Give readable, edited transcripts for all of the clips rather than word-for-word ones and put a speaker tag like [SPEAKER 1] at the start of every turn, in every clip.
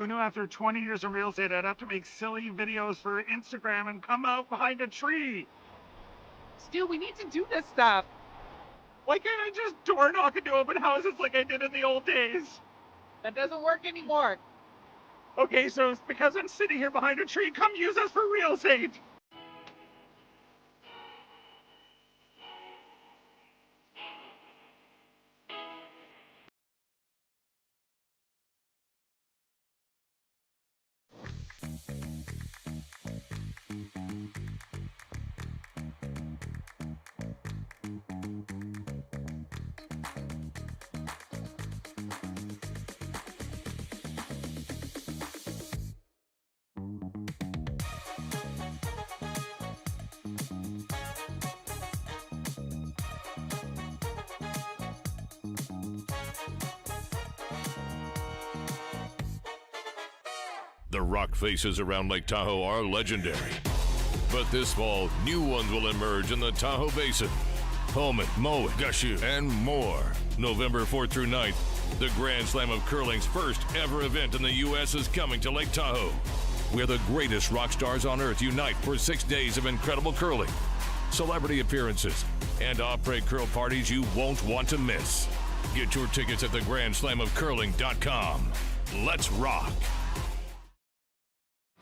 [SPEAKER 1] Who knew after 20 years of real estate, I'd have to make silly videos for Instagram and come out behind a tree?
[SPEAKER 2] Stu, we need to do this stuff.
[SPEAKER 1] Why can't I just door knock into open houses like I did in the old days?
[SPEAKER 2] That doesn't work anymore.
[SPEAKER 1] Okay, so it's because I'm sitting here behind a tree. Come use us for real estate.
[SPEAKER 3] The rock faces around Lake Tahoe are legendary. But this fall, new ones will emerge in the Tahoe Basin. Pullman, Mowat, Gushu, and more. November 4th through 9th, the Grand Slam of Curling's first ever event in the U.S. is coming to Lake Tahoe, where the greatest rock stars on earth unite for 6 days of incredible curling, celebrity appearances, and après curl parties you won't want to miss. Get your tickets at thegrandslamofcurling.com. Let's rock.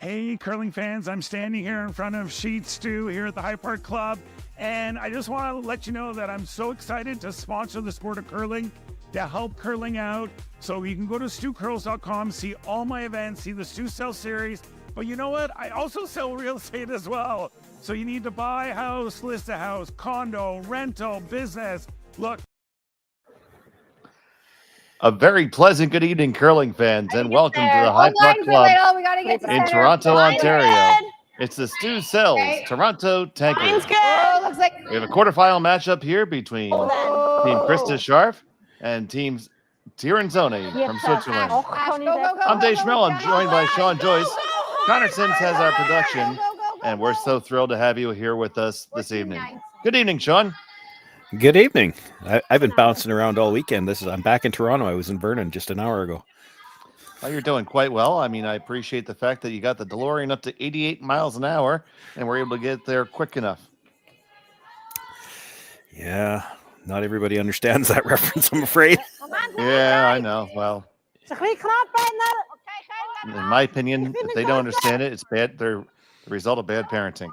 [SPEAKER 1] Hey, curling fans, I'm standing here in front of Sheet Stew here at the High Park Club, and I just want to let you know that I'm so excited to sponsor the sport of curling, to help curling out. So you can go to stewcurls.com, see all my events, see the Stew Sell series, but you know what? I also sell real estate as well. So you need to buy a house, list a house, condo, rental, business. Look.
[SPEAKER 4] A very pleasant good evening, curling fans, and welcome to the High Park Club in Toronto, Ontario. It's the Stu Sells Toronto Tankard. We have a quarterfinal matchup here between Team Krista Scharf and Team Tirinzoni from Switzerland. I'm Dave Schmell. I'm joined by Sean Joyce. Connor Sims has our production, and we're so thrilled to have you here with us this evening. Good evening, Sean.
[SPEAKER 5] Good evening. I've been bouncing around all weekend. I'm back in Toronto. I was in Vernon just an hour ago.
[SPEAKER 4] Well, you're doing quite well. I mean, I appreciate the fact that you got the DeLorean up to 88 miles an hour and were able to get there quick enough.
[SPEAKER 5] Yeah, not everybody understands that reference, I'm afraid.
[SPEAKER 4] Yeah, I know. Well, in my opinion, if they don't understand it, it's bad. They're the result of bad parenting.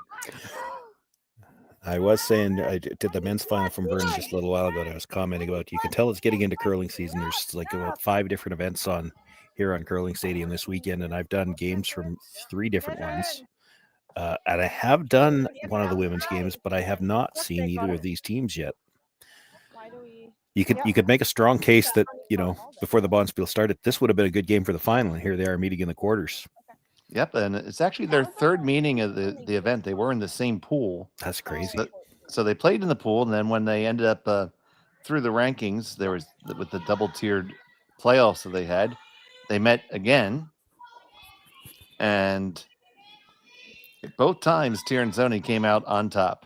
[SPEAKER 5] I was saying, I did the men's final from Vernon just a little while ago, and I was commenting about, you can tell it's getting into curling season. There's like about 5 different events on here on Curling Stadium this weekend, and I've done games from 3 different ones. And I have done one of the women's games, but I have not seen either of these teams yet. You could make a strong case that, you know, before the Bonspiel started, this would have been a good game for the final, and here they are meeting in the quarters.
[SPEAKER 4] Yep, and it's actually their third meeting of the event. They were in the same pool.
[SPEAKER 5] That's crazy.
[SPEAKER 4] So they played in the pool, and then when they ended up through the rankings, there was with the double-tiered playoffs that they had, they met again, and both times Tirinzoni came out on top.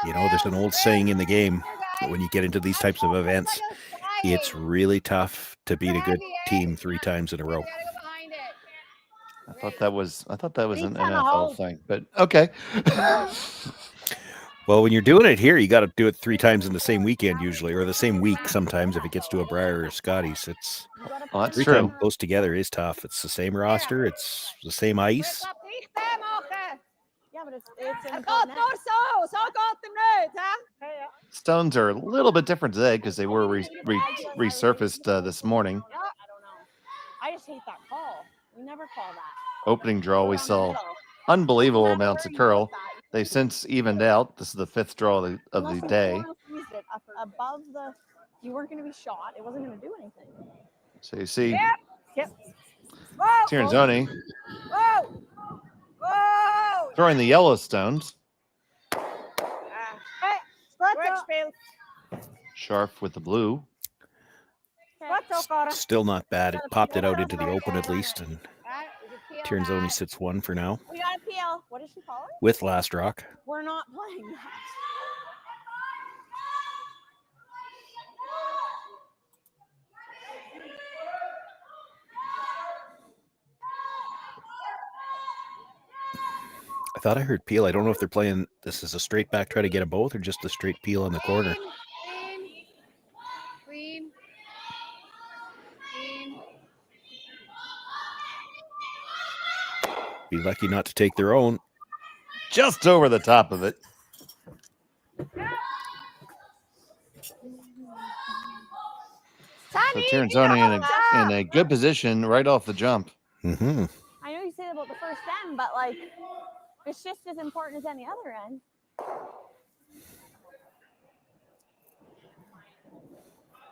[SPEAKER 5] You know, there's an old saying in the game that when you get into these types of events, it's really tough to beat a good team 3 times in a row.
[SPEAKER 4] I thought that was an NFL thing, but okay.
[SPEAKER 5] Well, when you're doing it here, you got to do it 3 times in the same weekend usually, or the same week sometimes if it gets to a Briar or Scotty's. It's
[SPEAKER 4] that's
[SPEAKER 5] 3
[SPEAKER 4] true.
[SPEAKER 5] times close together is tough. It's the same roster, it's the same ice.
[SPEAKER 4] Stones are a little bit different today because they were resurfaced this morning.
[SPEAKER 6] I just hate that call. We never call that.
[SPEAKER 4] Opening draw, we saw unbelievable amounts of curl. They've since evened out. This is the 5th draw of the day.
[SPEAKER 6] Above the, you weren't going to be shot. It wasn't going to do anything.
[SPEAKER 4] So you see,
[SPEAKER 6] Yep.
[SPEAKER 4] Tirinzoni throwing the Yellowstones. Scharf with the blue.
[SPEAKER 5] Still not bad. It popped it out into the open at least, and Tirinzoni sits 1 for now.
[SPEAKER 6] We got a PL. What does she call it?
[SPEAKER 5] With Last Rock.
[SPEAKER 6] We're not playing that.
[SPEAKER 5] thought I heard peel. I don't know if they're playing this as a straight back, try to get them both, or just a straight peel on the corner.
[SPEAKER 7] Clean.
[SPEAKER 5] Be lucky not to take their own.
[SPEAKER 4] Just over the top of it.
[SPEAKER 6] So
[SPEAKER 4] Tirinzoni in a good position right off the jump.
[SPEAKER 5] Mm-hmm.
[SPEAKER 6] I know you say about the first end, but like it's just as important as any other end.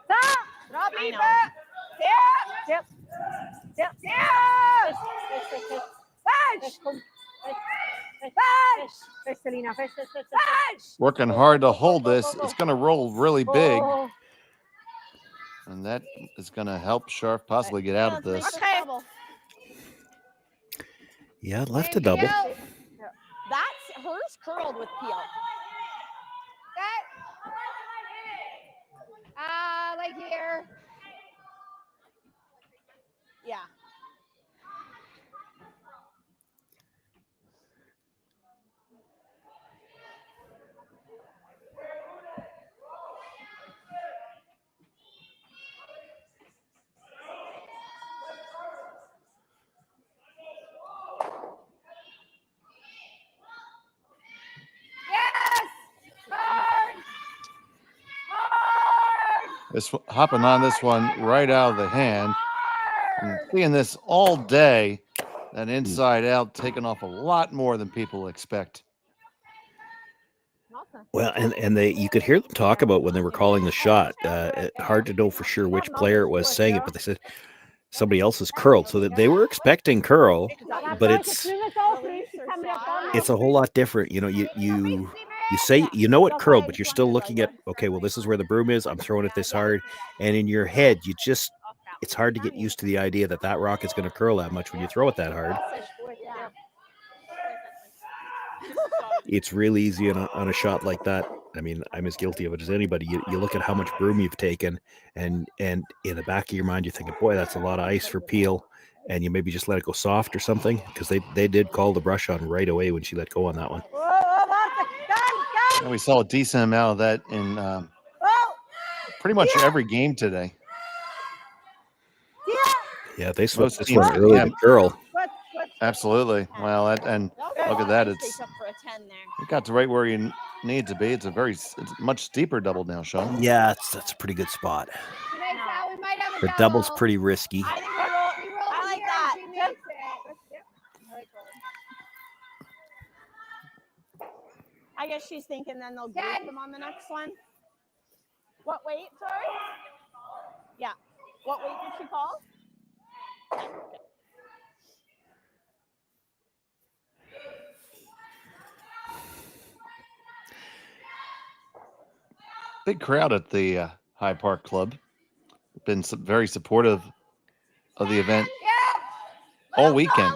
[SPEAKER 6] Stop! Drop
[SPEAKER 7] I know.
[SPEAKER 6] Yep. Yep.
[SPEAKER 7] Fish, Selena. Fish.
[SPEAKER 4] Working hard to hold this. It's going to roll really big. And that is going to help Scharf possibly get out of this.
[SPEAKER 6] Okay.
[SPEAKER 5] Yeah, left a double.
[SPEAKER 6] That's hers curled with peel.
[SPEAKER 7] Like here.
[SPEAKER 6] Yeah.
[SPEAKER 4] This hopping on this one right out of the hand. And seeing this all day, that inside out taking off a lot more than people expect.
[SPEAKER 5] Well, and you could hear them talk about when they were calling the shot. Hard to know for sure which player it was saying it, but they said somebody else is curled, so that they were expecting curl, but it's a whole lot different. You know, you say you know it curled, but you're still looking at, okay, well, this is where the broom is. I'm throwing it this hard, and in your head, it's hard to get used to the idea that rock is going to curl that much when you throw it that hard. It's really easy on a shot like that. I mean, I'm as guilty of it as anybody. You look at how much broom you've taken, and in the back of your mind, you're thinking, boy, that's a lot of ice for peel, and you maybe just let it go soft or something, because they did call the brush on right away when she let go on that one.
[SPEAKER 4] And we saw a decent amount of that in pretty much every game today.
[SPEAKER 5] Yeah, they swept this one early to curl.
[SPEAKER 4] Absolutely. Well, and look at that. It got to right where you need to be. It's a much steeper double now, Sean.
[SPEAKER 5] Yeah, that's a pretty good spot. The double's pretty risky.
[SPEAKER 6] I like that. I guess she's thinking then they'll group them on the next one. What weight, sorry? Yeah. What weight did she call? Okay.
[SPEAKER 4] Big crowd at the High Park Club. Been very supportive of the event all weekend.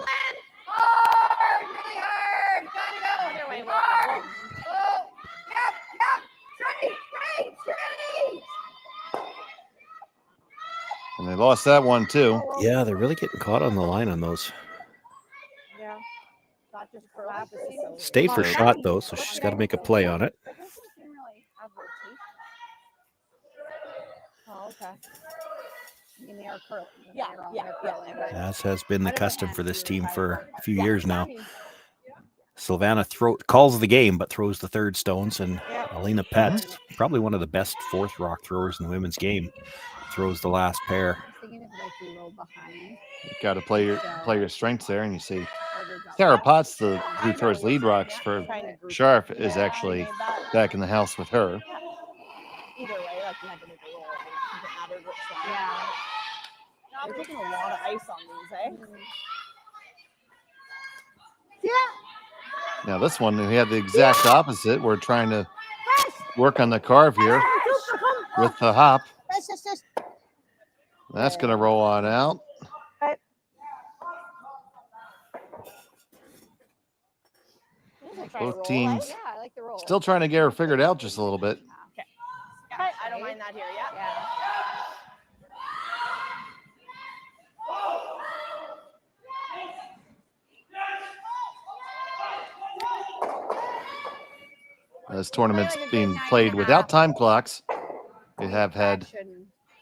[SPEAKER 7] Hard, really hard. Gotta go. Other way. Straight.
[SPEAKER 4] And they lost that one too.
[SPEAKER 5] Yeah, they're really getting caught on the line on those.
[SPEAKER 6] Yeah. Not just for
[SPEAKER 5] Stayed for shot though, so she's got to make a play on it.
[SPEAKER 6] Oh, okay. Yeah.
[SPEAKER 5] As has been the custom for this team for a few years now. Silvana calls the game, but throws the third stones, and Alina Pett, probably one of the best fourth rock throwers in the women's game, throws the last pair.
[SPEAKER 4] You got to play your strengths there, and you see Sarah Potts, who throws lead rocks for Scharf, is actually back in the house with her.
[SPEAKER 6] Either way, like you had to make a roll. It mattered which one. Yeah. They're taking a lot of ice on these, eh?
[SPEAKER 4] Now this one, we had the exact opposite. We're trying to work on the carve here with the hop. That's going to roll on out. Both teams still trying to get her figured out just a little bit.
[SPEAKER 6] Okay. I don't mind that here, yeah.
[SPEAKER 4] This tournament's being played without time clocks. We have had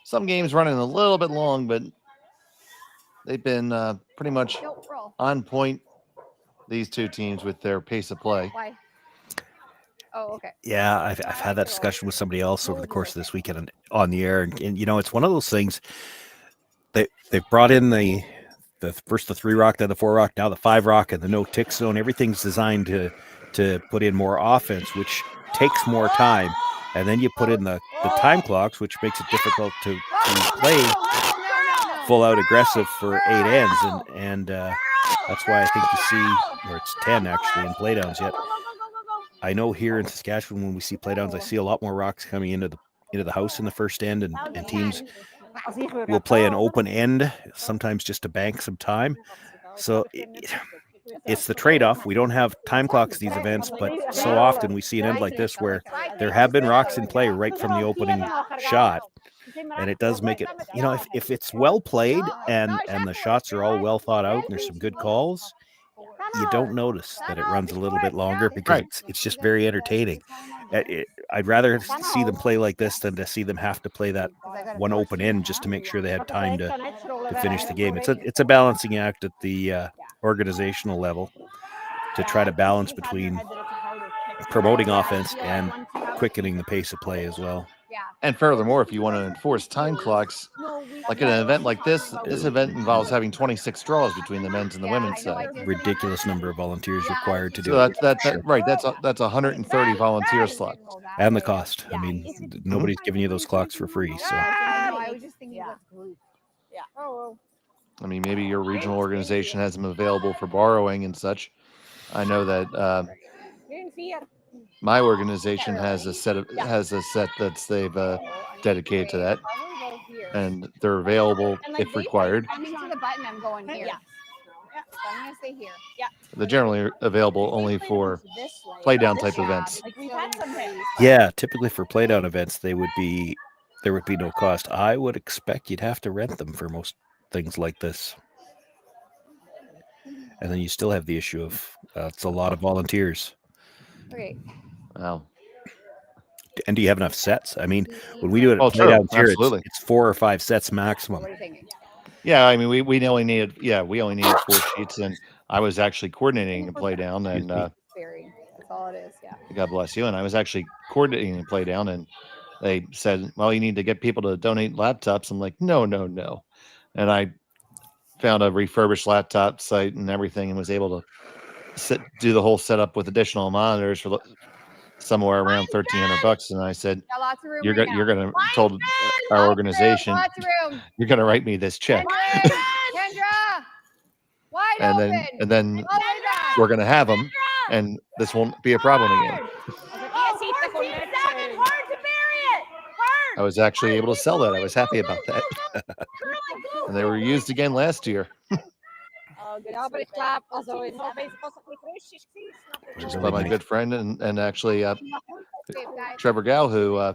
[SPEAKER 4] some games running a little bit long, but they've been pretty much on point, these two teams, with their pace of play.
[SPEAKER 7] Why? Oh, okay.
[SPEAKER 5] Yeah, I've had that discussion with somebody else over the course of this weekend on the air, and you know, it's one of those things. They've brought in the first the 3 rock, then the 4 rock, now the 5 rock, and the no tick zone. Everything's designed to put in more offense, which takes more time, and then you put in the time clocks, which makes it difficult to play full out aggressive for 8 ends, and that's why I think you see, or it's 10 actually in playdowns yet. I know here in Saskatchewan, when we see playdowns, I see a lot more rocks coming into the house in the first end, and teams will play an open end, sometimes just to bank some time. So it's the trade-off. We don't have time clocks these events, but so often we see an end like this where there have been rocks in play right from the opening shot. And it does make it, you know, if it's well played and the shots are all well thought out and there's some good calls, you don't notice that it runs a little bit longer because it's just very entertaining. I'd rather see them play like this than to see them have to play that one open end just to make sure they have time to finish the game. It's a balancing act at the organizational level to try to balance between promoting offense and quickening the pace of play as well.
[SPEAKER 4] And furthermore, if you want to enforce time clocks, like in an event like this event involves having 26 draws between the men's and the women's side.
[SPEAKER 5] Ridiculous number of volunteers required to do
[SPEAKER 4] so
[SPEAKER 5] it.
[SPEAKER 4] That's 130 volunteer slots.
[SPEAKER 5] And the cost. I mean, nobody's giving you those clocks for free. So
[SPEAKER 7] I was just thinking about group.
[SPEAKER 6] Yeah. Oh,
[SPEAKER 4] I mean, maybe your regional organization has them available for borrowing and such. I know that my organization has a set that's they've dedicated to that, and they're available if required.
[SPEAKER 7] I'm into the button. I'm going here.
[SPEAKER 6] Yeah.
[SPEAKER 7] So I'm gonna stay here.
[SPEAKER 6] Yeah.
[SPEAKER 4] They're generally available only for playdown type events.
[SPEAKER 6] Like we've had some days.
[SPEAKER 5] yeah, typically for playdown events, there would be no cost. I would expect you'd have to rent them for most things like this. And then you still have the issue of it's a lot of volunteers.
[SPEAKER 7] Okay.
[SPEAKER 4] Wow.
[SPEAKER 5] And do you have enough sets? I mean, when we do it at
[SPEAKER 4] Oh, sure.
[SPEAKER 5] playdowns here,
[SPEAKER 4] Absolutely.
[SPEAKER 5] it's 4 or 5 sets maximum.
[SPEAKER 7] What are you thinking?
[SPEAKER 4] Yeah, I mean, we only needed 4 sheets, and I was actually coordinating the play down, and
[SPEAKER 7] Very. That's all it is. Yeah.
[SPEAKER 4] God bless you. And I was actually coordinating the play down, and they said, "Well, you need to get people to donate laptops." I'm like, "No, no, no," and I found a refurbished laptop site and everything, and was able to do the whole setup with additional monitors for somewhere around $1,300. And I said,
[SPEAKER 7] Got lots of room.
[SPEAKER 4] "You're
[SPEAKER 7] right
[SPEAKER 4] gonna, you're
[SPEAKER 7] now.
[SPEAKER 4] gonna told our organization,
[SPEAKER 7] Lots of room.
[SPEAKER 4] you're gonna write me this check."
[SPEAKER 7] Kendra. Wide
[SPEAKER 4] and
[SPEAKER 7] open.
[SPEAKER 4] then
[SPEAKER 7] All the way back.
[SPEAKER 4] we're gonna have them, and this won't be a problem again.
[SPEAKER 6] Hard to bury it. Hard.
[SPEAKER 4] I was actually able to sell that. I was happy about that. And they were used again last year. Just by my good friend and actually Trevor Gow, who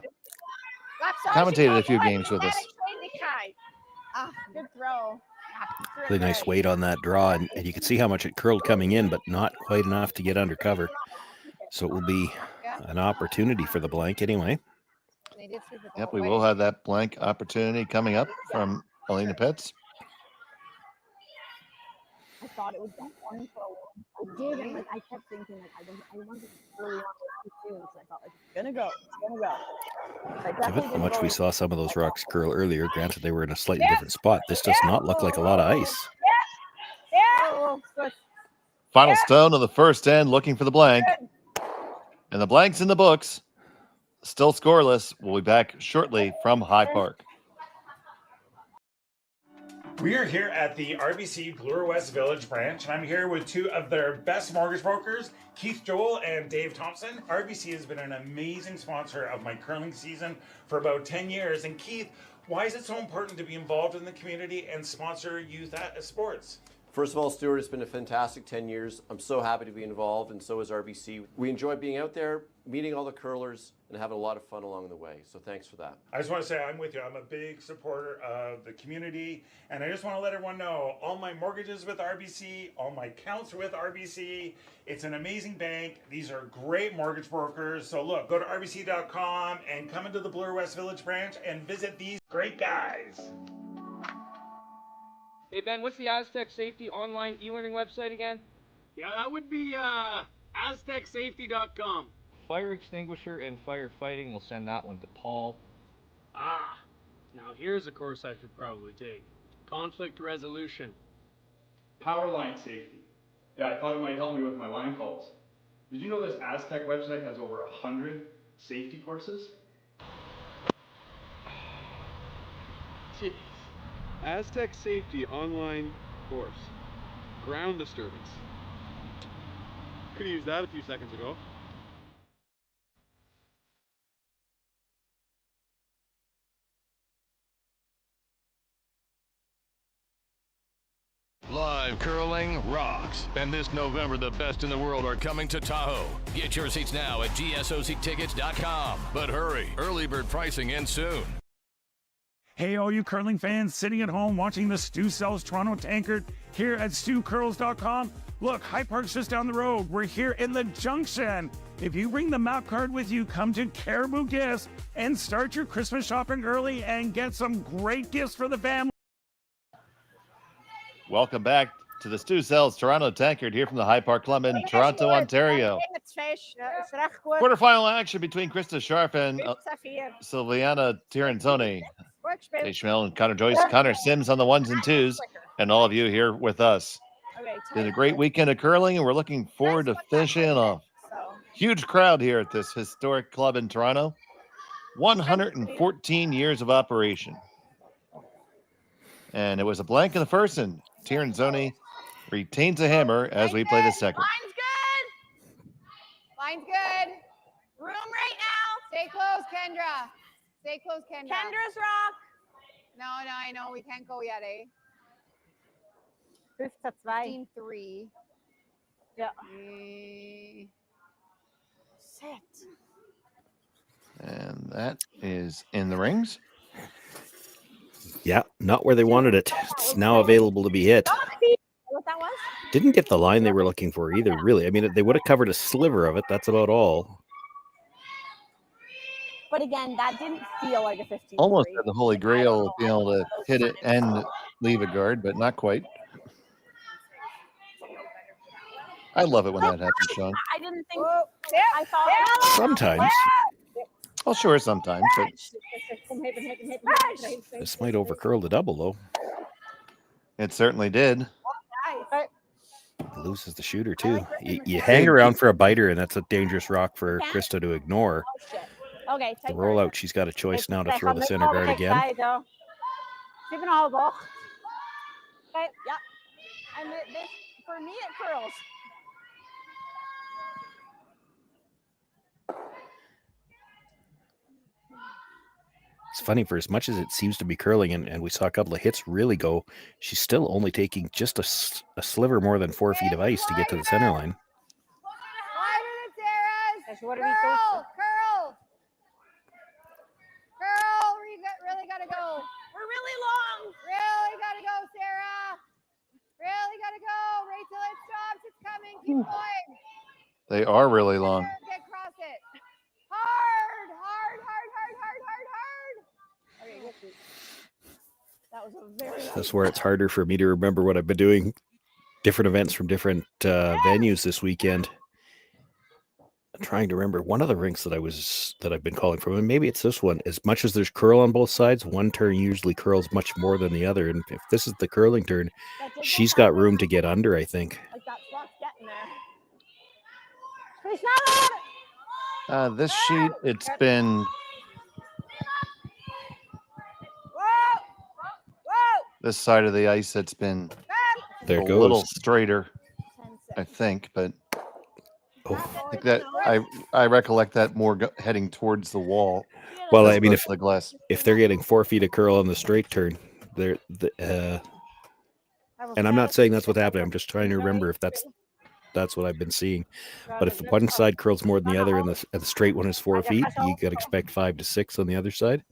[SPEAKER 4] commentated a few games with us.
[SPEAKER 6] Good throw.
[SPEAKER 5] Really nice weight on that draw, and you can see how much it curled coming in, but not quite enough to get under cover. So it will be an opportunity for the blank anyway.
[SPEAKER 4] Yep, we will have that blank opportunity coming up from Elena Pitts.
[SPEAKER 6] I thought it was that one for a while. I did, and I kept thinking I wanted to really want to do it, so I thought it's gonna go.
[SPEAKER 5] Given how much we saw some of those rocks curl earlier, granted they were in a slightly different spot, this does not look like a lot of ice.
[SPEAKER 4] Final stone of the first end, looking for the blank. And the blank's in the books. Still scoreless. We'll be back shortly from High Park.
[SPEAKER 1] We are here at the RBC Bloor West Village branch, and I'm here with two of their best mortgage brokers, Keith Joel and Dave Thompson. RBC has been an amazing sponsor of my curling season for about 10 years. And Keith, why is it so important to be involved in the community and sponsor youth sports?
[SPEAKER 8] First of all, Stuart, it's been a fantastic 10 years. I'm so happy to be involved, and so is RBC. We enjoy being out there, meeting all the curlers, and having a lot of fun along the way. So thanks for that.
[SPEAKER 1] I just want to say I'm with you. I'm a big supporter of the community, and I just want to let everyone know all my mortgages with RBC, all my accounts with RBC. It's an amazing bank. These are great mortgage brokers. So look, go to rbc.com and come into the Bloor West Village branch and visit these great guys.
[SPEAKER 9] Hey Ben, what's the Aztec Safety online e-learning website again?
[SPEAKER 10] Yeah, that would be aztecsafety.com.
[SPEAKER 9] Fire extinguisher and firefighting, we'll send that one to Paul.
[SPEAKER 10] Ah, now here's a course I should probably take. Conflict resolution.
[SPEAKER 11] Power line safety. Yeah, I thought it might help me with my line calls. Did you know this Aztec website has over 100 safety courses?
[SPEAKER 10] Jeez. Aztec Safety online course. Ground disturbance. Could have used that a few seconds ago.
[SPEAKER 3] Live curling rocks. And this November, the best in the world are coming to Tahoe. Get your seats now at gsoctickets.com. But hurry, early bird pricing ends soon.
[SPEAKER 1] Hey, all you curling fans sitting at home watching the Stu Sells Toronto Tankard here at StuCurls.com. Look, High Park's just down the road. We're here in the Junction. If you bring the map card with you, come to Caribou Gifts and start your Christmas shopping early and get some great gifts for the family.
[SPEAKER 4] Welcome back to the Stu Sells Toronto Tankard here from the High Park Club in Toronto, Ontario. Quarterfinal action between Krista Scharf and Silvana Tirinzoni. Jay Schmel and Connor Joyce, Connor Sims on the ones and twos, and all of you here with us. Been a great weekend of curling, and we're looking forward to finishing off. Huge crowd here at this historic club in Toronto. 114 years of operation. And it was a blank in the first, and Tirinzoni retains a hammer as we play the second.
[SPEAKER 7] Line's good. Line's good. Room right now. Stay close, Kendra. Stay close, Kendra.
[SPEAKER 6] Kendra's rock.
[SPEAKER 7] No, I know. We can't go yet, eh?
[SPEAKER 6] 15-3.
[SPEAKER 7] 15-3.
[SPEAKER 6] Yeah.
[SPEAKER 7] Sit.
[SPEAKER 4] And that is in the rings.
[SPEAKER 5] Yeah, not where they wanted it. It's now available to be hit.
[SPEAKER 6] What that was?
[SPEAKER 5] Didn't get the line they were looking for either, really. I mean, they would have covered a sliver of it. That's about all.
[SPEAKER 6] But again, that didn't feel like a 15.
[SPEAKER 4] Almost had the Holy Grail being able to hit it and leave a guard, but not quite. I love it when that happens, Sean.
[SPEAKER 6] I didn't think. I thought.
[SPEAKER 5] Sometimes.
[SPEAKER 4] Well, sure, sometimes. But
[SPEAKER 5] this might overcurl the double, though.
[SPEAKER 4] it certainly did.
[SPEAKER 5] Loses the shooter, too. You hang around for a biter, and that's a dangerous rock for Krista to ignore.
[SPEAKER 6] Okay,
[SPEAKER 5] The rollout, she's got a choice now to throw the center guard again.
[SPEAKER 6] Okay, yeah. And this, for me, it curls.
[SPEAKER 5] It's funny, for as much as it seems to be curling, and we saw a couple of hits really go, she's still only taking just a sliver more than 4 feet of ice to get to the center line.
[SPEAKER 7] Curl. We really gotta go.
[SPEAKER 6] We're really long.
[SPEAKER 7] Really gotta go, Sarah. Really gotta go. Wait till it stops. It's coming. Keep going.
[SPEAKER 4] They are really long.
[SPEAKER 7] Get across it. Hard. Okay, good. That was a very.
[SPEAKER 5] That's where it's harder for me to remember what I've been doing. Different events from different venues this weekend. I'm trying to remember one of the rinks that I've been calling from, and maybe it's this one. As much as there's curl on both sides, one turn usually curls much more than the other. And if this is the curling turn, she's got room to get under, I think.
[SPEAKER 6] Like that spot's getting there.
[SPEAKER 4] This sheet, it's been this side of the ice that's been
[SPEAKER 5] There
[SPEAKER 4] a
[SPEAKER 5] goes.
[SPEAKER 4] little straighter, I think, but I think that I recollect that more heading towards the wall.
[SPEAKER 5] Well, I mean, if
[SPEAKER 4] the glass,
[SPEAKER 5] they're getting 4 feet of curl on the straight turn, And I'm not saying that's what's happening. I'm just trying to remember if that's what I've been seeing. But if one side curls more than the other and the straight one is 4 feet, you could expect 5 to 6 on the other side.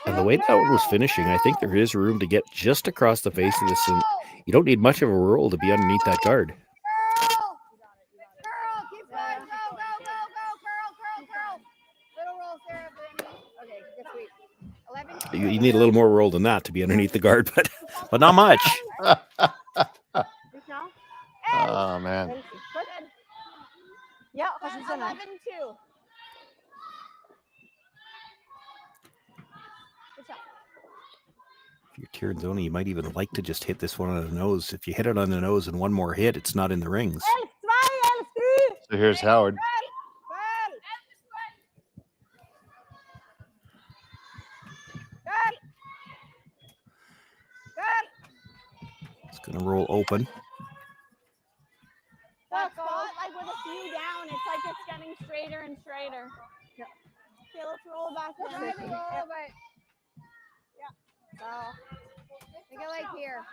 [SPEAKER 5] And the way that one was finishing, I think there is room to get just across the face of this, and you don't need much of a roll to be underneath that guard. You need a little more roll than that to be underneath the guard, but not much.
[SPEAKER 4] Oh, man.
[SPEAKER 6] Yeah, 11-2.
[SPEAKER 5] If you're Tirinzoni, you might even like to just hit this one on the nose. If you hit it on the nose and one more hit, it's not in the rings.
[SPEAKER 4] So here's Howard.
[SPEAKER 5] It's going to roll open.
[SPEAKER 6] That spot, like with a few down, it's like it's getting straighter and straighter. Yeah. Okay, let's roll back.
[SPEAKER 7] So, make it like here.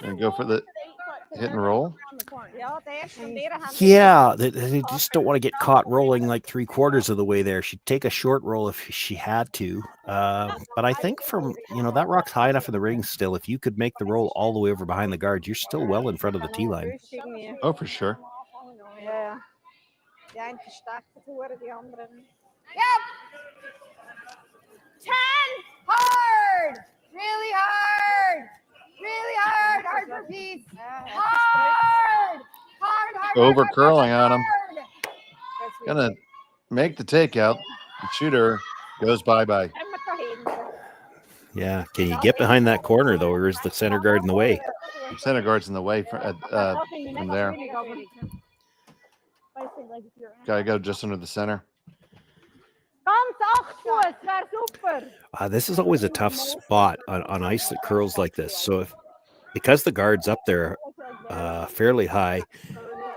[SPEAKER 4] And go for the hit and roll.
[SPEAKER 5] Yeah, they just don't want to get caught rolling like 3/4 of the way there. She'd take a short roll if she had to. But I think from, that rock's high enough in the ring still. If you could make the roll all the way over behind the guard, you're still well in front of the tee line.
[SPEAKER 4] Oh, for sure.
[SPEAKER 6] Yeah.
[SPEAKER 7] Yep. 10 hard, really hard, really hard, hard for Pete. Hard.
[SPEAKER 4] Over curling on him. Gonna make the takeout. The shooter goes bye-bye.
[SPEAKER 5] Yeah. Can you get behind that corner, though, or is the center guard in the way?
[SPEAKER 4] The center guard's in the way from there. Gotta go just under the center.
[SPEAKER 5] This is always a tough spot on ice that curls like this. So because the guard's up there fairly high,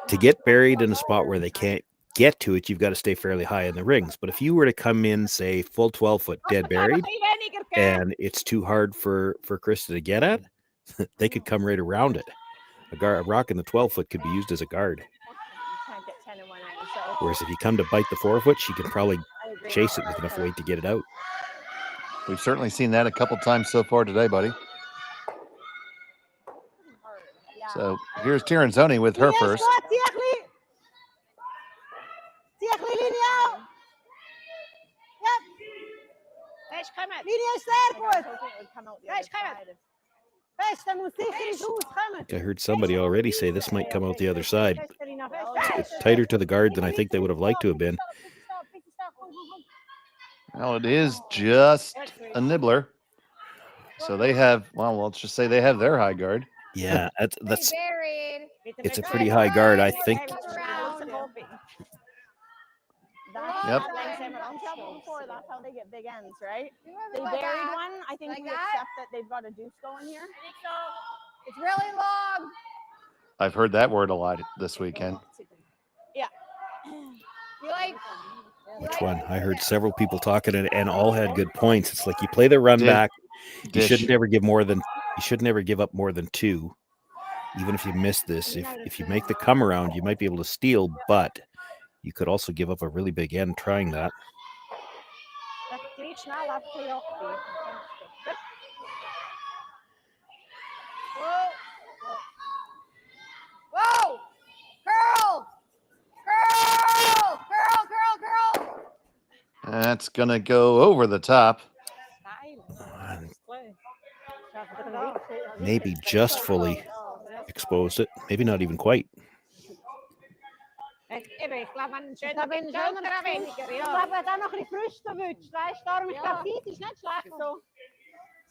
[SPEAKER 5] to get buried in a spot where they can't get to it, you've got to stay fairly high in the rings. But if you were to come in, say, full 12-foot dead buried, and it's too hard for Krista to get at, they could come right around it. A rock in the 12-foot could be used as a guard. Whereas if you come to bite the 4-foot, she can probably chase it with enough weight to get it out.
[SPEAKER 4] We've certainly seen that a couple times so far today, buddy. So here's Tirinzoni with her first.
[SPEAKER 5] I heard somebody already say this might come out the other side. It's tighter to the guard than I think they would have liked to have been.
[SPEAKER 4] Well, it is just a nibbler. So they have, well, let's just say they have their high guard.
[SPEAKER 5] Yeah, that's it's a pretty high guard, I think.
[SPEAKER 4] Yep.
[SPEAKER 6] That's how they get big ends, right? They buried one. I think we accept that they've got a deuce going here.
[SPEAKER 7] It's really long.
[SPEAKER 4] I've heard that word a lot this weekend.
[SPEAKER 6] Yeah.
[SPEAKER 7] You like
[SPEAKER 5] Which one? I heard several people talking and all had good points. It's like you play the run back. You should never give up more than 2. Even if you miss this, if you make the come around, you might be able to steal, but you could also give up a really big end trying that.
[SPEAKER 7] Whoa! Curl!
[SPEAKER 4] That's gonna go over the top.
[SPEAKER 5] Maybe just fully exposed it. Maybe not even quite.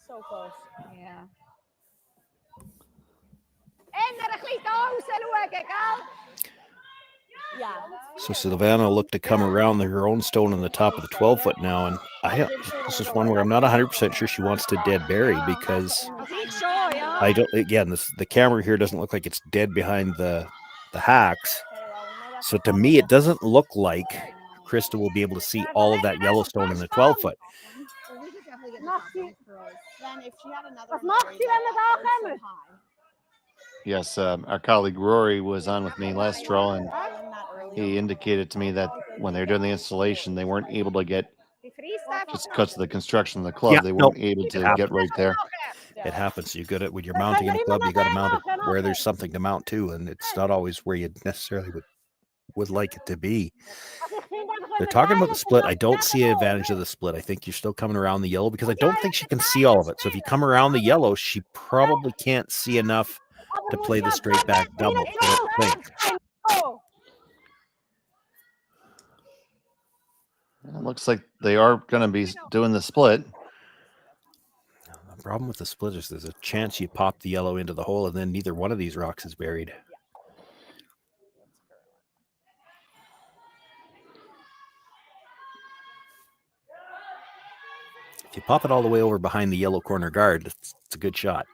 [SPEAKER 6] So close.
[SPEAKER 7] Yeah.
[SPEAKER 6] Yeah.
[SPEAKER 5] So Silvana looked to come around her own stone on the top of the 12-foot now, and this is one where I'm not 100% sure she wants to dead bury because I don't. Again, the camera here doesn't look like it's dead behind the hacks. So to me, it doesn't look like Krista will be able to see all of that Yellowstone in the 12-foot.
[SPEAKER 6] Then if she had another
[SPEAKER 7] Was macht sie, wenn wir da kommen?
[SPEAKER 4] Yes, our colleague Rory was on with me last draw, and he indicated to me that when they were doing the installation, they weren't able to get, just because of the construction of the club, they weren't able to get right there.
[SPEAKER 5] It happens. You got it when you're mounting in a club. You got to mount it where there's something to mount to, and it's not always where you necessarily would like it to be. They're talking about the split. I don't see an advantage of the split. I think you're still coming around the yellow because I don't think she can see all of it. So if you come around the yellow, she probably can't see enough to play the straight back double. I don't think.
[SPEAKER 4] It looks like they are going to be doing the split.
[SPEAKER 5] The problem with the split is there's a chance you pop the yellow into the hole and then neither one of these rocks is buried. If you pop it all the way over behind the yellow corner guard, it's a good shot.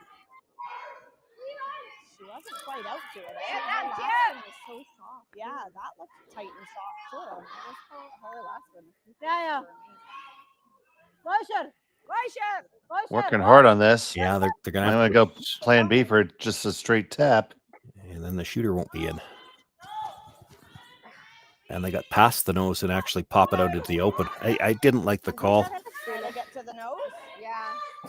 [SPEAKER 6] She wasn't quite out to it. That last one was so soft. Yeah, that looked tight and soft too. Her last one.
[SPEAKER 7] Yeah. Closer.
[SPEAKER 4] Working hard on this.
[SPEAKER 5] Yeah, they're going to
[SPEAKER 4] I'm going to go plan B for just a straight tap.
[SPEAKER 5] And then the shooter won't be in. And they got past the nose and actually pop it out into the open. I didn't like the call.
[SPEAKER 6] Did they get to the nose?
[SPEAKER 7] Yeah. I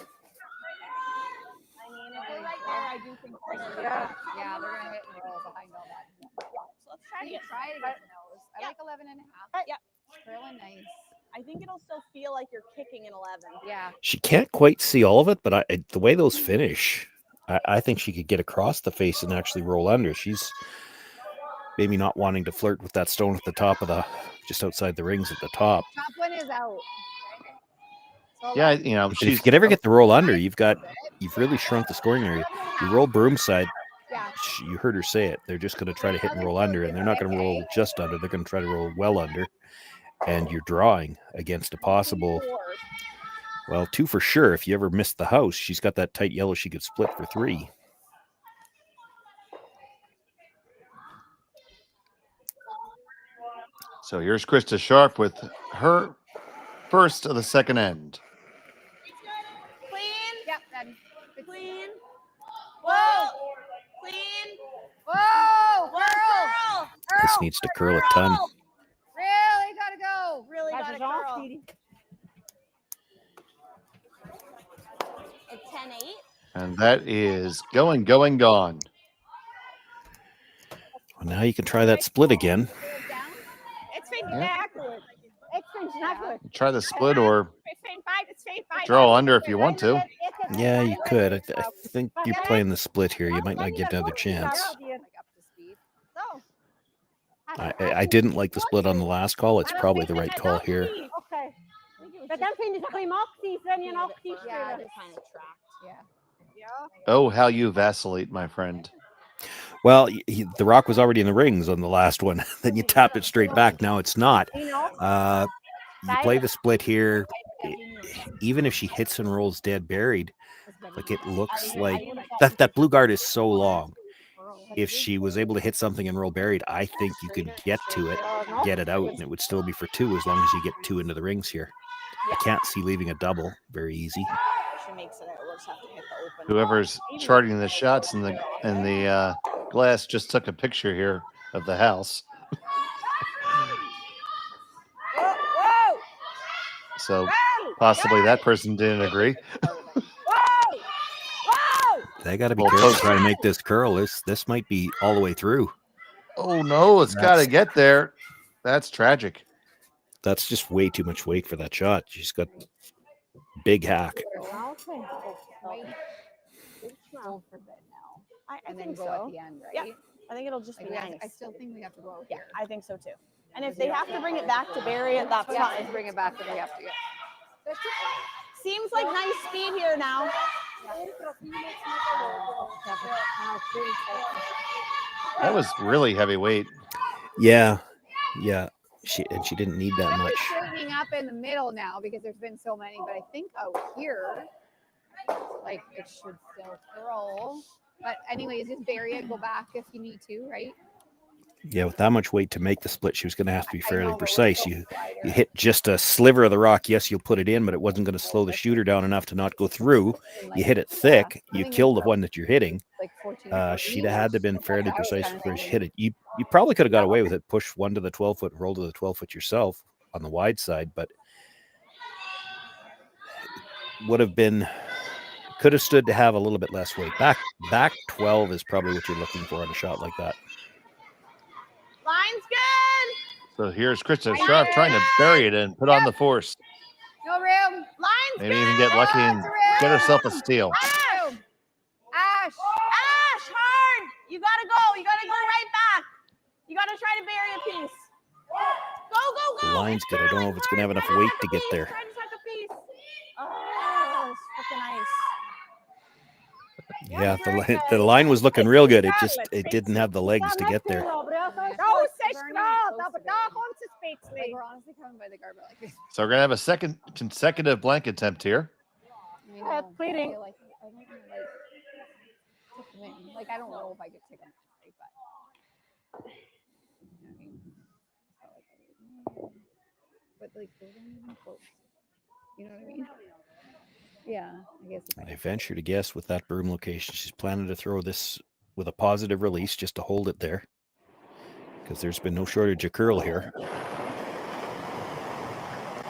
[SPEAKER 7] mean, if they're right there, I do think they're going to hit and roll behind all that.
[SPEAKER 6] So let's try to get
[SPEAKER 7] the nose. I like 11.5.
[SPEAKER 6] Yep.
[SPEAKER 7] Curling nice.
[SPEAKER 6] I think it'll still feel like you're kicking an 11.
[SPEAKER 7] Yeah.
[SPEAKER 5] She can't quite see all of it, but the way those finish, I think she could get across the face and actually roll under. She's maybe not wanting to flirt with that stone at the top of just outside the rings at the top.
[SPEAKER 7] Top one is out. So
[SPEAKER 4] Yeah, you know,
[SPEAKER 5] If you could ever get the roll under, you've really shrunk the scoring area. You roll broom side.
[SPEAKER 7] Yeah.
[SPEAKER 5] You heard her say it. They're just going to try to hit and roll under, and they're not going to roll just under. They're going to try to roll well under. And you're drawing against a possible, well, 2 for sure. If you ever missed the house, she's got that tight yellow she could split for 3.
[SPEAKER 4] So here's Krista Scharf with her first of the second end.
[SPEAKER 7] Clean. Yep. Then.
[SPEAKER 6] Clean.
[SPEAKER 7] Whoa. Clean. Whoa. Girl.
[SPEAKER 5] This needs to curl a ton.
[SPEAKER 7] Really gotta go.
[SPEAKER 6] Really gotta curl. It's 10-8.
[SPEAKER 4] And that is going, gone.
[SPEAKER 5] Well, now you can try that split again.
[SPEAKER 6] It's been
[SPEAKER 4] Yeah.
[SPEAKER 6] excellent.
[SPEAKER 4] Try the split or
[SPEAKER 6] It's been fine.
[SPEAKER 4] draw under if you want to.
[SPEAKER 5] Yeah, you could. I think you're playing the split here. You might not get another chance. I didn't like the split on the last call. It's probably the right call here.
[SPEAKER 7] Okay.
[SPEAKER 6] But then vind ich ein bisschen mochtig, wenn ihr noch die kind of tracked.
[SPEAKER 7] Yeah.
[SPEAKER 4] Oh, how you vacillate, my friend.
[SPEAKER 5] Well, the rock was already in the rings on the last one. Then you tapped it straight back. Now it's not. You play the split here. Even if she hits and rolls dead buried, like it looks like that blue guard is so long. If she was able to hit something and roll buried, I think you could get to it, get it out, and it would still be for 2 as long as you get 2 into the rings here. I can't see leaving a double very easy.
[SPEAKER 6] She makes it. We'll just have to hit the open.
[SPEAKER 4] Whoever's charting the shots in the glass just took a picture here of the house. So possibly that person didn't agree.
[SPEAKER 5] They got to be careful trying to make this curl. This might be all the way through.
[SPEAKER 4] Oh no, it's got to get there. That's tragic.
[SPEAKER 5] That's just way too much weight for that shot. She's got big hack.
[SPEAKER 6] I think
[SPEAKER 7] go
[SPEAKER 6] so.
[SPEAKER 7] at the end, right?
[SPEAKER 6] Yeah. I think it'll just be nice.
[SPEAKER 7] I still think we have to go out
[SPEAKER 6] Yeah,
[SPEAKER 7] here.
[SPEAKER 6] I think so too. And if they have to bring it back to bury it, that's
[SPEAKER 7] Yeah,
[SPEAKER 6] fine.
[SPEAKER 7] let's bring it back and we have to get.
[SPEAKER 6] Seems like nice speed here now.
[SPEAKER 4] That was really heavyweight.
[SPEAKER 5] Yeah. She didn't need that
[SPEAKER 7] I'm
[SPEAKER 5] much.
[SPEAKER 7] straightening up in the middle now because there's been so many, but I think out here, like it should still curl. But anyways, just bury it, go back if you need to, right?
[SPEAKER 5] Yeah, with that much weight to make the split, she was going to have to be fairly precise. You hit just a sliver of the rock. Yes, you'll put it in, but it wasn't going to slow the shooter down enough to not go through. You hit it thick. You kill the one that you're hitting. She'd have had to have been fairly precise before she hit it. You probably could have got away with it. Push one to the 12-foot, roll to the 12-foot yourself on the wide side, but would have been, could have stood to have a little bit less weight. Back 12 is probably what you're looking for on a shot like that.
[SPEAKER 6] Line's good.
[SPEAKER 4] So here's Krista Scharf trying to bury it and put on the force.
[SPEAKER 7] No room.
[SPEAKER 6] Line's
[SPEAKER 4] Maybe
[SPEAKER 6] good.
[SPEAKER 4] even get lucky and get herself a steal.
[SPEAKER 7] Ash.
[SPEAKER 6] Ash, hard. You gotta go. You gotta go right back. You gotta try to bury a piece. Go.
[SPEAKER 5] The line's good. I don't know if it's going to have enough weight to get there.
[SPEAKER 6] Try to tuck a piece. Oh, it's freaking nice.
[SPEAKER 5] Yeah, the line was looking real good. It didn't have the legs to get there.
[SPEAKER 7] We're honestly coming by the garbage like this.
[SPEAKER 4] So we're going to have a second consecutive blank attempt here.
[SPEAKER 6] Bleeding.
[SPEAKER 7] Like I don't know if I could take them, but like those aren't even close. You know what I mean? Yeah, I guess.
[SPEAKER 5] I venture to guess with that broom location, she's planning to throw this with a positive release just to hold it there, because there's been no shortage of curl here.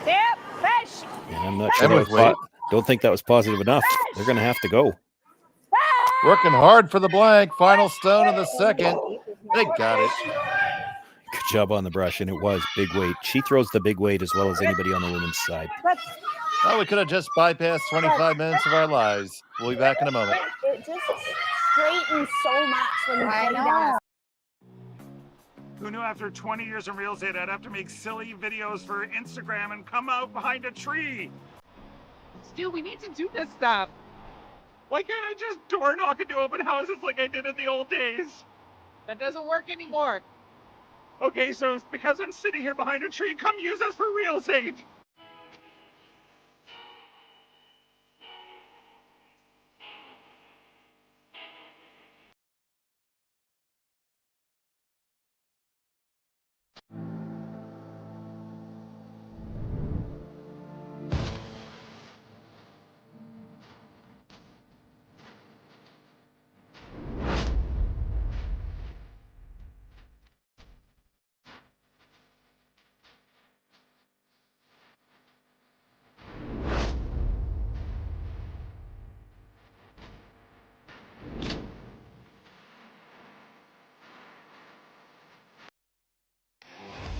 [SPEAKER 6] Fish.
[SPEAKER 5] And I'm not sure. Don't think that was positive enough. They're going to have to go.
[SPEAKER 4] Working hard for the blank. Final stone of the second. They got it.
[SPEAKER 5] Good job on the brush, and it was big weight. She throws the big weight as well as anybody on the women's side.
[SPEAKER 4] Well, we could have just bypassed 25 minutes of our lives. We'll be back in a moment.
[SPEAKER 6] It just straightens so much when you
[SPEAKER 7] I know.
[SPEAKER 1] Who knew after 20 years in real estate I'd have to make silly videos for Instagram and come out behind a tree?
[SPEAKER 2] Stu, we need to do this stuff.
[SPEAKER 1] Why can't I just door knock into open houses like I did in the old days?
[SPEAKER 2] That doesn't work anymore.
[SPEAKER 1] Okay, so it's because I'm sitting here behind a tree, come use us for real estate.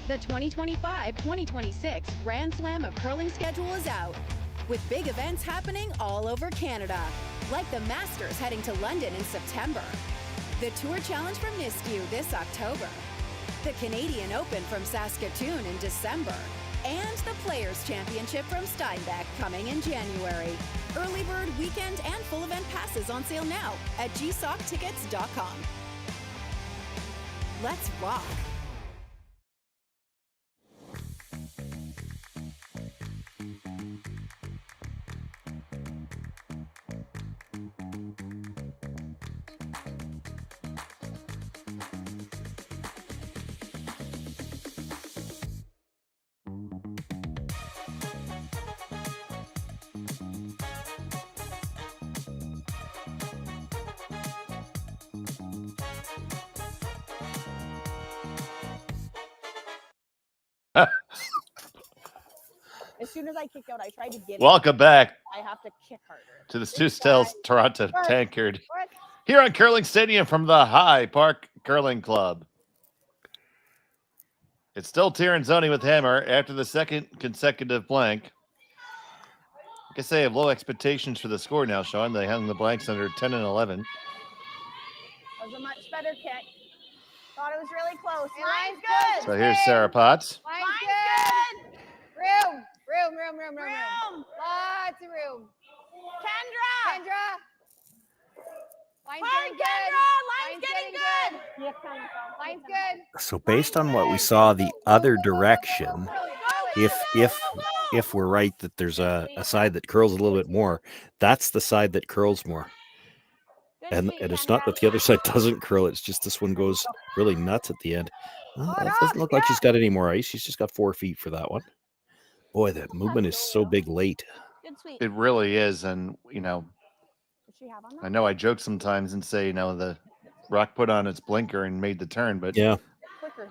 [SPEAKER 12] The 2025-2026 Grand Slam of Curling schedule is out, with big events happening all over Canada, like the Masters heading to London in September, the Tour Challenge from Nisku this October, the Canadian Open from Saskatoon in December, and the Players' Championship from Steinbeck coming in January. Early bird weekend and full event passes on sale now at gsoctickets.com. Let's rock!
[SPEAKER 6] As soon as I kick out, I try to get
[SPEAKER 4] Welcome back
[SPEAKER 6] I have to kick harder.
[SPEAKER 4] to the Stu Stells Toronto Tankard here on Curling Stadium from the High Park Curling Club. It's still Tirinzoni with hammer after the second consecutive blank. I guess they have low expectations for the score now, Sean. They hung the blanks under 10 and 11.
[SPEAKER 6] That was a much better kick. Thought it was really close.
[SPEAKER 7] Hey,
[SPEAKER 6] Line's
[SPEAKER 7] line's
[SPEAKER 6] good.
[SPEAKER 4] So here's Sarah Potts.
[SPEAKER 7] Line's
[SPEAKER 6] Line's good.
[SPEAKER 7] Room.
[SPEAKER 6] Room.
[SPEAKER 7] Lots of room.
[SPEAKER 6] Kendra.
[SPEAKER 7] Line's
[SPEAKER 6] Fine,
[SPEAKER 7] getting good.
[SPEAKER 6] Kendra. Line's getting good.
[SPEAKER 7] Line's good.
[SPEAKER 5] So based on what we saw the other direction, if we're right that there's a side that curls a little bit more, that's the side that curls more.
[SPEAKER 6] Good
[SPEAKER 5] And it's not that the other side doesn't curl. It's just this one goes really nuts at the end. Well, it doesn't look like she's got any more ice. She's just got 4 feet for that one. Boy, that movement is so big late.
[SPEAKER 4] It really is. And, you know, I know I joke sometimes and say, you know, the rock put on its blinker and made the turn, but
[SPEAKER 5] yeah,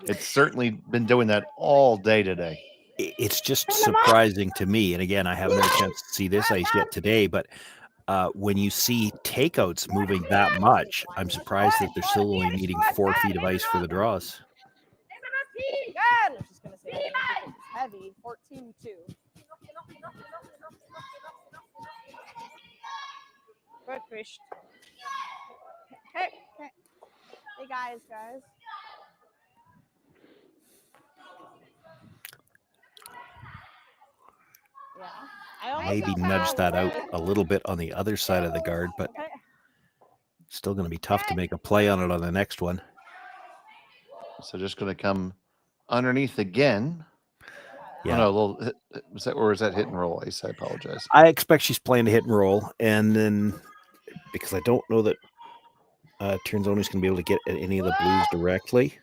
[SPEAKER 4] it's certainly been doing that all day today.
[SPEAKER 5] It's just surprising to me. And again, I haven't had a chance to see this ice yet today, but when you see takeouts moving that much, I'm surprised that they're still only needing 4 feet of ice for the draws.
[SPEAKER 6] Good. I was just gonna say, I think it's heavy. 14-2. Good fish. Hey. Hey, guys. Yeah.
[SPEAKER 5] Maybe nudge that out a little bit on the other side of the guard, but still going to be tough to make a play on it on the next one.
[SPEAKER 4] So just going to come underneath again.
[SPEAKER 5] Yeah.
[SPEAKER 4] Oh, no, a little, was that hit and roll ice? I apologize.
[SPEAKER 5] I expect she's playing to hit and roll, and then because I don't know that Tirinzoni's going to be able to get at any of the blues directly,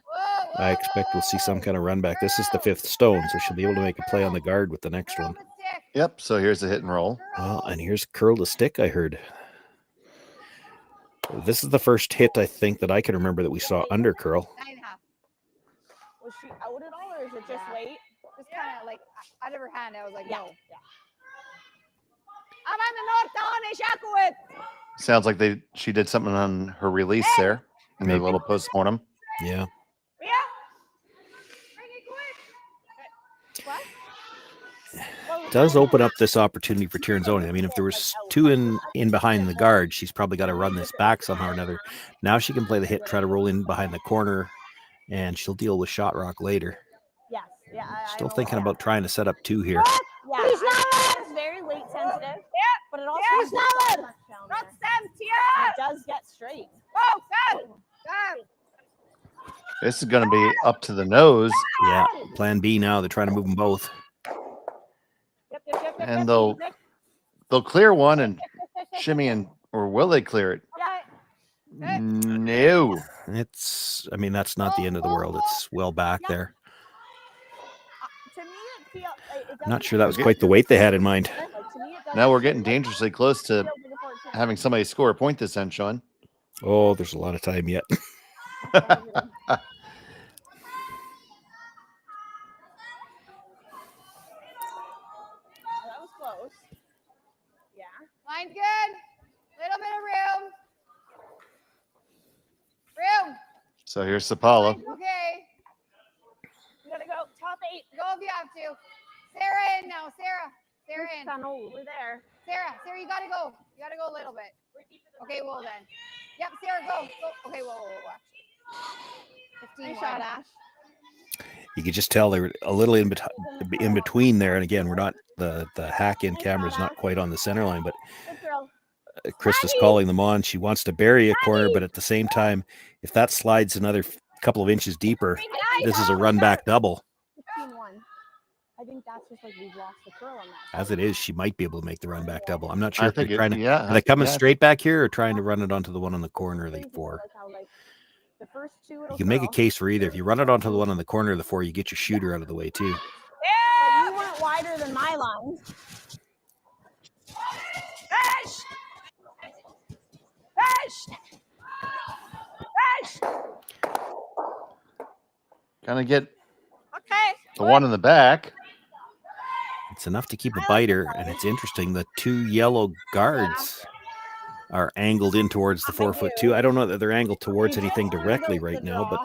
[SPEAKER 5] I expect we'll see some kind of run back. This is the 5th stone, so she'll be able to make a play on the guard with the next one.
[SPEAKER 4] Yep. So here's the hit and roll.
[SPEAKER 5] Well, and here's curl the stick, I heard. This is the first hit, I think, that I can remember that we saw under curl.
[SPEAKER 6] Was she out at all, or is it just late?
[SPEAKER 7] Just kind of like out of her hand. I was like, no.
[SPEAKER 4] Sounds like she did something on her release there in their little postmortem.
[SPEAKER 5] Yeah. It does open up this opportunity for Tirinzoni. I mean, if there was 2 in behind the guard, she's probably got to run this back somehow or another. Now she can play the hit, try to roll in behind the corner, and she'll deal with shot rock later.
[SPEAKER 6] Yes. Yeah.
[SPEAKER 5] Still thinking about trying to set up 2 here.
[SPEAKER 6] Yeah. It's very weight sensitive. Yeah. But it also is not much down there. It does get straight.
[SPEAKER 4] This is going to be up to the nose.
[SPEAKER 5] Yeah. Plan B now. They're trying to move them both.
[SPEAKER 4] And they'll clear one and shimmy or will they clear it? No.
[SPEAKER 5] I mean, that's not the end of the world. It's well back there. I'm not sure that was quite the weight they had in mind.
[SPEAKER 4] Now we're getting dangerously close to having somebody score a point this end, Sean.
[SPEAKER 5] Oh, there's a lot of time yet.
[SPEAKER 7] Line's good. Little bit of room. Room.
[SPEAKER 4] So here's Sapala.
[SPEAKER 7] Okay.
[SPEAKER 6] You gotta go top 8.
[SPEAKER 7] Go if you have to. Sarah in now. Sarah in.
[SPEAKER 6] Over there.
[SPEAKER 7] Sarah, you gotta go. You gotta go a little bit. Okay, well then. Yep, Sarah, go. Okay, whoa. 15
[SPEAKER 6] Nice shot, Ash.
[SPEAKER 5] You could just tell they were a little in between there. And again, we're not the hack-in camera is not quite on the center line, but Krista's calling them on. She wants to bury a corner, but at the same time, if that slides another couple of inches deeper, this is a run-back double.
[SPEAKER 6] 15-1. I think that's just like we've lost the curl on that.
[SPEAKER 5] As it is, she might be able to make the run-back double. I'm not sure
[SPEAKER 4] I
[SPEAKER 5] if they're
[SPEAKER 4] think
[SPEAKER 5] trying to. Are they coming straight back here or trying to run it onto the one on the corner of the 4?
[SPEAKER 6] The first 2
[SPEAKER 5] You can make a case for either. If you run it onto the one on the corner of the 4, you get your shooter out of the way too.
[SPEAKER 6] But you weren't wider than my line. Fish!
[SPEAKER 4] Kind of get the one in the back.
[SPEAKER 5] It's enough to keep a biter, and it's interesting. The 2 yellow guards are angled in towards the 4'2". I don't know that they're angled towards anything directly right now, but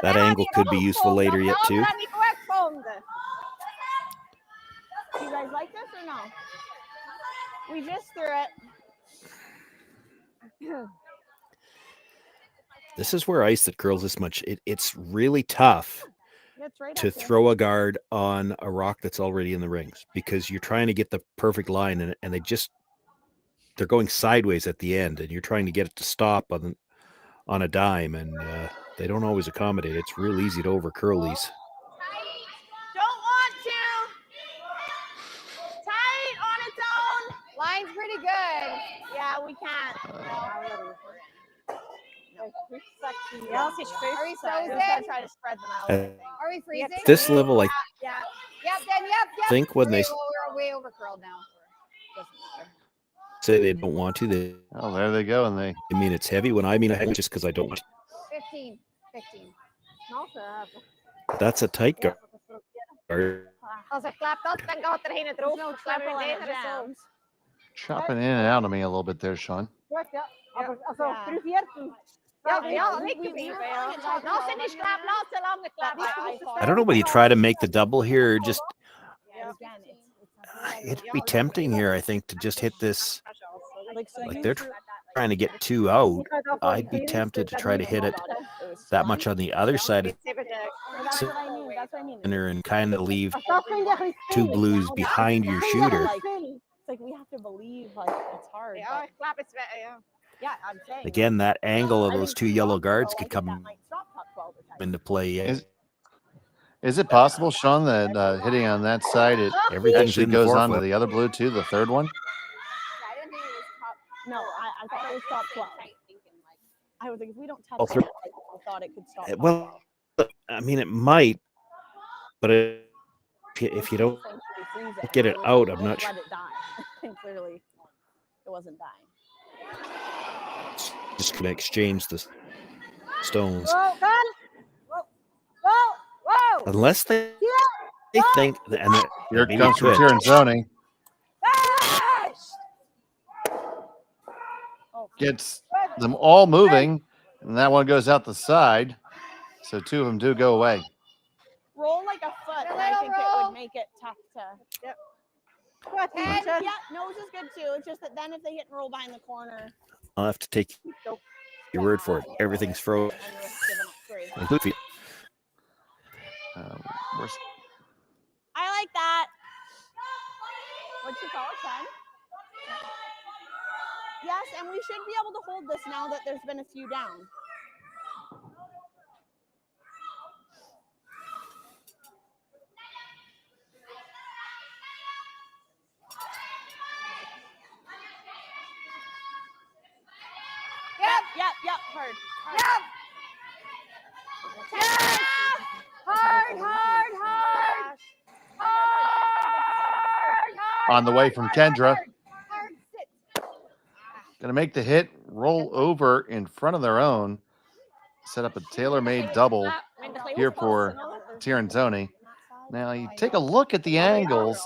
[SPEAKER 5] that angle could be useful later yet too.
[SPEAKER 6] You guys like this or no? We just threw it.
[SPEAKER 5] This is where ice that curls this much. It's really tough to throw a guard on a rock that's already in the rings because you're trying to get the perfect line and they're going sideways at the end and you're trying to get it to stop on a dime and they don't always accommodate. It's real easy to over curl these.
[SPEAKER 6] Don't want to. Tight on its own.
[SPEAKER 7] Line's pretty good.
[SPEAKER 6] Yeah, we can't. Ja, het is goed.
[SPEAKER 7] Are we
[SPEAKER 6] So I'm
[SPEAKER 7] frozen?
[SPEAKER 6] gonna try to spread them out. I think.
[SPEAKER 7] Are we freezing?
[SPEAKER 5] This level, I
[SPEAKER 6] Yeah.
[SPEAKER 7] Yep, then yep.
[SPEAKER 5] think when they
[SPEAKER 7] Well, we're way over curled now. Doesn't matter.
[SPEAKER 5] say they don't want to, they
[SPEAKER 4] Oh, there they go, and they.
[SPEAKER 5] I mean it's heavy. When I mean heavy, just because I don't want to.
[SPEAKER 7] 15.
[SPEAKER 5] That's a tight guard.
[SPEAKER 7] Als het klapt, dan gaat er geen erop.
[SPEAKER 6] No triple and it jams.
[SPEAKER 4] Chopping in and out of me a little bit there, Sean.
[SPEAKER 5] I don't know whether you try to make the double here or just. It'd be tempting here, I think, to just hit this. Like they're trying to get 2 out. I'd be tempted to try to hit it that much on the other side of
[SPEAKER 6] That's what I mean. That's what I mean.
[SPEAKER 5] center and kind of leave 2 blues behind your shooter.
[SPEAKER 6] It's like we have to believe like it's hard. Yeah, I'm saying.
[SPEAKER 5] Again, that angle of those 2 yellow guards could come into play.
[SPEAKER 4] Is it possible, Sean, that hitting on that side it
[SPEAKER 5] Everything's
[SPEAKER 4] actually
[SPEAKER 5] in the
[SPEAKER 4] goes on to
[SPEAKER 5] forefoot.
[SPEAKER 4] the other blue too, the third one?
[SPEAKER 6] No, I thought it was top 12. I was like, if we don't touch
[SPEAKER 5] All
[SPEAKER 6] it,
[SPEAKER 5] three.
[SPEAKER 6] I thought it could stop.
[SPEAKER 5] Well, I mean, it might, but if you don't get it out, I'm not sure.
[SPEAKER 6] Let it die. And clearly, it wasn't dying.
[SPEAKER 5] Just gonna exchange the stones.
[SPEAKER 6] Whoa!
[SPEAKER 5] Unless they think that, and that
[SPEAKER 4] Here it
[SPEAKER 5] maybe
[SPEAKER 4] comes from
[SPEAKER 5] could.
[SPEAKER 4] Tirinzoni. Gets them all moving, and that one goes out the side. So 2 of them do go away.
[SPEAKER 6] Roll like a foot, and I think it would make it tough to. Yep. Yeah, nose is good too. It's just that then if they hit and roll behind the corner,
[SPEAKER 5] I'll have to take your word for it. Everything's frozen.
[SPEAKER 6] and risk giving up 3.
[SPEAKER 5] Include feet.
[SPEAKER 6] I like that. What'd you call it, son? Yes, and we should be able to hold this now that there's been a few down. Yep, hard.
[SPEAKER 4] On the way from Kendra. Going to make the hit, roll over in front of their own, set up a tailor-made double here for Tirinzoni. Now you take a look at the angles.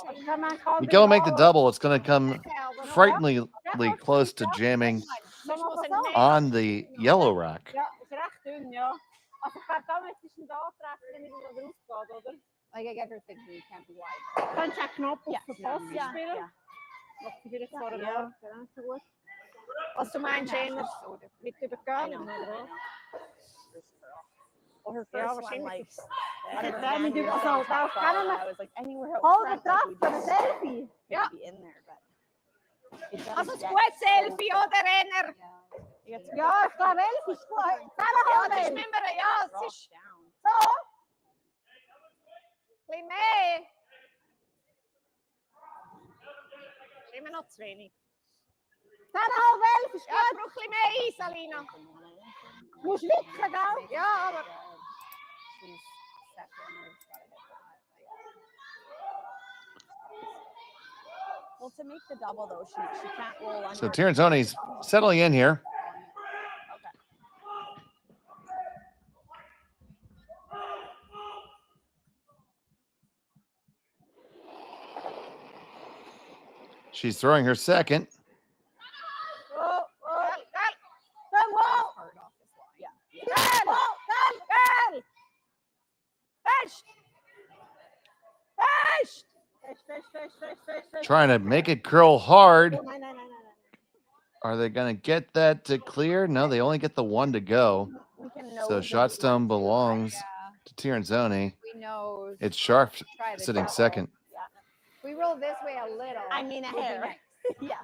[SPEAKER 4] You go and make the double, it's going to come frighteningly close to jamming on the yellow rack.
[SPEAKER 7] Like I get her thinking you can't be wide.
[SPEAKER 6] Als ze mijn chain niet te bekijken. Well, her first one, like, I was like, anywhere else.
[SPEAKER 7] selfie.
[SPEAKER 6] Yeah. Be in there, but.
[SPEAKER 7] Als een squat selfie, oh, de renner.
[SPEAKER 6] Ja, ik ga wel even squat.
[SPEAKER 7] Ja, het is minder, ja, het is zo. Klim mee. Klim me nog 2 niet.
[SPEAKER 6] Ga nou wel even
[SPEAKER 7] Ja,
[SPEAKER 6] squat.
[SPEAKER 7] vroeg klim mee, Salina.
[SPEAKER 6] Moest niet gedaan.
[SPEAKER 7] Ja, maar...
[SPEAKER 6] Well, to make the double though, she can't roll under.
[SPEAKER 4] So Tirinzoni's settling in here. She's throwing her second. Trying to make it curl hard. Are they going to get that to clear? No, they only get the 1 to go. So shot stone belongs to Tirinzoni.
[SPEAKER 7] We know.
[SPEAKER 4] It's Scharf
[SPEAKER 7] Try the
[SPEAKER 4] sitting
[SPEAKER 7] double.
[SPEAKER 4] second.
[SPEAKER 7] We roll this way a little.
[SPEAKER 6] I mean, a
[SPEAKER 7] Would be
[SPEAKER 6] hair.
[SPEAKER 7] nice.
[SPEAKER 6] Yes.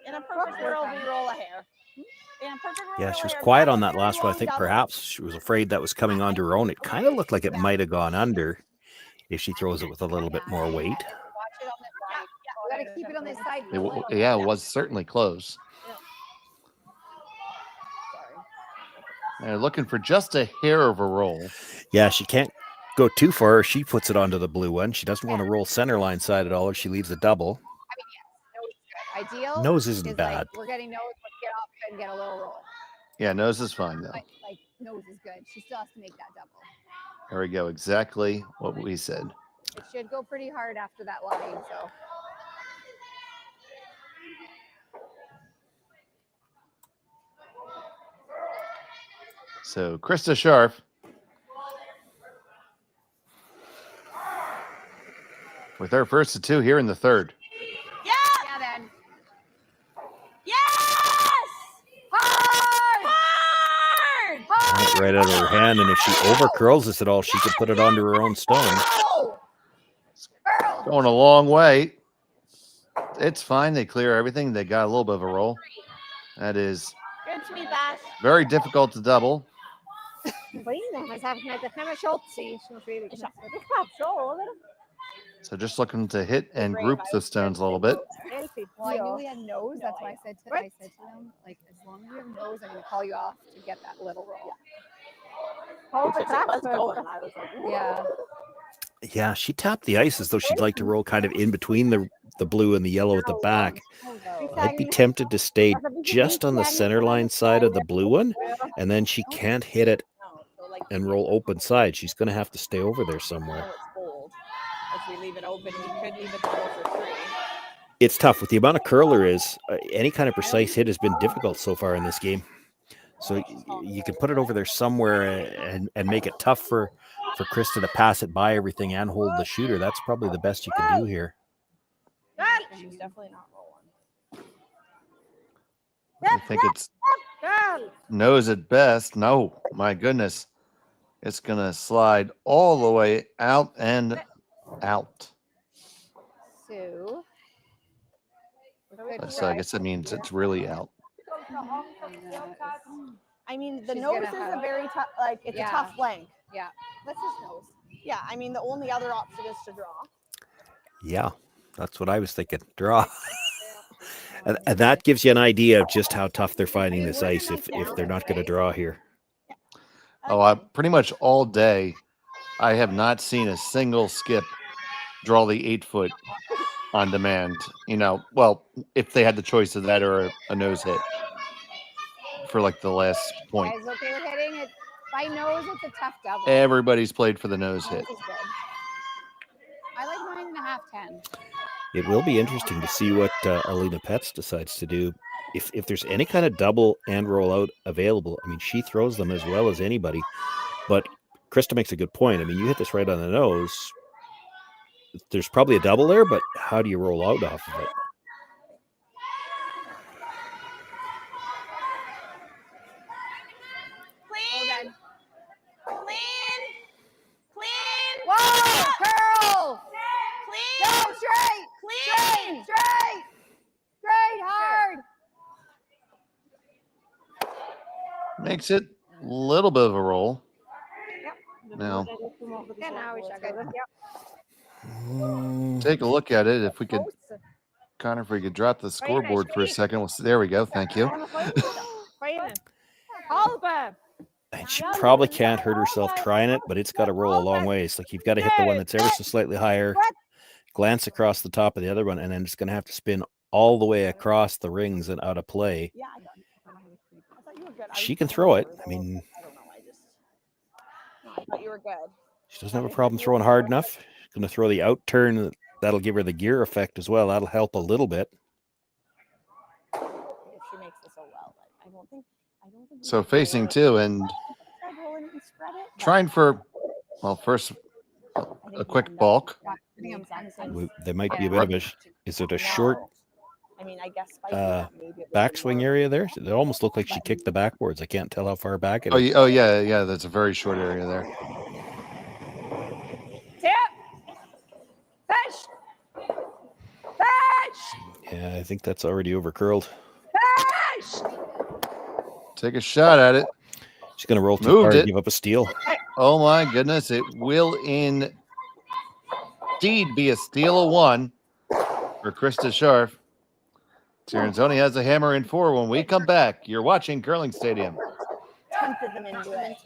[SPEAKER 6] In a perfect world, we roll a hair. In a perfect world,
[SPEAKER 5] Yeah,
[SPEAKER 6] we
[SPEAKER 5] she was
[SPEAKER 6] roll a
[SPEAKER 5] quiet
[SPEAKER 6] hair.
[SPEAKER 5] on that last one. I think perhaps she was afraid that was coming onto her own. It kind of looked like it might have gone under if she throws it with a little bit more weight.
[SPEAKER 7] Watch it on the right. We gotta keep it on this side.
[SPEAKER 4] It was certainly close. They're looking for just a hair of a roll.
[SPEAKER 5] Yeah, she can't go too far. She puts it onto the blue one. She doesn't want to roll center line side at all, or she leaves a double.
[SPEAKER 7] I mean, yes, nose is good. Ideal.
[SPEAKER 5] Nose isn't
[SPEAKER 7] is
[SPEAKER 5] bad.
[SPEAKER 7] Like, we're getting nose, let's get up and get a little roll.
[SPEAKER 4] Yeah, nose is fine, though.
[SPEAKER 7] But, like, nose is good. She still has to make that double.
[SPEAKER 4] There we go. Exactly what we said.
[SPEAKER 7] It should go pretty hard after that line, so.
[SPEAKER 4] So Krista Scharf with her first of two here in the third.
[SPEAKER 6] Yeah.
[SPEAKER 7] Yeah, then.
[SPEAKER 6] Yes.
[SPEAKER 7] Hard!
[SPEAKER 5] Hard! Right out of her hand, and if she over curls this at all, she could put it onto her own stone.
[SPEAKER 4] Going a long way. It's fine. They clear everything. They got a little bit of a roll. That is
[SPEAKER 6] Good to meet Bash.
[SPEAKER 4] very difficult to double. So just looking to hit and group the stones a little bit.
[SPEAKER 7] Well, I knew we had nose. That's why I said to them, like, as long as you have nose, I'm going to call you off to get that little roll. Yeah.
[SPEAKER 5] Yeah, she tapped the ice as though she'd like to roll kind of in between the blue and the yellow at the back. I'd be tempted to stay just on the center line side of the blue one, and then she can't hit it and roll open side. She's going to have to stay over there somewhere.
[SPEAKER 6] If we leave it open, we could leave it double for 3.
[SPEAKER 5] It's tough with the amount of curler is. Any kind of precise hit has been difficult so far in this game. So you can put it over there somewhere and make it tough for Krista to pass it by everything and hold the shooter. That's probably the best you can do here.
[SPEAKER 6] She's definitely not rolling.
[SPEAKER 4] I think it's nose at best. No, my goodness. It's going to slide all the way out and out.
[SPEAKER 7] So
[SPEAKER 4] I guess that means it's really out.
[SPEAKER 6] I mean, the
[SPEAKER 7] She's
[SPEAKER 6] nose
[SPEAKER 7] gonna
[SPEAKER 6] is
[SPEAKER 7] have-
[SPEAKER 6] a very tough, like, it's
[SPEAKER 7] Yeah.
[SPEAKER 6] a tough length.
[SPEAKER 7] Yeah, let's just nose.
[SPEAKER 6] Yeah, I mean, the only other option is to draw.
[SPEAKER 5] Yeah, that's what I was thinking. Draw. And that gives you an idea of just how tough they're finding this ice if they're not going to draw here.
[SPEAKER 4] Oh, pretty much all day, I have not seen a single skip draw the 8-foot on demand. Well, if they had the choice of that or a nose hit for like the last point.
[SPEAKER 7] Guys, okay with hitting it by nose? It's a tough double.
[SPEAKER 4] Everybody's played for the nose hit.
[SPEAKER 7] Nose is good. I like 9.5, 10.
[SPEAKER 5] It will be interesting to see what Alina Petz decides to do. If there's any kind of double and roll out available, I mean, she throws them as well as anybody. But Krista makes a good point. I mean, you hit this right on the nose. There's probably a double there, but how do you roll out off of it?
[SPEAKER 6] Clean! Clean! Clean!
[SPEAKER 7] Whoa! Curl!
[SPEAKER 6] Clean!
[SPEAKER 7] Go straight!
[SPEAKER 6] Clean!
[SPEAKER 7] Straight! Straight hard!
[SPEAKER 4] Makes it a little bit of a roll. Now,
[SPEAKER 7] Yeah, now we should go.
[SPEAKER 4] take a look at it. If we could, Connor, if we could drop the scoreboard for a second. There we go. Thank you.
[SPEAKER 5] And she probably can't hurt herself trying it, but it's got to roll a long ways. Like, you've got to hit the one that's ever so slightly higher, glance across the top of the other one, and then it's going to have to spin all the way across the rings and out of play.
[SPEAKER 6] Yeah, I thought you were good.
[SPEAKER 5] She can throw it. I mean,
[SPEAKER 6] I thought you were good.
[SPEAKER 5] she doesn't have a problem throwing hard enough. She's going to throw the out turn. That'll give her the gear effect as well. That'll help a little bit.
[SPEAKER 6] If she makes it so well, but I don't think.
[SPEAKER 4] So facing two and trying for, well, first a quick bulk.
[SPEAKER 5] There might be a bit of a, is it a short
[SPEAKER 6] I mean, I guess
[SPEAKER 5] backswing area there? It almost looked like she kicked the backboards. I can't tell how far back it
[SPEAKER 4] Oh,
[SPEAKER 5] is.
[SPEAKER 4] yeah. That's a very short area there.
[SPEAKER 6] Tip! Fish! Fish!
[SPEAKER 5] Yeah, I think that's already over curled.
[SPEAKER 6] Fish!
[SPEAKER 4] Take a shot at it.
[SPEAKER 5] She's going to roll too
[SPEAKER 4] Moved
[SPEAKER 5] hard
[SPEAKER 4] it.
[SPEAKER 5] and give up a steal.
[SPEAKER 4] Oh my goodness. It will indeed be a steal of one for Krista Scharf. Tirinzoni has a hammer in 4 when we come back. You're watching Curling Stadium.
[SPEAKER 6] punted them into it.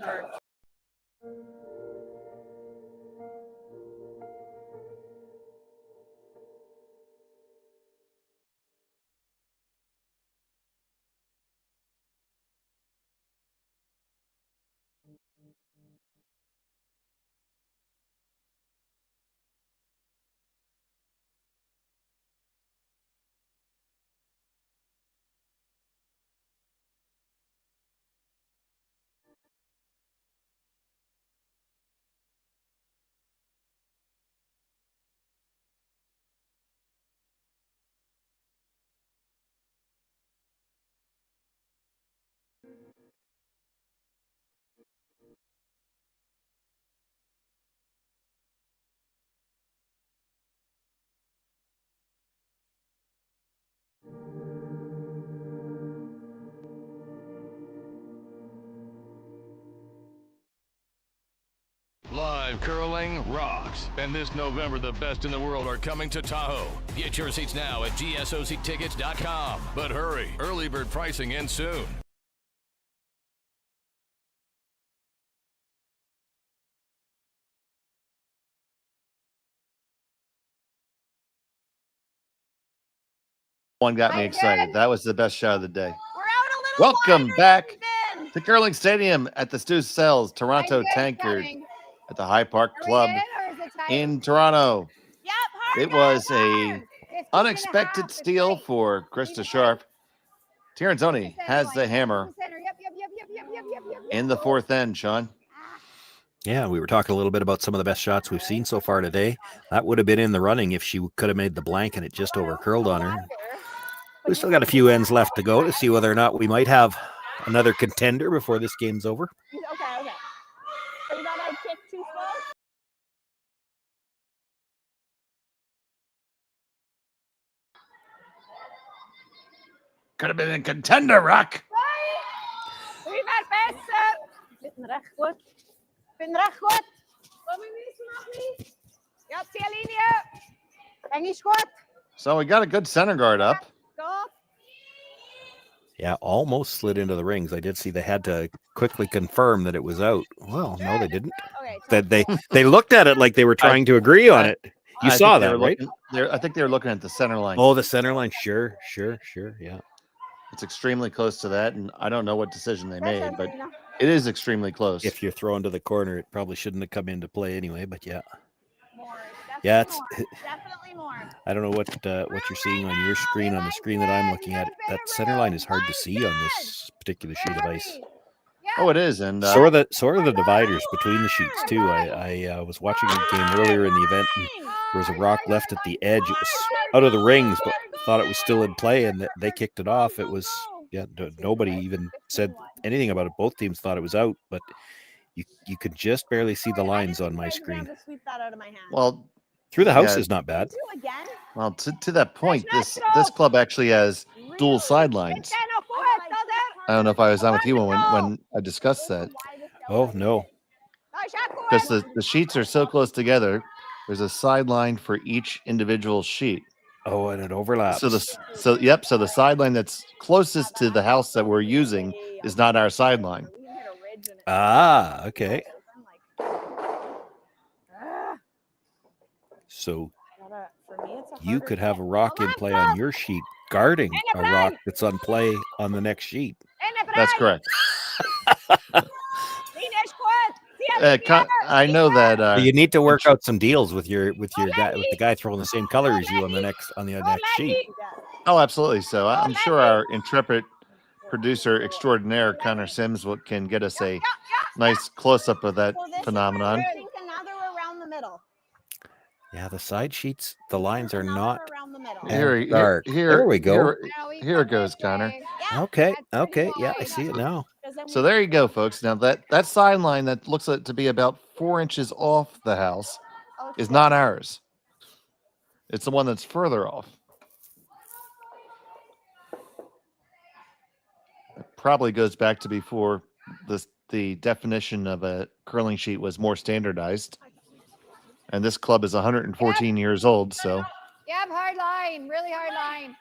[SPEAKER 3] Live curling rocks. And this November, the best in the world are coming to Tahoe. Get your seats now at gsoctickets.com. But hurry, early bird pricing ends soon.
[SPEAKER 4] One got me excited. That was the best shot of the day. Welcome back to Curling Stadium at the Stu Sells Toronto Tankard at the High Park Club in Toronto. It was a unexpected steal for Krista Scharf. Tirinzoni has the hammer in the fourth end, Sean.
[SPEAKER 5] Yeah, we were talking a little bit about some of the best shots we've seen so far today. That would have been in the running if she could have made the blank and it just over-curled on her. We still got a few ends left to go to see whether or not we might have another contender before this game's over.
[SPEAKER 6] Okay. So you got to kick too slow?
[SPEAKER 4] Could have been a contender, Rock.
[SPEAKER 6] Doe je maar best. Zit recht goed. Ik vind recht goed. Kom je niet vanaf niet? Ja, zie je linie. Breng je goed.
[SPEAKER 4] So we got a good center guard up.
[SPEAKER 6] Go.
[SPEAKER 5] Yeah, almost slid into the rings. I did see they had to quickly confirm that it was out. Well, no, they didn't.
[SPEAKER 6] Okay,
[SPEAKER 5] They looked at it like they were trying to agree on it. You saw that, right?
[SPEAKER 4] I think they were looking at the center line.
[SPEAKER 5] Oh, the center line. Sure. Yeah.
[SPEAKER 4] It's extremely close to that, and I don't know what decision they made, but it is extremely close.
[SPEAKER 5] If you're thrown to the corner, it probably shouldn't have come into play anyway, but yeah. Yeah, it's
[SPEAKER 6] definitely more.
[SPEAKER 5] I don't know what you're seeing on your screen, on the screen that I'm looking at. That center line is hard to see on this particular sheet of ice.
[SPEAKER 4] Oh, it is, and
[SPEAKER 5] so are the dividers between the sheets too. I was watching a game earlier in the event, and there was a rock left at the edge. It was out of the rings, but thought it was still in play, and they kicked it off. It was nobody even said anything about it. Both teams thought it was out, but you could just barely see the lines on my screen.
[SPEAKER 4] Well,
[SPEAKER 5] through the house is not bad.
[SPEAKER 4] Well, to that point, this club actually has dual sidelines. I don't know if I was on with you when I discussed that.
[SPEAKER 5] Oh no,
[SPEAKER 4] because the sheets are so close together. There's a sideline for each individual sheet.
[SPEAKER 5] Oh, and it overlaps.
[SPEAKER 4] So the sideline that's closest to the house that we're using is not our sideline.
[SPEAKER 5] Ah, okay. So you could have a rock in play on your sheet guarding a rock that's on play on the next sheet.
[SPEAKER 4] That's correct. I know that
[SPEAKER 5] you need to work out some deals with your guy, with the guy throwing the same color as you on the next sheet.
[SPEAKER 4] Oh, absolutely. So I'm sure our intrepid producer extraordinaire Connor Sims can get us a nice close up of that phenomenon.
[SPEAKER 5] Yeah, the side sheets, the lines are not
[SPEAKER 4] here.
[SPEAKER 5] There we go.
[SPEAKER 4] Here it goes, Connor.
[SPEAKER 5] Okay. Yeah, I see it now.
[SPEAKER 4] So there you go, folks. Now that sideline that looks like to be about 4 inches off the house is not ours. It's the one that's further off. It probably goes back to before the definition of a curling sheet was more standardized. And this club is 114 years old, so.
[SPEAKER 7] Yep, hard line, really hard line.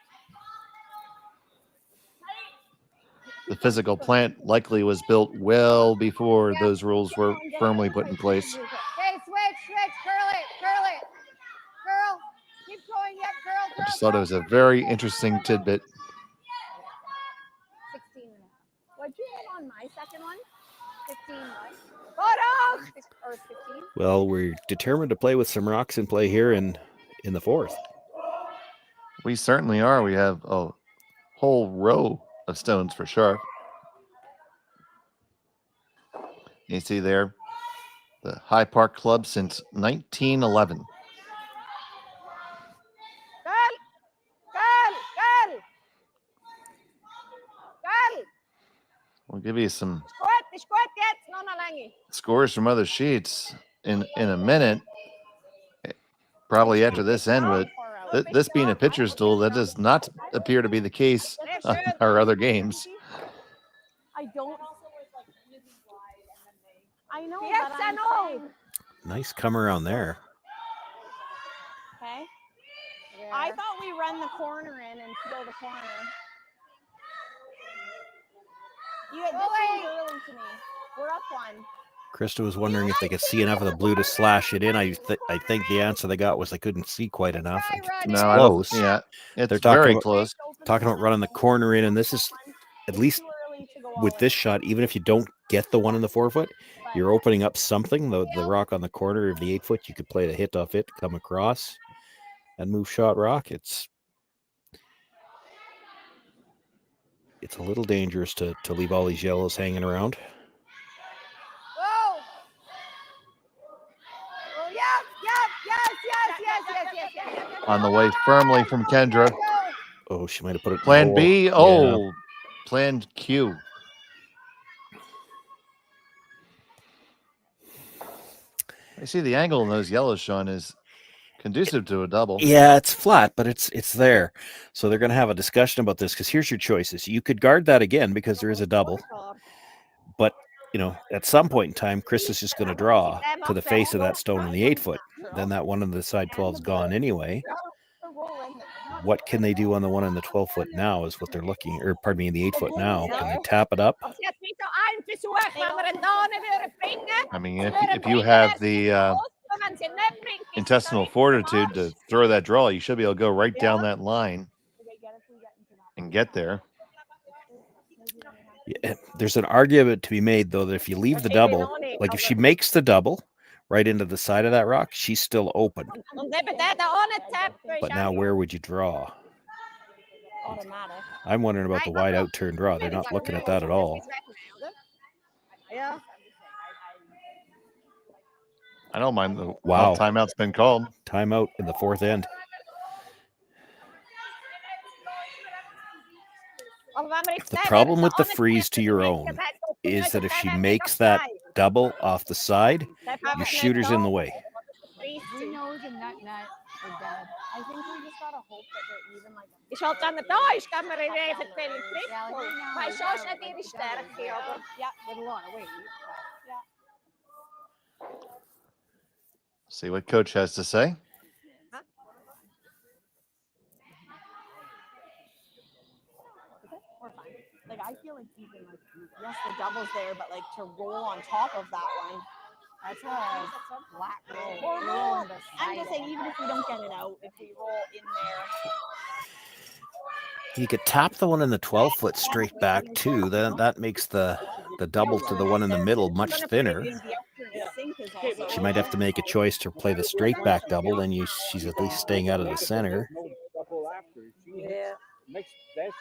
[SPEAKER 4] the physical plant likely was built well before those rules were firmly put in place.
[SPEAKER 7] Okay, switch, curl it. Curl. Keep going, yep, curl.
[SPEAKER 4] I just thought it was a very interesting tidbit.
[SPEAKER 7] 16 minutes.
[SPEAKER 6] What'd you have on my second one?
[SPEAKER 7] 15 photos. Or 15.
[SPEAKER 5] Well, we're determined to play with some rocks in play here in the fourth.
[SPEAKER 4] We certainly are. We have a whole row of stones for Scharf. You see there, the High Park Club since 1911.
[SPEAKER 7] Girl.
[SPEAKER 4] We'll give you some
[SPEAKER 7] Squat gets no langi.
[SPEAKER 4] scores from other sheets in a minute. Probably after this end, but this being a pitcher's duel, that does not appear to be the case on our other games.
[SPEAKER 6] I don't. I know.
[SPEAKER 7] Yes,
[SPEAKER 6] but
[SPEAKER 7] I
[SPEAKER 6] I'm
[SPEAKER 7] know.
[SPEAKER 6] saying-
[SPEAKER 5] Nice come around there.
[SPEAKER 6] Okay. I thought we run the corner in and go the corner. You had this seems early to me. We're up one.
[SPEAKER 5] Krista was wondering if they could see enough of the blue to slash it in. I think the answer they got was they couldn't see quite enough. It's
[SPEAKER 4] No, I don't.
[SPEAKER 5] close.
[SPEAKER 4] Yeah, it's
[SPEAKER 5] They're talking
[SPEAKER 4] very
[SPEAKER 5] about,
[SPEAKER 4] close.
[SPEAKER 5] Talking about running the corner in, and this is at least with this shot. Even if you don't get the one in the 4 foot, you're opening up something. The rock on the corner of the 8 foot, you could play the hit off it, come across, and move shot rock. It's a little dangerous to leave all these yellows hanging around.
[SPEAKER 7] Whoa. Oh, yes.
[SPEAKER 4] On the way firmly from Kendra.
[SPEAKER 5] Oh, she might have put it.
[SPEAKER 4] Plan B.
[SPEAKER 5] Yeah.
[SPEAKER 4] Oh, Plan Q. I see the angle in those yellows, Sean, is conducive to a double.
[SPEAKER 5] Yeah, it's flat, but it's there. So they're going to have a discussion about this because here's your choices. You could guard that again because there is a double. But, at some point in time, Chris is just going to draw to the face of that stone in the 8 foot. Then that one on the side 12 is gone anyway. What can they do on the one in the 12 foot now is what they're looking, or pardon me, in the 8 foot now. Can they tap it up?
[SPEAKER 4] I mean, if you have the intestinal fortitude to throw that draw, you should be able to go right down that line and get there.
[SPEAKER 5] Yeah, there's an argument to be made, though, that if you leave the double, like if she makes the double right into the side of that rock, she's still open. But now where would you draw? I'm wondering about the wide out turn draw. They're not looking at that at all.
[SPEAKER 4] I don't mind the
[SPEAKER 5] Wow.
[SPEAKER 4] Timeout's been called.
[SPEAKER 5] Timeout in the 4th end. The problem with the freeze to your own is that if she makes that double off the side, your shooter's in the way.
[SPEAKER 7] We know the nut are dead.
[SPEAKER 6] I think we just gotta hope that they're even like.
[SPEAKER 7] Ik zal het aan de thuis, kan maar even tweede klik. Maar zo is het hier sterk.
[SPEAKER 6] Yeah, with a lot of weight.
[SPEAKER 4] See what coach has to say.
[SPEAKER 6] We're fine. Like I feel like even like yes, the double's there, but like to roll on top of that one. That's a flat roll.
[SPEAKER 7] Or roll.
[SPEAKER 6] I'm just saying, even if we don't get it out, if we roll in there.
[SPEAKER 5] You could tap the one in the 12 foot straight back too. Then that makes the double to the one in the middle much thinner. She might have to make a choice to play the straight back double. Then she's at least staying out of the center.
[SPEAKER 7] Yeah.
[SPEAKER 13] Next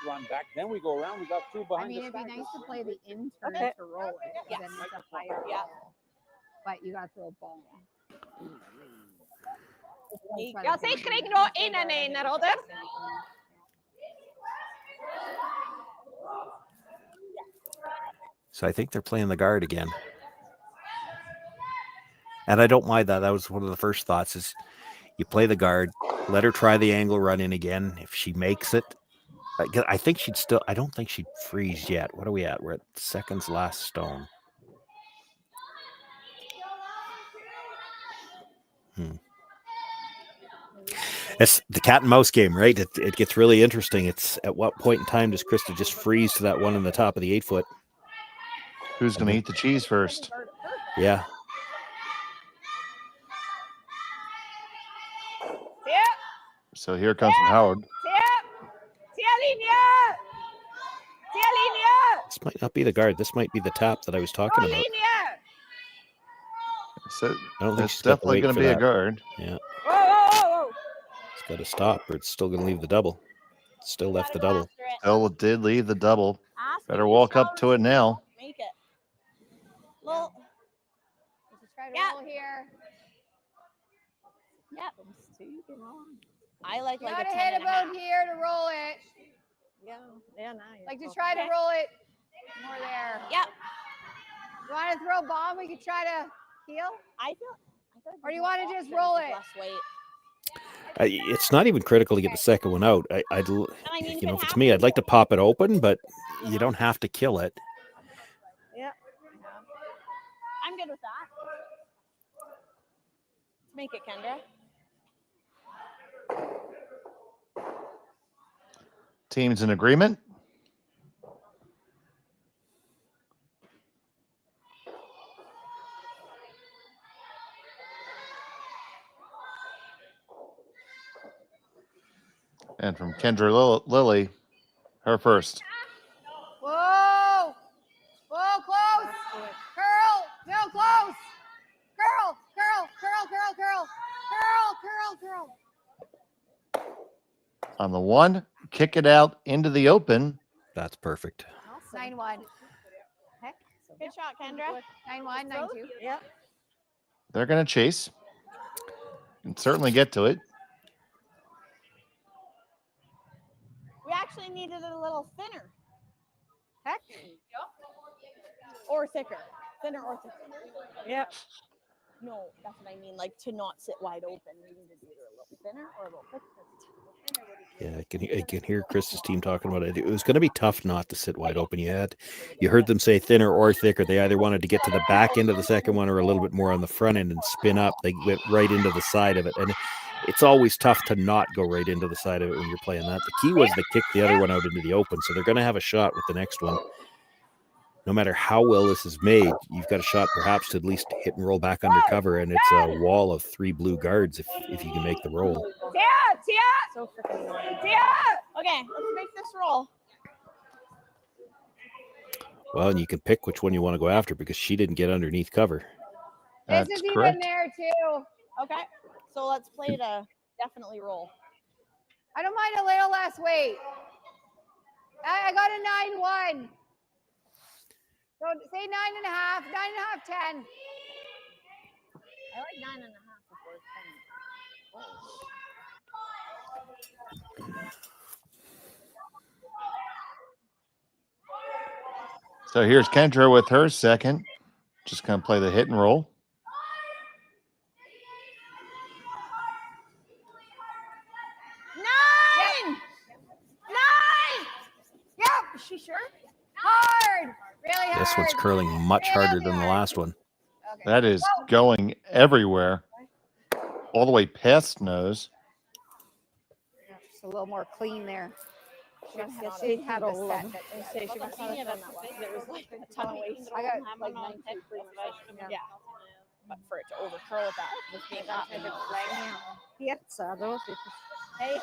[SPEAKER 13] run back, then we go around. We got two behind.
[SPEAKER 7] It'd be nice to play the in turn to roll it.
[SPEAKER 6] Yes.
[SPEAKER 7] Then it's a higher ball. But you got to throw a ball.
[SPEAKER 6] Ja,
[SPEAKER 7] ik kreeg nog in en een, Rodder.
[SPEAKER 5] So I think they're playing the guard again. And I don't mind that. That was one of the first thoughts is you play the guard, let her try the angle run in again. If she makes it, I think she'd still, I don't think she'd freeze yet. What are we at? We're at second's last stone. It's the cat and mouse game, right? It gets really interesting. It's at what point in time does Krista just freeze to that one in the top of the 8-foot?
[SPEAKER 4] Who's going to eat the cheese first?
[SPEAKER 5] Yeah.
[SPEAKER 4] So here comes from Howard.
[SPEAKER 5] This might not be the guard. This might be the tap that I was talking about.
[SPEAKER 4] So
[SPEAKER 5] I don't think
[SPEAKER 4] it's
[SPEAKER 5] she's got the
[SPEAKER 4] definitely
[SPEAKER 5] weight
[SPEAKER 4] going to
[SPEAKER 5] for
[SPEAKER 4] be a
[SPEAKER 5] that.
[SPEAKER 4] guard.
[SPEAKER 5] Yeah. It's got to stop, or it's still going to leave the double. It's still left the double.
[SPEAKER 4] Still did leave the double. Better walk up to it now.
[SPEAKER 6] Make it. Well,
[SPEAKER 7] Just try to roll here.
[SPEAKER 6] yeah. I like
[SPEAKER 7] You
[SPEAKER 6] a
[SPEAKER 7] gotta
[SPEAKER 6] 10
[SPEAKER 7] hit
[SPEAKER 6] and a half.
[SPEAKER 7] about here to roll it.
[SPEAKER 6] Yeah, now you're
[SPEAKER 7] Like to
[SPEAKER 6] close.
[SPEAKER 7] try to roll it more there.
[SPEAKER 6] Yep.
[SPEAKER 7] You want to throw bomb? We could try to heal.
[SPEAKER 6] I feel
[SPEAKER 7] Or do you want to just roll it?
[SPEAKER 6] less weight.
[SPEAKER 5] It's not even critical to get the second one out. I'd
[SPEAKER 6] mean,
[SPEAKER 5] you know, if it's me, I'd like to pop it open, but you don't have to kill it.
[SPEAKER 6] Yeah. I'm good with that. Let's make it, Kendra.
[SPEAKER 4] Teams in agreement. And from Kendra Lilly, her first.
[SPEAKER 7] Whoa! Whoa, close! Curl! No, close! Curl! Curl! Curl! Curl! Curl! Curl! Curl! Curl!
[SPEAKER 4] On the one, kick it out into the open.
[SPEAKER 5] That's perfect.
[SPEAKER 7] 9-1.
[SPEAKER 6] Good shot, Kendra.
[SPEAKER 7] 9-1, 9-2.
[SPEAKER 6] Yep.
[SPEAKER 4] They're going to chase. And certainly get to it.
[SPEAKER 6] We actually needed it a little thinner. Heck. Or thicker. Thinner or thicker. Yep. No, that's what I mean. Like to not sit wide open. We need to do it a little thinner or a little thicker.
[SPEAKER 5] Yeah, I can hear Chris's team talking about it. It was going to be tough not to sit wide open. You heard them say thinner or thicker. They either wanted to get to the back end of the second one or a little bit more on the front end and spin up. They went right into the side of it. And it's always tough to not go right into the side of it when you're playing that. The key was to kick the other one out into the open. So they're going to have a shot with the next one. No matter how well this is made, you've got a shot perhaps to at least hit and roll back under cover. And it's a wall of 3 blue guards if you can make the roll.
[SPEAKER 6] So freaking annoying. Okay, let's make this roll.
[SPEAKER 5] Well, and you can pick which one you want to go after because she didn't get underneath cover.
[SPEAKER 7] This is even there too.
[SPEAKER 6] Okay, so let's play to definitely roll.
[SPEAKER 7] I don't mind a little less weight. I got a 9-1. So say 9.5, 9.5, 10.
[SPEAKER 6] I like 9.5 before 10.
[SPEAKER 4] So here's Kendra with her second. Just going to play the hit and roll.
[SPEAKER 6] Nine!
[SPEAKER 7] Yep.
[SPEAKER 6] Is she sure?
[SPEAKER 7] Hard. Really hard.
[SPEAKER 5] This one's curling much harder than the last one.
[SPEAKER 7] Okay.
[SPEAKER 4] That is going everywhere. All the way past nose.
[SPEAKER 7] Just a little more clean there.
[SPEAKER 6] She had a little. Say she must not have done that one. There was like a ton of waste.
[SPEAKER 7] I got like 19.
[SPEAKER 6] Yeah. But for it to overcurl at that, with being that pizza, those.
[SPEAKER 7] Hey,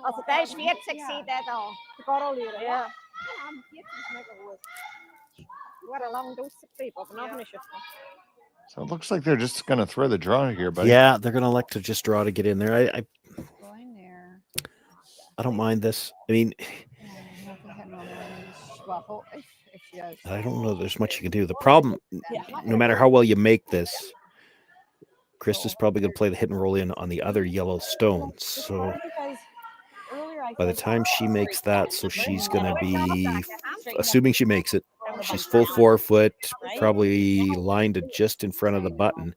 [SPEAKER 7] also det är svetsigt sida då. Det går att lura.
[SPEAKER 6] Ja.
[SPEAKER 7] What a long dose of people.
[SPEAKER 4] So it looks like they're just going to throw the draw here, buddy.
[SPEAKER 5] Yeah, they're going to elect to just draw to get in there.
[SPEAKER 7] Going there.
[SPEAKER 5] I don't mind this. I mean,
[SPEAKER 7] Well, if she does.
[SPEAKER 5] I don't know there's much you can do. The problem, no matter how well you make this, Krista's probably going to play the hit and roll in on the other yellow stone. So by the time she makes that, so she's going to be, assuming she makes it, she's full 4 foot, probably lined to just in front of the button.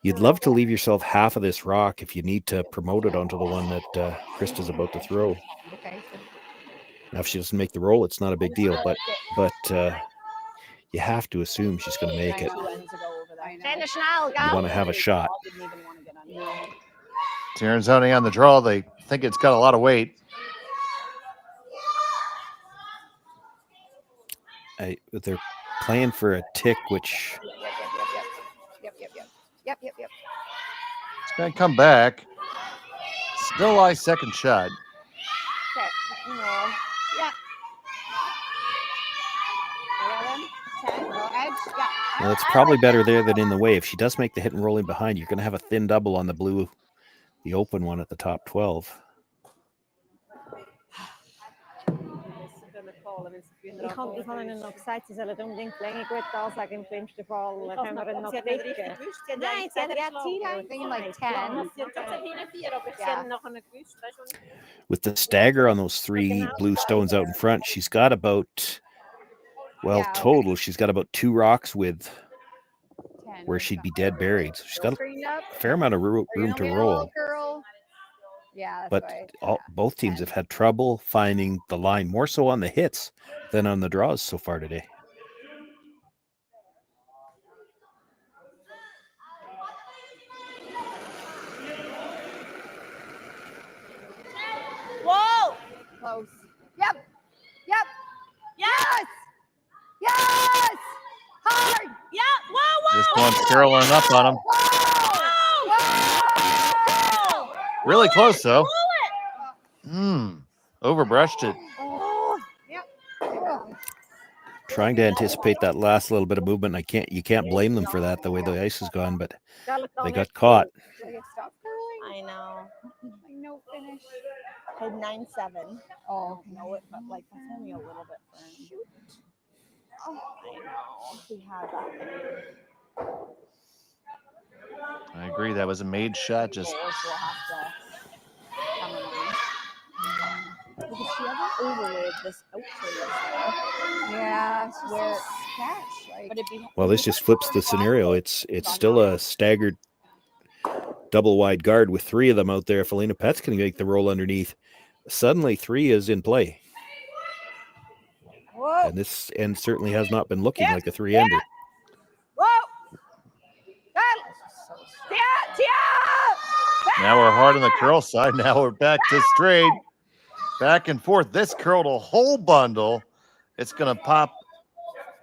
[SPEAKER 5] You'd love to leave yourself half of this rock if you need to promote it onto the one that Krista's about to throw. Now, if she doesn't make the roll, it's not a big deal, but you have to assume she's going to make it. You want to have a shot.
[SPEAKER 4] Tirinzoni on the draw. They think it's got a lot of weight.
[SPEAKER 5] They're playing for a tick, which
[SPEAKER 7] Yep.
[SPEAKER 4] It's going to come back. Still eye second shot.
[SPEAKER 6] Okay. Yeah. 11, 10, go edge. Yeah.
[SPEAKER 5] well, it's probably better there than in the way. If she does make the hit and rolling behind, you're going to have a thin double on the blue, the open one at the top 12.
[SPEAKER 6] Ik ga in een opzijtje zullen doen, denk ik weet als ik in kleinste val gaan we er nog kijken. Nee,
[SPEAKER 7] I'm thinking like 10.
[SPEAKER 5] With the stagger on those 3 blue stones out in front, she's got about, total, she's got about 2 rocks with where she'd be dead buried. So she's got a fair amount of room to roll.
[SPEAKER 7] Yeah,
[SPEAKER 5] But both teams have had trouble finding the line, more so on the hits than on the draws so far today.
[SPEAKER 6] Whoa!
[SPEAKER 7] Close. Yep.
[SPEAKER 6] Yes!
[SPEAKER 7] Hard.
[SPEAKER 6] Yeah! Whoa!
[SPEAKER 4] This one's caroling up on him.
[SPEAKER 6] Whoa!
[SPEAKER 4] Really close, though. Overbrushed it.
[SPEAKER 5] Trying to anticipate that last little bit of movement. You can't blame them for that, the way the ice has gone, but they got caught.
[SPEAKER 6] I know.
[SPEAKER 7] No finish.
[SPEAKER 6] Had 9-7.
[SPEAKER 7] Oh,
[SPEAKER 6] know it, but like that's only a little bit for him. Shoot. Oh, I know. He had that.
[SPEAKER 4] I agree. That was a made shot. Just
[SPEAKER 6] Because she ever overlaid this outfield.
[SPEAKER 7] Yeah, it's just
[SPEAKER 6] Where-
[SPEAKER 7] a sketch. Like,
[SPEAKER 6] But it'd be
[SPEAKER 5] Well, this just flips the scenario. It's still a staggered double wide guard with 3 of them out there. If Elena Pet's can make the roll underneath, suddenly 3 is in play.
[SPEAKER 6] whoa.
[SPEAKER 5] And this end certainly has not been looking like a 3-ender.
[SPEAKER 6] Whoa!
[SPEAKER 4] now we're hard on the curl side. Now we're back to straight. Back and forth. This curled a whole bundle. It's going to pop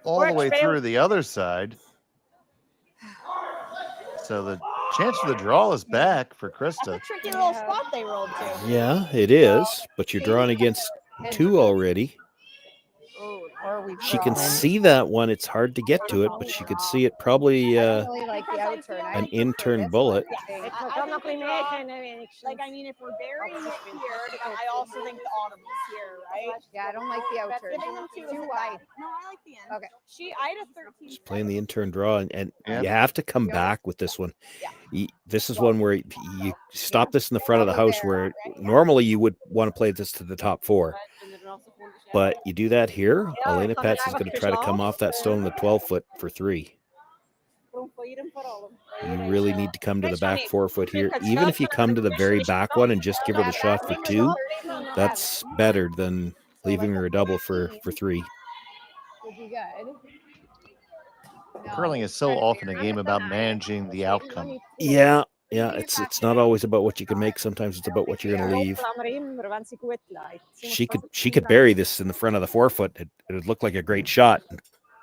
[SPEAKER 4] all the way through the other side. So the chance for the draw is back for Krista.
[SPEAKER 6] Tricky little spot they rolled to.
[SPEAKER 5] Yeah, it is, but you're drawing against 2 already. She can see that one. It's hard to get to it, but she could see it probably
[SPEAKER 7] really like the outurn.
[SPEAKER 5] an in-turn bullet.
[SPEAKER 6] Like, I mean, if we're burying it here, I also think the autumn is here, right?
[SPEAKER 7] Yeah, I don't like the outurn.
[SPEAKER 6] Giving them two
[SPEAKER 7] Too
[SPEAKER 6] is
[SPEAKER 7] wide.
[SPEAKER 6] No, I like the end.
[SPEAKER 7] Okay.
[SPEAKER 6] I had a 13.
[SPEAKER 5] She's playing the in-turn draw, and
[SPEAKER 4] Yeah.
[SPEAKER 5] you have to come back with this one. This is one where you stop this in the front of the house, where normally you would want to play this to the top 4. But you do that here, Elena Petz is going to try to come off that stone in the 12-foot for 3. You really need to come to the back 4-foot here. Even if you come to the very back one and just give her the shot for 2, that's better than leaving her a double for 3.
[SPEAKER 7] Would be good.
[SPEAKER 4] Curling is so often a game about managing the outcome.
[SPEAKER 5] Yeah, it's not always about what you can make. Sometimes it's about what you're going to leave. She could bury this in the front of the 4-foot. It would look like a great shot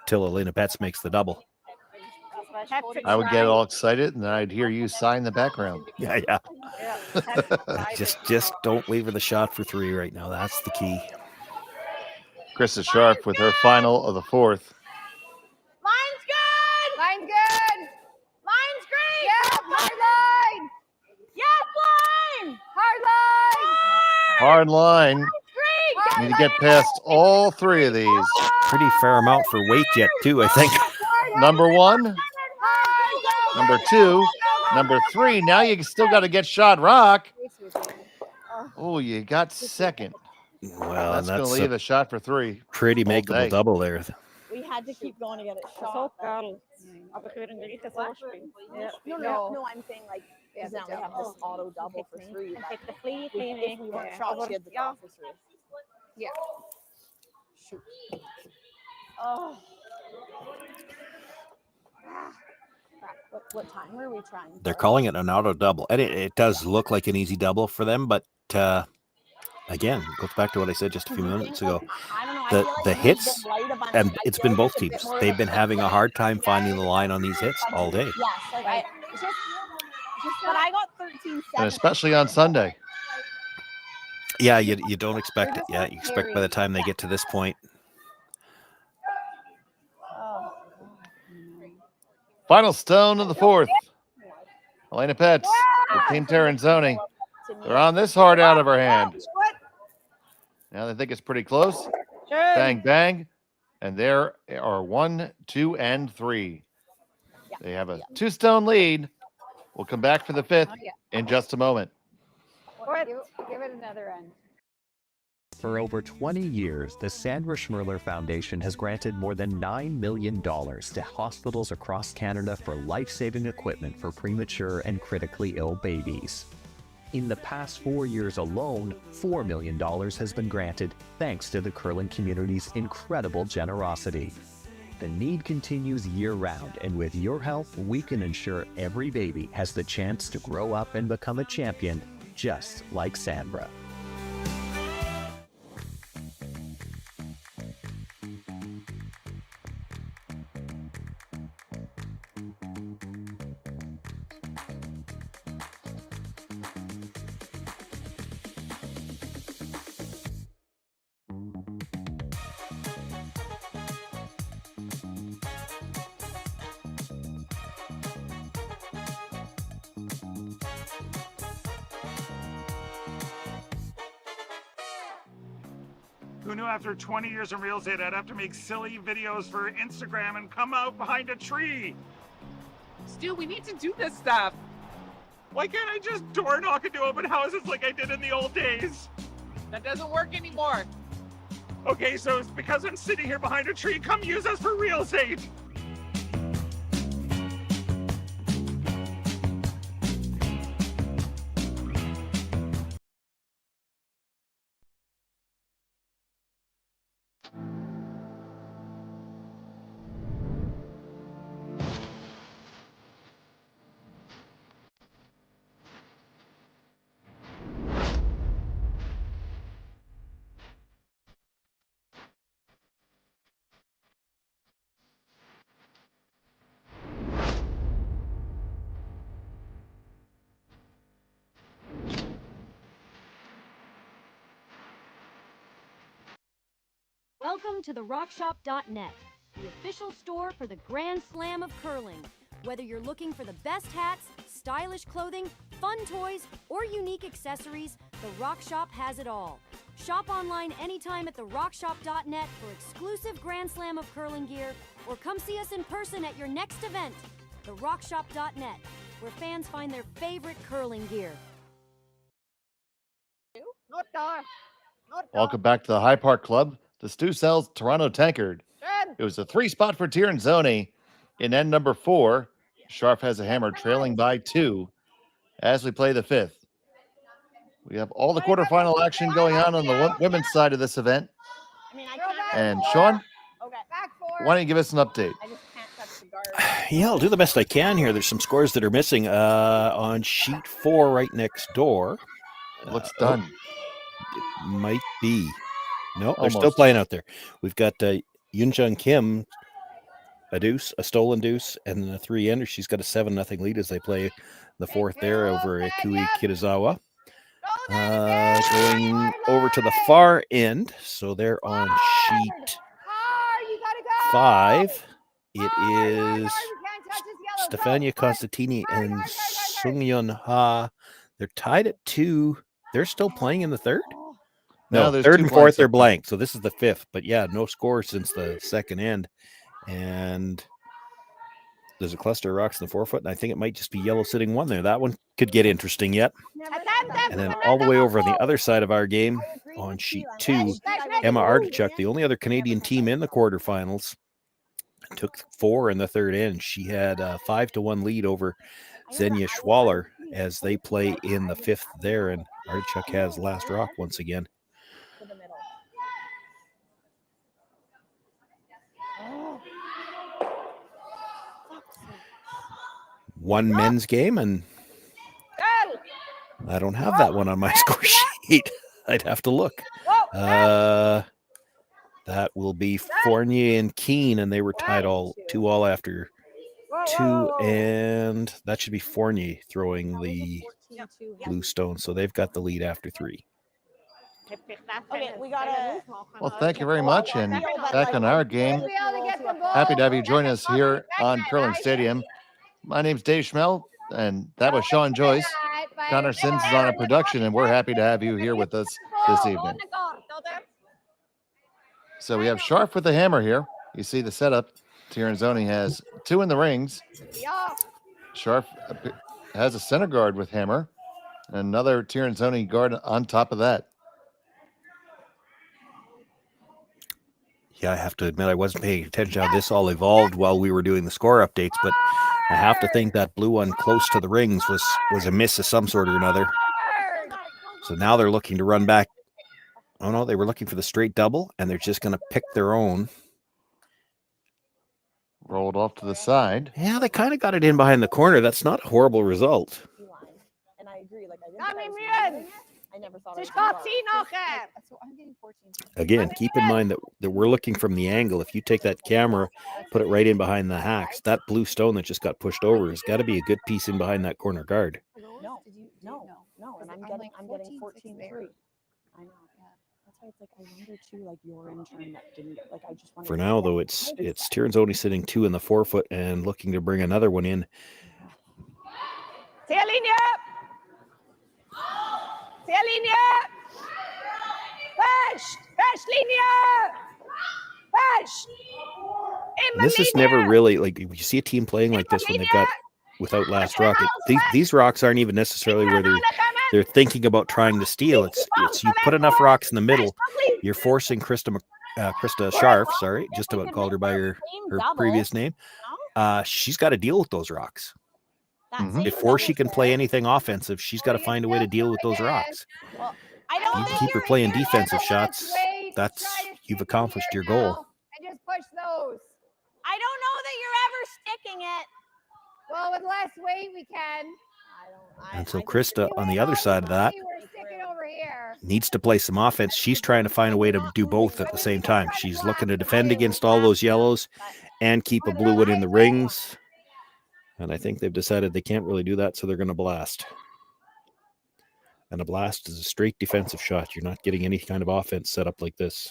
[SPEAKER 5] until Elena Petz makes the double.
[SPEAKER 4] I would get all excited, and then I'd hear you sign the background.
[SPEAKER 5] Yeah. just don't leave her the shot for 3 right now. That's the key.
[SPEAKER 4] Krista Scharf with her final of the 4th.
[SPEAKER 6] Line's good!
[SPEAKER 7] Line's good.
[SPEAKER 6] Line's great!
[SPEAKER 7] Yeah, hard line.
[SPEAKER 6] Yes, line!
[SPEAKER 7] Hard line.
[SPEAKER 4] Hard line.
[SPEAKER 6] Great!
[SPEAKER 4] You need to get past all 3 of these.
[SPEAKER 5] Pretty fair amount for weight yet, too, I think.
[SPEAKER 4] Number 1, number 2, number 3. Now you still got to get shot rock. Oh, you got second.
[SPEAKER 5] Well,
[SPEAKER 4] That's going to
[SPEAKER 5] that's
[SPEAKER 4] leave
[SPEAKER 5] a
[SPEAKER 4] a shot for 3.
[SPEAKER 5] pretty
[SPEAKER 4] all
[SPEAKER 5] makeable
[SPEAKER 4] day.
[SPEAKER 5] double there.
[SPEAKER 6] We had to keep going to get it shot. No, I'm saying like, because now we have this auto double for 3. If we weren't shot, she had the double for 3.
[SPEAKER 7] Yeah.
[SPEAKER 6] Shoot. Oh. What time were we trying?
[SPEAKER 5] They're calling it an auto double, and it does look like an easy double for them, but again, it goes back to what I said just a few minutes ago.
[SPEAKER 6] I don't know. I feel like
[SPEAKER 5] The
[SPEAKER 6] we've
[SPEAKER 5] hits,
[SPEAKER 6] been light a bunch.
[SPEAKER 5] and
[SPEAKER 6] I
[SPEAKER 5] it's
[SPEAKER 6] feel
[SPEAKER 5] been
[SPEAKER 6] like
[SPEAKER 5] both
[SPEAKER 6] it's a bit
[SPEAKER 5] teams.
[SPEAKER 6] more
[SPEAKER 5] They've
[SPEAKER 6] like
[SPEAKER 5] been having a hard time finding the line on these hits all day.
[SPEAKER 6] Yes, like but I got 13-7.
[SPEAKER 4] And especially on Sunday.
[SPEAKER 5] Yeah, you don't expect it. Yeah, you expect by the time they get to this point.
[SPEAKER 4] Final stone of the fourth. Elena Petz with Team Tirinzoni. They're on this hard out of her hand. Now they think it's pretty close. Bang, bang. And there are 1, 2, and 3. They have a 2-stone lead. We'll come back for the fifth in just a moment.
[SPEAKER 7] Give it another end.
[SPEAKER 14] For over 20 years, the Sandra Schmirler Foundation has granted more than $9 million to hospitals across Canada for life-saving equipment for premature and critically ill babies. In the past 4 years alone, $4 million has been granted thanks to the curling community's incredible generosity. The need continues year-round, and with your help, we can ensure every baby has the chance to grow up and become a champion, just like Sandra.
[SPEAKER 1] Who knew after 20 years in real estate, I'd have to make silly videos for Instagram and come out behind a tree?
[SPEAKER 2] Stu, we need to do this stuff.
[SPEAKER 1] Why can't I just door knock into open houses like I did in the old days?
[SPEAKER 2] That doesn't work anymore.
[SPEAKER 1] Okay, so it's because I'm sitting here behind a tree. Come use us for real estate.
[SPEAKER 15] Welcome to the RockShop.net, the official store for the Grand Slam of curling. Whether you're looking for the best hats, stylish clothing, fun toys, or unique accessories, the Rock Shop has it all. Shop online anytime at the RockShop.net for exclusive Grand Slam of curling gear, or come see us in person at your next event. The RockShop.net, where fans find their favorite curling gear.
[SPEAKER 4] Welcome back to the High Park Club. The Stu Sells Toronto Tankard. It was a 3-spot for Tirinzoni in end number 4. Scharf has a hammer trailing by 2 as we play the fifth. We have all the quarterfinal action going on the women's side of this event. And Sean, why don't you give us an update?
[SPEAKER 5] Yeah, I'll do the best I can here. There's some scores that are missing on sheet 4 right next door.
[SPEAKER 4] Looks done.
[SPEAKER 5] It might be. No, they're
[SPEAKER 4] Almost.
[SPEAKER 5] still playing out there. We've got Yunjung Kim, a deuce, a stolen deuce, and then a 3-ender. She's got a 7-0 lead as they play the fourth there over Kui Kitazawa. Going over to the far end, so they're on sheet 5. It is Stefania Constantini and Sungyeon Ha. They're tied at 2. They're still playing in the third? No,
[SPEAKER 4] there's
[SPEAKER 5] third
[SPEAKER 4] 2
[SPEAKER 5] and fourth, they're
[SPEAKER 4] blanks.
[SPEAKER 5] blank. So this is the fifth. But yeah, no score since the second end. And there's a cluster of rocks in the forefoot, and I think it might just be yellow sitting 1 there. That one could get interesting yet. And then all the way over on the other side of our game, on sheet 2, Emma Artichuk, the only other Canadian team in the quarterfinals, took 4 in the third end. She had a 5-1 lead over Xenia Schwaller as they play in the fifth there, and Artichuk has last rock once again. one men's game, and I don't have that one on my score sheet. I'd have to look. That will be Fournier and Keene, and they were tied 2-2 after 2, and that should be Fournier throwing the blue stone, so they've got the lead after 3.
[SPEAKER 6] Okay, we gotta.
[SPEAKER 4] Well, thank you very much, and back on our game. Happy to have you join us here on Curling Stadium. My name's Dave Schmel, and that was Sean Joyce. Connor Sins is on our production, and we're happy to have you here with us this evening. So we have Scharf with the hammer here. You see the setup. Tirinzoni has 2 in the rings. Scharf has a center guard with hammer. And another Tirinzoni guard on top of that.
[SPEAKER 5] Yeah, I have to admit I wasn't paying attention how this all evolved while we were doing the score updates, but I have to think that blue one close to the rings was a miss of some sort or another. So now they're looking to run back. Oh, no, they were looking for the straight double, and they're just going to pick their own.
[SPEAKER 4] Rolled off to the side.
[SPEAKER 5] Yeah, they kind of got it in behind the corner. That's not a horrible result.
[SPEAKER 6] And I agree. Like I never thought I'm getting 14.
[SPEAKER 5] Again, keep in mind that we're looking from the angle. If you take that camera, put it right in behind the hacks, that blue stone that just got pushed over has got to be a good piece in behind that corner guard.
[SPEAKER 6] No, and I'm getting 14-3. I know. That's why it's like I wonder too, like your intern that didn't get, like I just wonder.
[SPEAKER 5] For now, though, it's Tirinzoni sitting 2 in the 4-foot and looking to bring another one in.
[SPEAKER 6] Se alinea. Fesh linea.
[SPEAKER 5] And this is never really like you see a team playing like this when they've got without last rock. These rocks aren't even necessarily where they're thinking about trying to steal. It's you put enough rocks in the middle, you're forcing Krista Scharf, sorry, just about called her by her previous name. She's got to deal with those rocks. Before she can play anything offensive, she's got to find a way to deal with those rocks. You keep her playing defensive shots, you've accomplished your goal.
[SPEAKER 7] I just push those.
[SPEAKER 6] I don't know that you're ever sticking it.
[SPEAKER 7] Well, with less weight, we can.
[SPEAKER 5] And so Krista, on the other side of that, needs to play some offense. She's trying to find a way to do both at the same time. She's looking to defend against all those yellows and keep a blue one in the rings. And I think they've decided they can't really do that, so they're going to blast. And a blast is a straight defensive shot. You're not getting any kind of offense set up like this.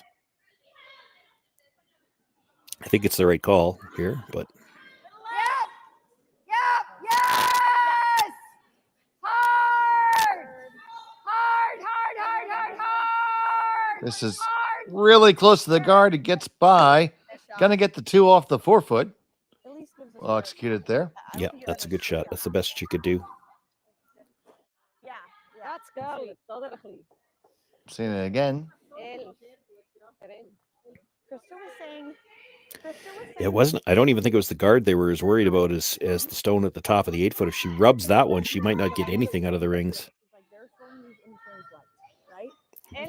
[SPEAKER 5] I think it's the right call here, but...
[SPEAKER 7] Yes! Hard!
[SPEAKER 4] This is really close to the guard. It gets by. Gonna get the 2 off the 4-foot. Well executed there.
[SPEAKER 5] Yeah, that's a good shot. That's the best you could do.
[SPEAKER 6] Yeah, let's go.
[SPEAKER 4] Seeing it again.
[SPEAKER 5] It wasn't. I don't even think it was the guard they were as worried about as the stone at the top of the 8-foot. If she rubs that one, she might not get anything out of the rings.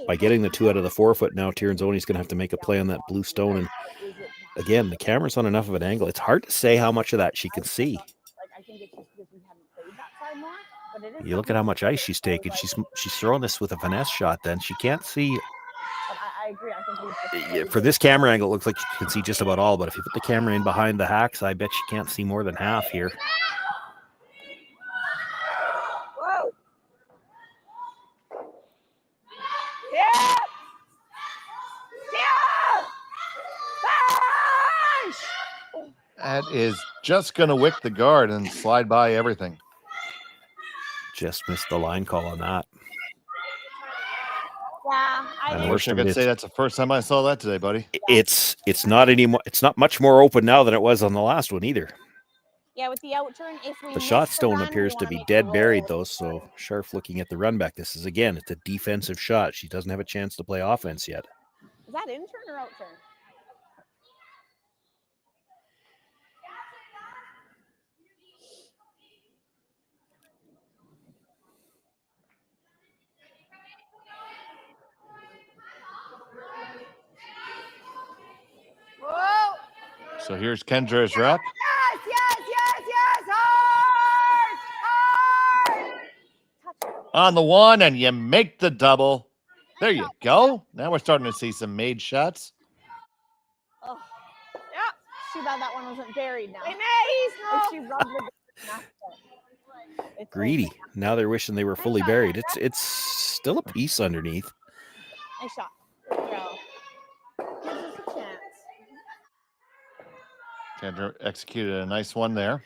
[SPEAKER 5] By getting the 2 out of the 4-foot now, Tirinzoni's going to have to make a play on that blue stone. And again, the camera's on enough of an angle. It's hard to say how much of that she can see. You look at how much ice she's taken. She's throwing this with a finesse shot. Then she can't see.
[SPEAKER 6] I agree. I think
[SPEAKER 5] for this camera angle, it looks like she can see just about all. But if you put the camera in behind the hacks, I bet she can't see more than half here.
[SPEAKER 6] Whoa. Yeah.
[SPEAKER 4] That is just going to wick the guard and slide by everything.
[SPEAKER 5] Just missed the line call on that.
[SPEAKER 6] Yeah,
[SPEAKER 4] I wish I could say that's the first time I saw that today, buddy.
[SPEAKER 5] It's not anymore. It's not much more open now than it was on the last one either.
[SPEAKER 6] Yeah, with the outturn, if we
[SPEAKER 5] the shot stone appears to be dead buried though. So Scharf looking at the run back. This is again, it's a defensive shot. She doesn't have a chance to play offense yet.
[SPEAKER 6] Is that in turn or out turn?
[SPEAKER 4] So here's Kendra's wrap.
[SPEAKER 7] Yes, yes, yes, yes. Hard!
[SPEAKER 4] on the one, and you make the double. There you go. Now we're starting to see some made shots.
[SPEAKER 6] Oh, yeah. Too bad that one wasn't buried now. If she rubbed the
[SPEAKER 5] Greedy. Now they're wishing they were fully buried. It's still a piece underneath.
[SPEAKER 6] Nice shot. Good throw. Gives us a chance.
[SPEAKER 4] Kendra executed a nice one there.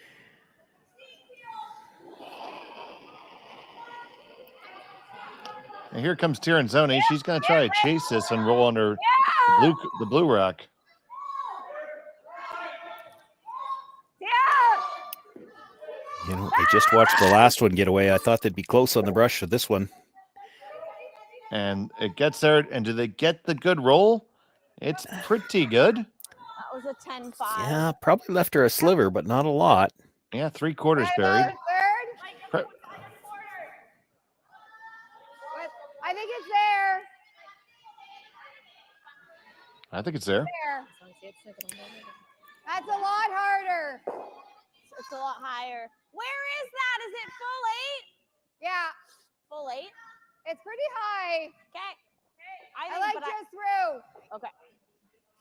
[SPEAKER 4] And here comes Tirinzoni. She's going to try to chase this and roll under the blue rock.
[SPEAKER 5] You know, I just watched the last one get away. I thought they'd be close on the brush for this one.
[SPEAKER 4] And it gets there. And do they get the good roll? It's pretty good.
[SPEAKER 6] That was a 10-5.
[SPEAKER 5] Yeah, probably left her a sliver, but not a lot.
[SPEAKER 4] Yeah, 3/4 buried.
[SPEAKER 7] I think it's there.
[SPEAKER 4] I think it's there.
[SPEAKER 7] That's a lot harder.
[SPEAKER 6] It's a lot higher. Where is that? Is it full 8?
[SPEAKER 7] Yeah.
[SPEAKER 6] Full 8?
[SPEAKER 7] It's pretty high.
[SPEAKER 6] Okay.
[SPEAKER 7] I like just through.
[SPEAKER 6] Okay.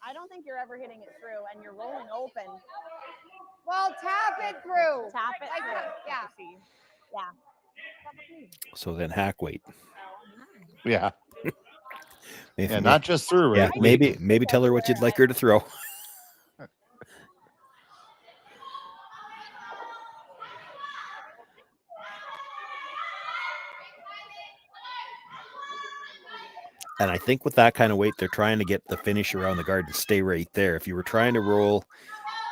[SPEAKER 6] I don't think you're ever hitting it through, and you're rolling open.
[SPEAKER 7] Well, tap it through.
[SPEAKER 6] Tap it
[SPEAKER 7] like
[SPEAKER 6] through.
[SPEAKER 7] Yeah.
[SPEAKER 6] Yeah.
[SPEAKER 5] So then hack weight.
[SPEAKER 4] Yeah.
[SPEAKER 5] Maybe,
[SPEAKER 4] Yeah, not just through.
[SPEAKER 5] Yeah,
[SPEAKER 4] Right?
[SPEAKER 5] maybe tell her what you'd like her to throw. And I think with that kind of weight, they're trying to get the finish around the guard and stay right there. If you were trying to roll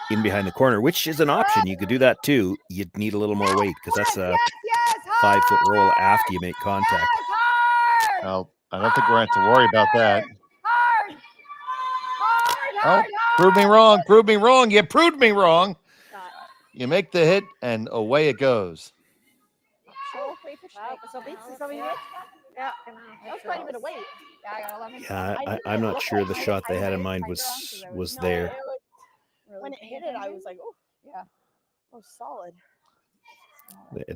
[SPEAKER 5] in behind the corner, which is an option, you could do that too. You'd need a little more weight because that's a 5-foot roll after you make contact.
[SPEAKER 4] Well, I don't think we're going to have to worry about that. Oh, prove me wrong. Prove me wrong. You proved me wrong. You make the hit, and away it goes.
[SPEAKER 6] Yeah, that was quite a bit of weight. Yeah, I got 11.
[SPEAKER 5] Yeah, I'm not sure the shot they had in mind was there.
[SPEAKER 6] When it hit it, I was like, oh, yeah. Oh, solid.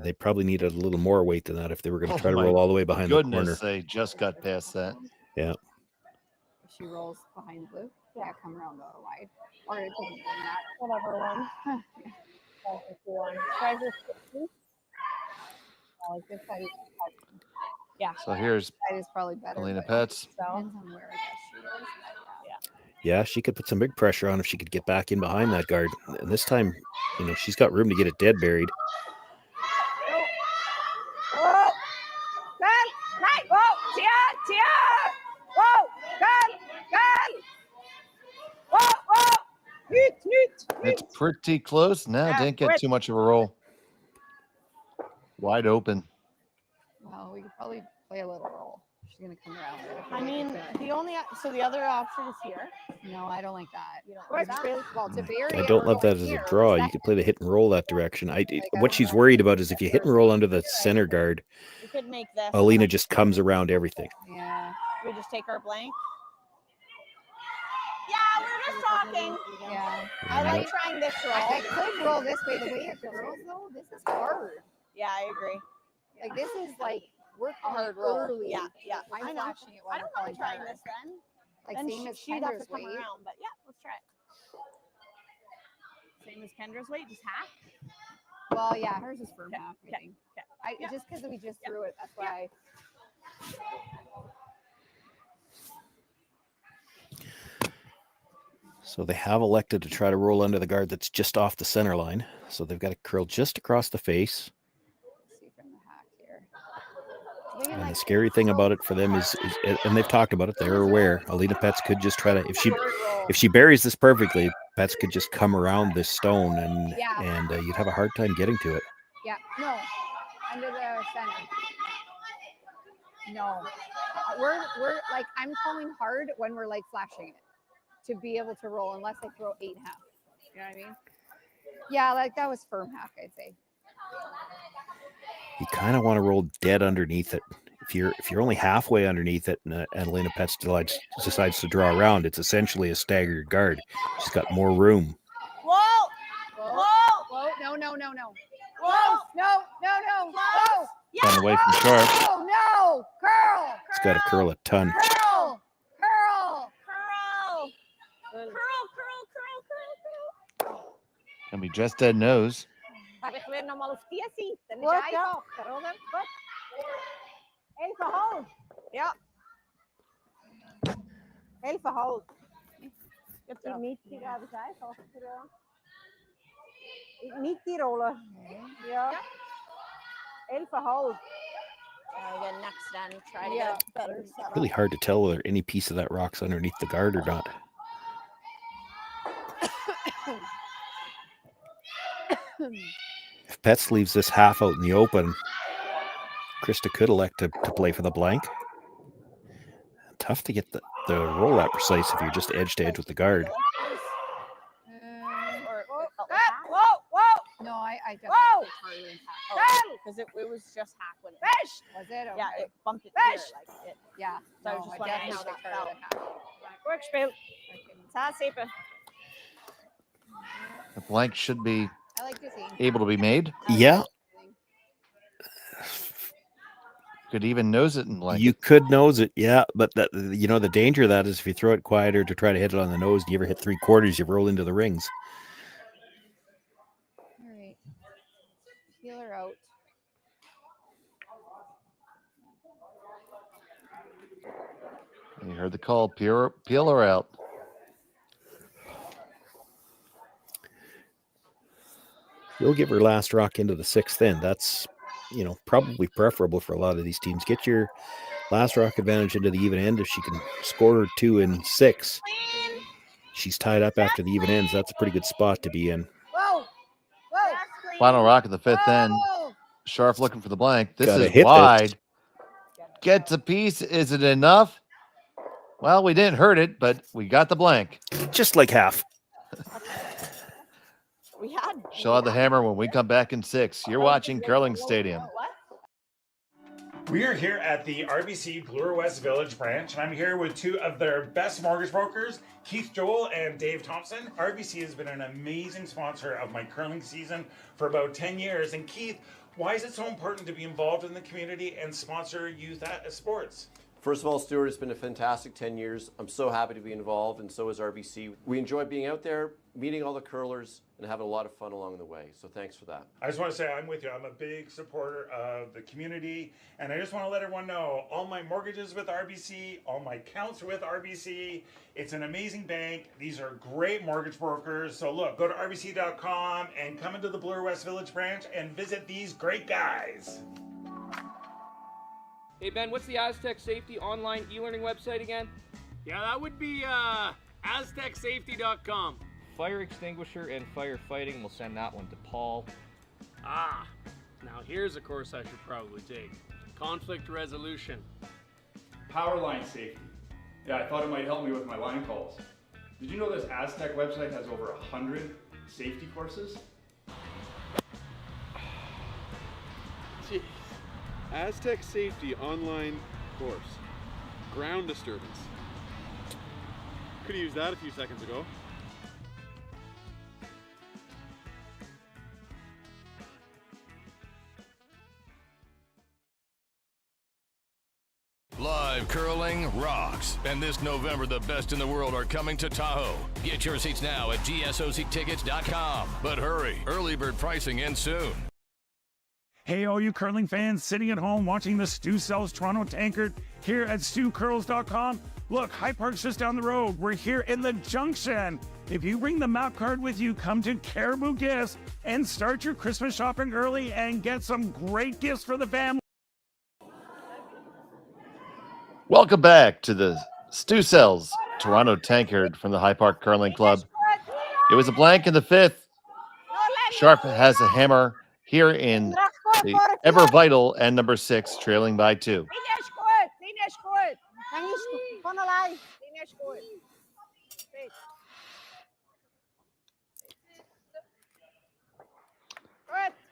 [SPEAKER 5] They probably needed a little more weight than that if they were going to try to
[SPEAKER 4] my
[SPEAKER 5] roll all the way behind the corner.
[SPEAKER 4] Goodness, they just got past that.
[SPEAKER 5] Yeah.
[SPEAKER 7] If she rolls behind blue, yeah, come around the wide. Or it doesn't that.
[SPEAKER 6] Whatever one.
[SPEAKER 7] Like this side.
[SPEAKER 6] Yeah.
[SPEAKER 4] So here's
[SPEAKER 7] That is probably better.
[SPEAKER 4] Alina
[SPEAKER 7] but
[SPEAKER 4] Petz.
[SPEAKER 7] Depends on where I guess she is.
[SPEAKER 5] Yeah, she could put some big pressure on if she could get back in behind that guard. And this time, you know, she's got room to get it dead buried.
[SPEAKER 6] Whoa! Come! Right! Whoa! Tia! Whoa! Come! Whoa! Whoa!
[SPEAKER 4] It's pretty close. Now didn't get too much of a roll. Wide open.
[SPEAKER 7] Well, we could probably play a little roll. She's gonna come around.
[SPEAKER 6] I mean, the other option is here.
[SPEAKER 7] No, I don't like that.
[SPEAKER 6] You don't like that?
[SPEAKER 7] Well, to bury
[SPEAKER 5] I
[SPEAKER 7] it,
[SPEAKER 5] don't
[SPEAKER 7] we're
[SPEAKER 5] love that
[SPEAKER 7] going
[SPEAKER 5] as a
[SPEAKER 7] here.
[SPEAKER 5] draw. You could play the hit and roll that direction. What she's worried about is if you hit and roll under the center guard,
[SPEAKER 6] We could make this.
[SPEAKER 5] Alina just comes around everything.
[SPEAKER 7] Yeah.
[SPEAKER 6] We just take our blank. Yeah, we're just talking.
[SPEAKER 7] Yeah.
[SPEAKER 6] I like trying this roll.
[SPEAKER 7] I could roll this way. The way it rolls, though, this is hard.
[SPEAKER 6] Yeah, I agree.
[SPEAKER 7] Like this is like work
[SPEAKER 6] hard
[SPEAKER 7] roll.
[SPEAKER 6] early. Yeah.
[SPEAKER 7] I'm
[SPEAKER 6] I know.
[SPEAKER 7] flashing it while
[SPEAKER 6] I don't
[SPEAKER 7] we're
[SPEAKER 6] mind
[SPEAKER 7] calling
[SPEAKER 6] trying
[SPEAKER 7] time.
[SPEAKER 6] this then.
[SPEAKER 7] Like
[SPEAKER 6] Then
[SPEAKER 7] same as
[SPEAKER 6] she'd have to
[SPEAKER 7] Kendra's
[SPEAKER 6] come
[SPEAKER 7] weight.
[SPEAKER 6] around, but yeah, let's try it. Same as Kendra's weight, just half.
[SPEAKER 7] Well, yeah, hers is firm half. I
[SPEAKER 6] Okay.
[SPEAKER 7] think. Just because we just threw it, that's why.
[SPEAKER 5] So they have elected to try to roll under the guard that's just off the center line. So they've got to curl just across the face.
[SPEAKER 7] Let's see from the hack here.
[SPEAKER 5] And the scary thing about it for them is, and they've talked about it, they're aware. Alina Petz could just try to, if she buries this perfectly, Petz could just come around this stone and you'd have a hard time getting to it.
[SPEAKER 7] Yeah, no, under the center. No, we're like I'm calling hard when we're like flashing it to be able to roll unless I throw 8.5. You know what I mean? Yeah, like that was firm half, I'd say.
[SPEAKER 5] You kind of want to roll dead underneath it. If you're only halfway underneath it and Alina Petz decides to draw around, it's essentially a staggered guard. She's got more room.
[SPEAKER 6] Whoa!
[SPEAKER 7] Whoa! Whoa! No!
[SPEAKER 6] Whoa!
[SPEAKER 7] No! Whoa!
[SPEAKER 4] Got away from Sharp.
[SPEAKER 7] Oh, no. Curl.
[SPEAKER 5] It's got to curl a ton.
[SPEAKER 7] Curl. Curl.
[SPEAKER 6] Curl. Curl, curl, curl.
[SPEAKER 4] Can be just dead nose.
[SPEAKER 6] Ik weer nog maar eens zien. Dan is
[SPEAKER 7] Goed,
[SPEAKER 6] hij
[SPEAKER 7] ja.
[SPEAKER 6] ook. Goed. Even hold. Ja. Even hold. Je hebt niet die daar zijn. Niet die rollen. Ja. Even hold. Get next then. Try to get better.
[SPEAKER 5] Really hard to tell whether any piece of that rock's underneath the guard or not. If Pets leaves this half out in the open, Krista could elect to play for the blank. Tough to get the roll that precise if you're just edge to edge with the guard.
[SPEAKER 7] No, I just.
[SPEAKER 6] Whoa!
[SPEAKER 7] Because it was just hack when
[SPEAKER 6] Fish!
[SPEAKER 7] Was it?
[SPEAKER 6] Yeah,
[SPEAKER 7] Okay.
[SPEAKER 6] it bumped it
[SPEAKER 7] Fish!
[SPEAKER 6] here. Like it.
[SPEAKER 7] Yeah.
[SPEAKER 6] So I
[SPEAKER 7] No,
[SPEAKER 6] was just
[SPEAKER 7] I
[SPEAKER 6] wondering how
[SPEAKER 7] definitely
[SPEAKER 6] that
[SPEAKER 7] heard
[SPEAKER 6] felt.
[SPEAKER 7] it happen.
[SPEAKER 6] Workspeel. Zeven.
[SPEAKER 4] The blank should be
[SPEAKER 7] I like to see.
[SPEAKER 4] able to be made.
[SPEAKER 5] Yeah,
[SPEAKER 4] Could even nose it in blank.
[SPEAKER 5] you could nose it. Yeah, but that, you know, the danger of that is if you throw it quieter to try to hit it on the nose, and you ever hit 3/4, you roll into the rings.
[SPEAKER 7] All right. Peel her out.
[SPEAKER 4] You heard the call. Peel her out.
[SPEAKER 5] You'll give her last rock into the 6th end. That's, you know, probably preferable for a lot of these teams. Get your last rock advantage into the even end. If she can score her 2 in 6, she's tied up after the even ends. That's a pretty good spot to be in.
[SPEAKER 6] Whoa! Whoa!
[SPEAKER 4] Final rock at the 5th end. Sharp looking for the blank. This
[SPEAKER 5] Gotta
[SPEAKER 4] is
[SPEAKER 5] hit
[SPEAKER 4] wide.
[SPEAKER 5] this.
[SPEAKER 4] Gets a piece. Is it enough? Well, we didn't hurt it, but we got the blank.
[SPEAKER 5] Just like half.
[SPEAKER 6] We had.
[SPEAKER 4] She'll have the hammer when we come back in 6. You're watching Curling Stadium.
[SPEAKER 1] We are here at the RBC Bloor West Village branch, and I'm here with two of their best mortgage brokers, Keith Joel and Dave Thompson. RBC has been an amazing sponsor of my curling season for about 10 years. And Keith, why is it so important to be involved in the community and sponsor youth sports?
[SPEAKER 8] First of all, Stuart, it's been a fantastic 10 years. I'm so happy to be involved, and so is RBC. We enjoy being out there, meeting all the curlers, and having a lot of fun along the way. So thanks for that.
[SPEAKER 1] I just want to say I'm with you. I'm a big supporter of the community, and I just want to let everyone know all my mortgages with RBC, all my accounts with RBC. It's an amazing bank. These are great mortgage brokers. So look, go to rbc.com and come into the Bloor West Village branch and visit these great guys.
[SPEAKER 9] Hey Ben, what's the Aztec Safety online e-learning website again?
[SPEAKER 16] Yeah, that would be aztecsafety.com.
[SPEAKER 9] Fire extinguisher and firefighting, we'll send that one to Paul.
[SPEAKER 16] Ah, now here's a course I should probably take. Conflict resolution.
[SPEAKER 11] Power line safety. Yeah, I thought it might help me with my line calls. Did you know this Aztec website has over 100 safety courses?
[SPEAKER 10] Jeez. Aztec Safety online course. Ground disturbance. Could have used that a few seconds ago.
[SPEAKER 3] Live curling rocks. And this November, the best in the world are coming to Tahoe. Get your seats now at gsoctickets.com. But hurry, early bird pricing ends soon.
[SPEAKER 1] Hey, all you curling fans sitting at home watching the Stu Sells Toronto Tankard here at StuCurls.com. Look, High Park's just down the road. We're here in the Junction. If you bring the map card with you, come to Caribou Gifts and start your Christmas shopping early and get some great gifts for the family.
[SPEAKER 4] Welcome back to the Stu Sells Toronto Tankard from the High Park Curling Club. It was a blank in the 5th. Sharp has a hammer here in the ever vital end number 6, trailing by 2.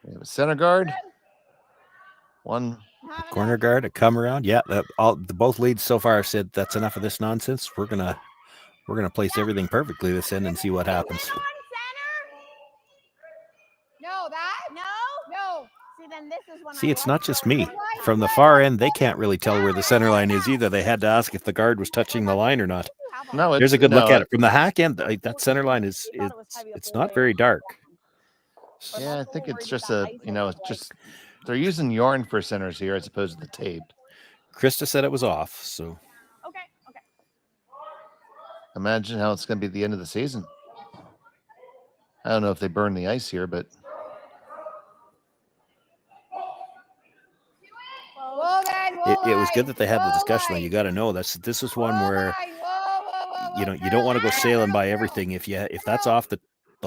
[SPEAKER 4] We have a center guard. One
[SPEAKER 5] Corner guard, a come around. Yeah, the both leads so far have said that's enough of this nonsense. We're gonna place everything perfectly this end and see what happens.
[SPEAKER 7] No, that? No. No.
[SPEAKER 6] See then this is when
[SPEAKER 5] See, it's not just me. From the far end, they can't really tell where the center line is either. They had to ask if the guard was touching the line or not.
[SPEAKER 4] No,
[SPEAKER 5] There's a good look at it. From the hack end, that center line it's not very dark.
[SPEAKER 4] Yeah, I think it's just they're using yarn for centers here as opposed to the tape.
[SPEAKER 5] Krista said it was off, so.
[SPEAKER 6] Okay.
[SPEAKER 4] Imagine how it's going to be at the end of the season. I don't know if they burn the ice here, but
[SPEAKER 5] It was good that they had the discussion. You got to know this is one where you don't want to go sailing by everything. If that's off the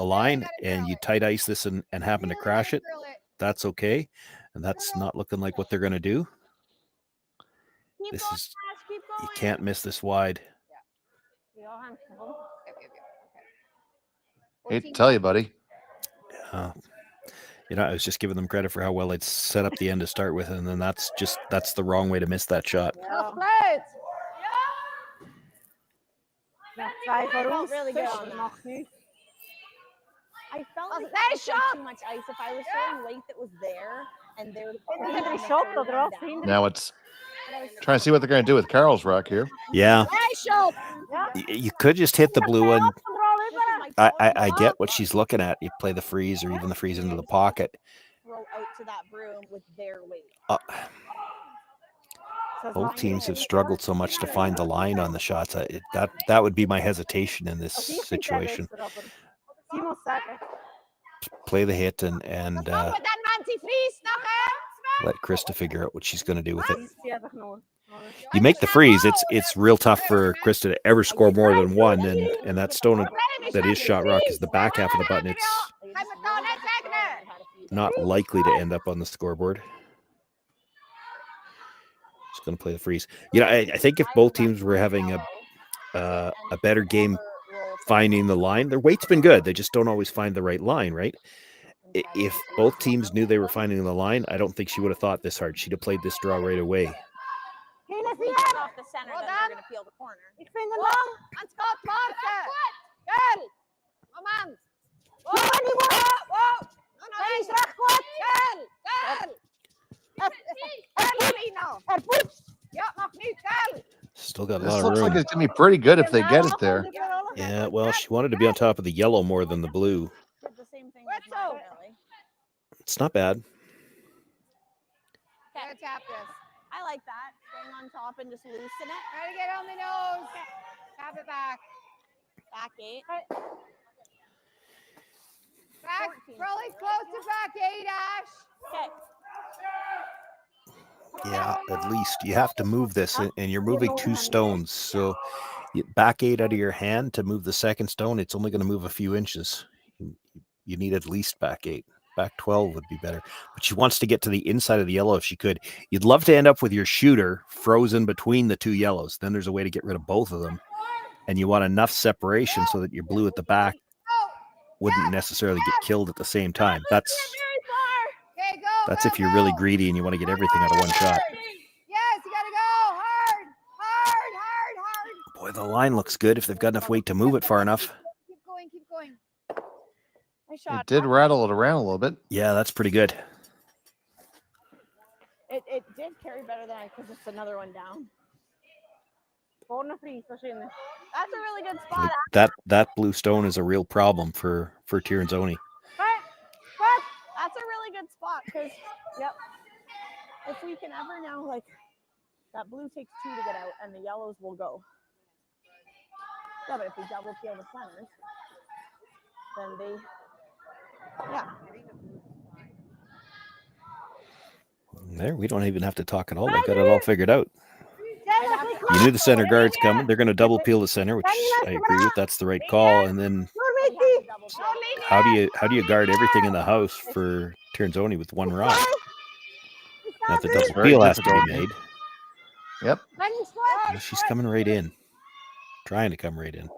[SPEAKER 5] line and you tight ice this and happen to crash it, that's okay, and that's not looking like what they're going to do. You can't miss this wide.
[SPEAKER 4] hate to tell you, buddy.
[SPEAKER 5] I was just giving them credit for how well they'd set up the end to start with, and then that's the wrong way to miss that shot.
[SPEAKER 6] Really good on that. I felt like I shot too much ice. If I was throwing weight that was there, and there was
[SPEAKER 4] Now it's trying to see what they're going to do with Carl's Rock here.
[SPEAKER 5] Yeah. You could just hit the blue one. I get what she's looking at. You play the freeze or even the freeze into the pocket.
[SPEAKER 6] Throw out to that broom with their weight.
[SPEAKER 5] Both teams have struggled so much to find the line on the shots. That would be my hesitation in this situation. Play the hit and let Krista figure out what she's going to do with it. You make the freeze, it's real tough for Krista to ever score more than one, and that stone that is shot rock is the back half of the button. It's not likely to end up on the scoreboard. Just going to play the freeze. I think if both teams were having a better game finding the line, their weight's been good. They just don't always find the right line, right? If both teams knew they were finding the line, I don't think she would have thought this hard. She'd have played this draw right away.
[SPEAKER 6] Off the center, then they're going to peel the corner. Ik vind het lang. En Scott Marten. Girl. Moment. Wow. Nee, is recht goed. Girl. Ja, nog niet. Girl.
[SPEAKER 5] Still got a
[SPEAKER 4] This
[SPEAKER 5] lot of
[SPEAKER 4] looks
[SPEAKER 5] room.
[SPEAKER 4] like it's going to be pretty good if they get it there.
[SPEAKER 5] Yeah, well, she wanted to be on top of the yellow more than the blue. It's not bad.
[SPEAKER 6] Okay, tap this. I like that. Staying on top and just loosen it. Try to get on the nose. Tap it back. Back 8. Back, really close to back 8, Ash. Okay.
[SPEAKER 5] Yeah, at least you have to move this, and you're moving 2 stones. So you back 8 out of your hand to move the second stone. It's only going to move a few inches. You need at least back 8. Back 12 would be better. But she wants to get to the inside of the yellow if she could. You'd love to end up with your shooter frozen between the 2 yellows. Then there's a way to get rid of both of them. And you want enough separation so that your blue at the back wouldn't necessarily get killed at the same time. That's if you're really greedy and you want to get everything out of one shot.
[SPEAKER 6] Yes, you gotta go hard.
[SPEAKER 5] Boy, the line looks good if they've got enough weight to move it far enough.
[SPEAKER 6] Keep going.
[SPEAKER 4] It did rattle it around a little bit.
[SPEAKER 5] Yeah, that's pretty good.
[SPEAKER 6] It did carry better than I, because it's another one down. That's a really good spot.
[SPEAKER 5] That blue stone is a real problem for Tirinzoni.
[SPEAKER 6] That's a really good spot, because, if we can ever now, that blue takes 2 to get out, and the yellows will go. Yeah, but if we double peel the centers, then they... Yeah.
[SPEAKER 5] There, we don't even have to talk at all. They got it all figured out. You knew the center guard's coming. They're going to double peel the center, which I agree with. That's the right call. And then how do you guard everything in the house for Tirinzoni with 1 rock? Now the double peel has to be made.
[SPEAKER 4] Yep.
[SPEAKER 5] Well, she's coming right in. Trying to come right in.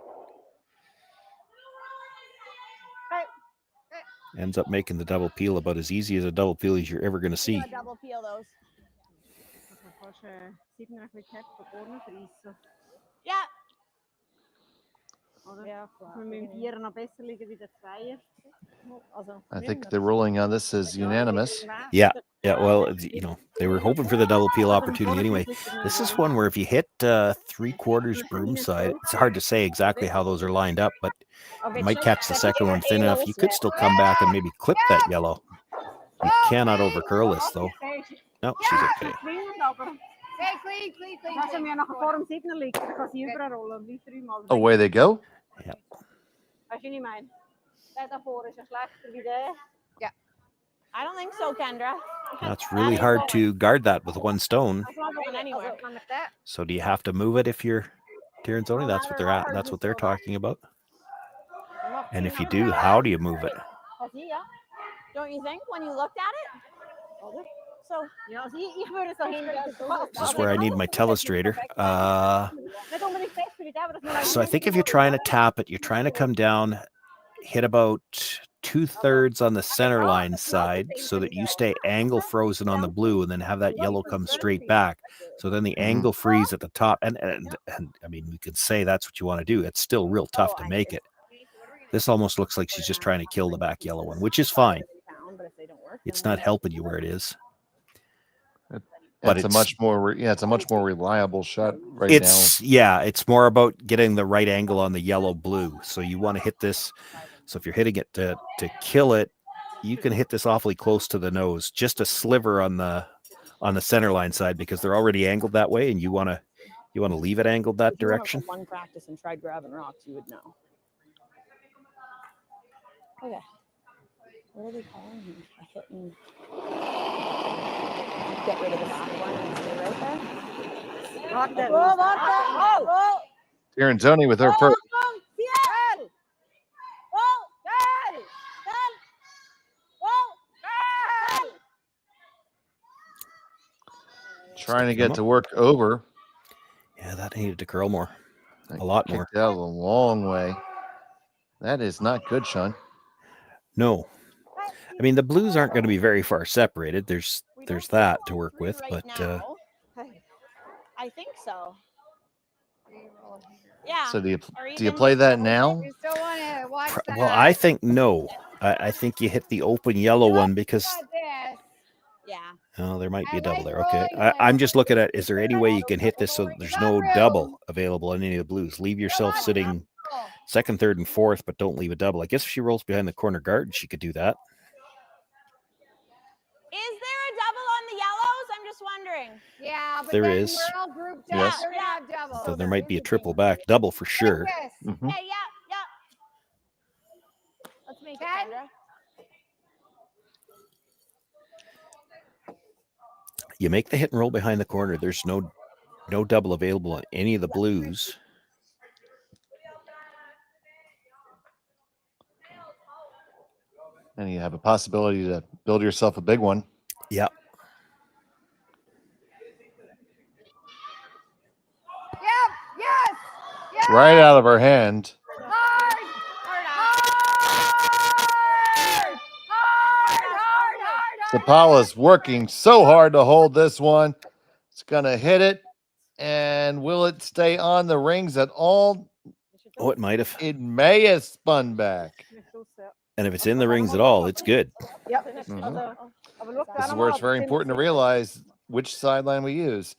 [SPEAKER 5] Ends up making the double peel about as easy as a double peel as you're ever going to see.
[SPEAKER 6] Double peel those. Yeah.
[SPEAKER 4] I think the ruling on this is unanimous.
[SPEAKER 5] Yeah. Yeah. Well, they were hoping for the double peel opportunity anyway. This is one where if you hit 3/4 broom side, it's hard to say exactly how those are lined up, but you might catch the second one thin enough. You could still come back and maybe clip that yellow. You cannot overcurl this though. No, she's okay.
[SPEAKER 4] Away they go.
[SPEAKER 5] Yeah.
[SPEAKER 6] Yeah. I don't think so, Kendra.
[SPEAKER 5] That's really hard to guard that with one stone.
[SPEAKER 6] That's not going anywhere.
[SPEAKER 5] So do you have to move it if you're Tirinzoni? That's what they're at. And that's what they're talking about. And if you do, how do you move it?
[SPEAKER 6] Don't you think when you looked at it? So,
[SPEAKER 5] This is where I need my telestrator. So I think if you're trying to tap it, you're trying to come down, hit about 2/3 on the center line side so that you stay angle frozen on the blue and then have that yellow come straight back. So then the angle freeze at the top. And I mean, we could say that's what you want to do. It's still real tough to make it. This almost looks like she's just trying to kill the back yellow one, which is fine. It's not helping you where it is.
[SPEAKER 4] But it's a much more reliable shot right now.
[SPEAKER 5] Yeah, it's more about getting the right angle on the yellow blue. So you want to hit this. So if you're hitting it to kill it, you can hit this awfully close to the nose, just a sliver on the center line side because they're already angled that way, and you want to leave it angled that direction.
[SPEAKER 6] If you one practice and tried grabbing rocks, you would know. Okay. What are they calling him? Hitting. Get rid of the back one and stay right there.
[SPEAKER 4] Tirinzoni with her first. Trying to get to work over.
[SPEAKER 5] Yeah, that needed to curl more. A lot more.
[SPEAKER 4] That was a long way. That is not good, Sean.
[SPEAKER 5] No. I mean, the blues aren't going to be very far separated. There's that to work with, but
[SPEAKER 6] I think so. Yeah.
[SPEAKER 4] So do you play that now?
[SPEAKER 5] Well, I think no. I think you hit the open yellow one because oh, there might be a double there. Okay. I'm just looking at, is there any way you can hit this so that there's no double available on any of the blues? Leave yourself sitting second, third, and fourth, but don't leave a double. I guess if she rolls behind the corner guard, she could do that.
[SPEAKER 6] Is there a double on the yellows? I'm just wondering.
[SPEAKER 7] Yeah, but
[SPEAKER 5] there
[SPEAKER 7] then
[SPEAKER 5] is.
[SPEAKER 7] we're all grouped up.
[SPEAKER 5] Yes.
[SPEAKER 7] We're not double.
[SPEAKER 5] So there might be a triple back, double for sure.
[SPEAKER 6] Yeah. Let's make it, Kendra.
[SPEAKER 5] You make the hit and roll behind the corner. There's no double available on any of the blues.
[SPEAKER 4] And you have a possibility to build yourself a big one.
[SPEAKER 5] Yeah.
[SPEAKER 7] Yes.
[SPEAKER 4] Right out of her hand. Sapala's working so hard to hold this one. It's going to hit it. And will it stay on the rings at all?
[SPEAKER 5] Oh, it might have.
[SPEAKER 4] It may have spun back.
[SPEAKER 5] And if it's in the rings at all, it's good.
[SPEAKER 4] Mm-hmm. This is where it's very important to realize which sideline we use.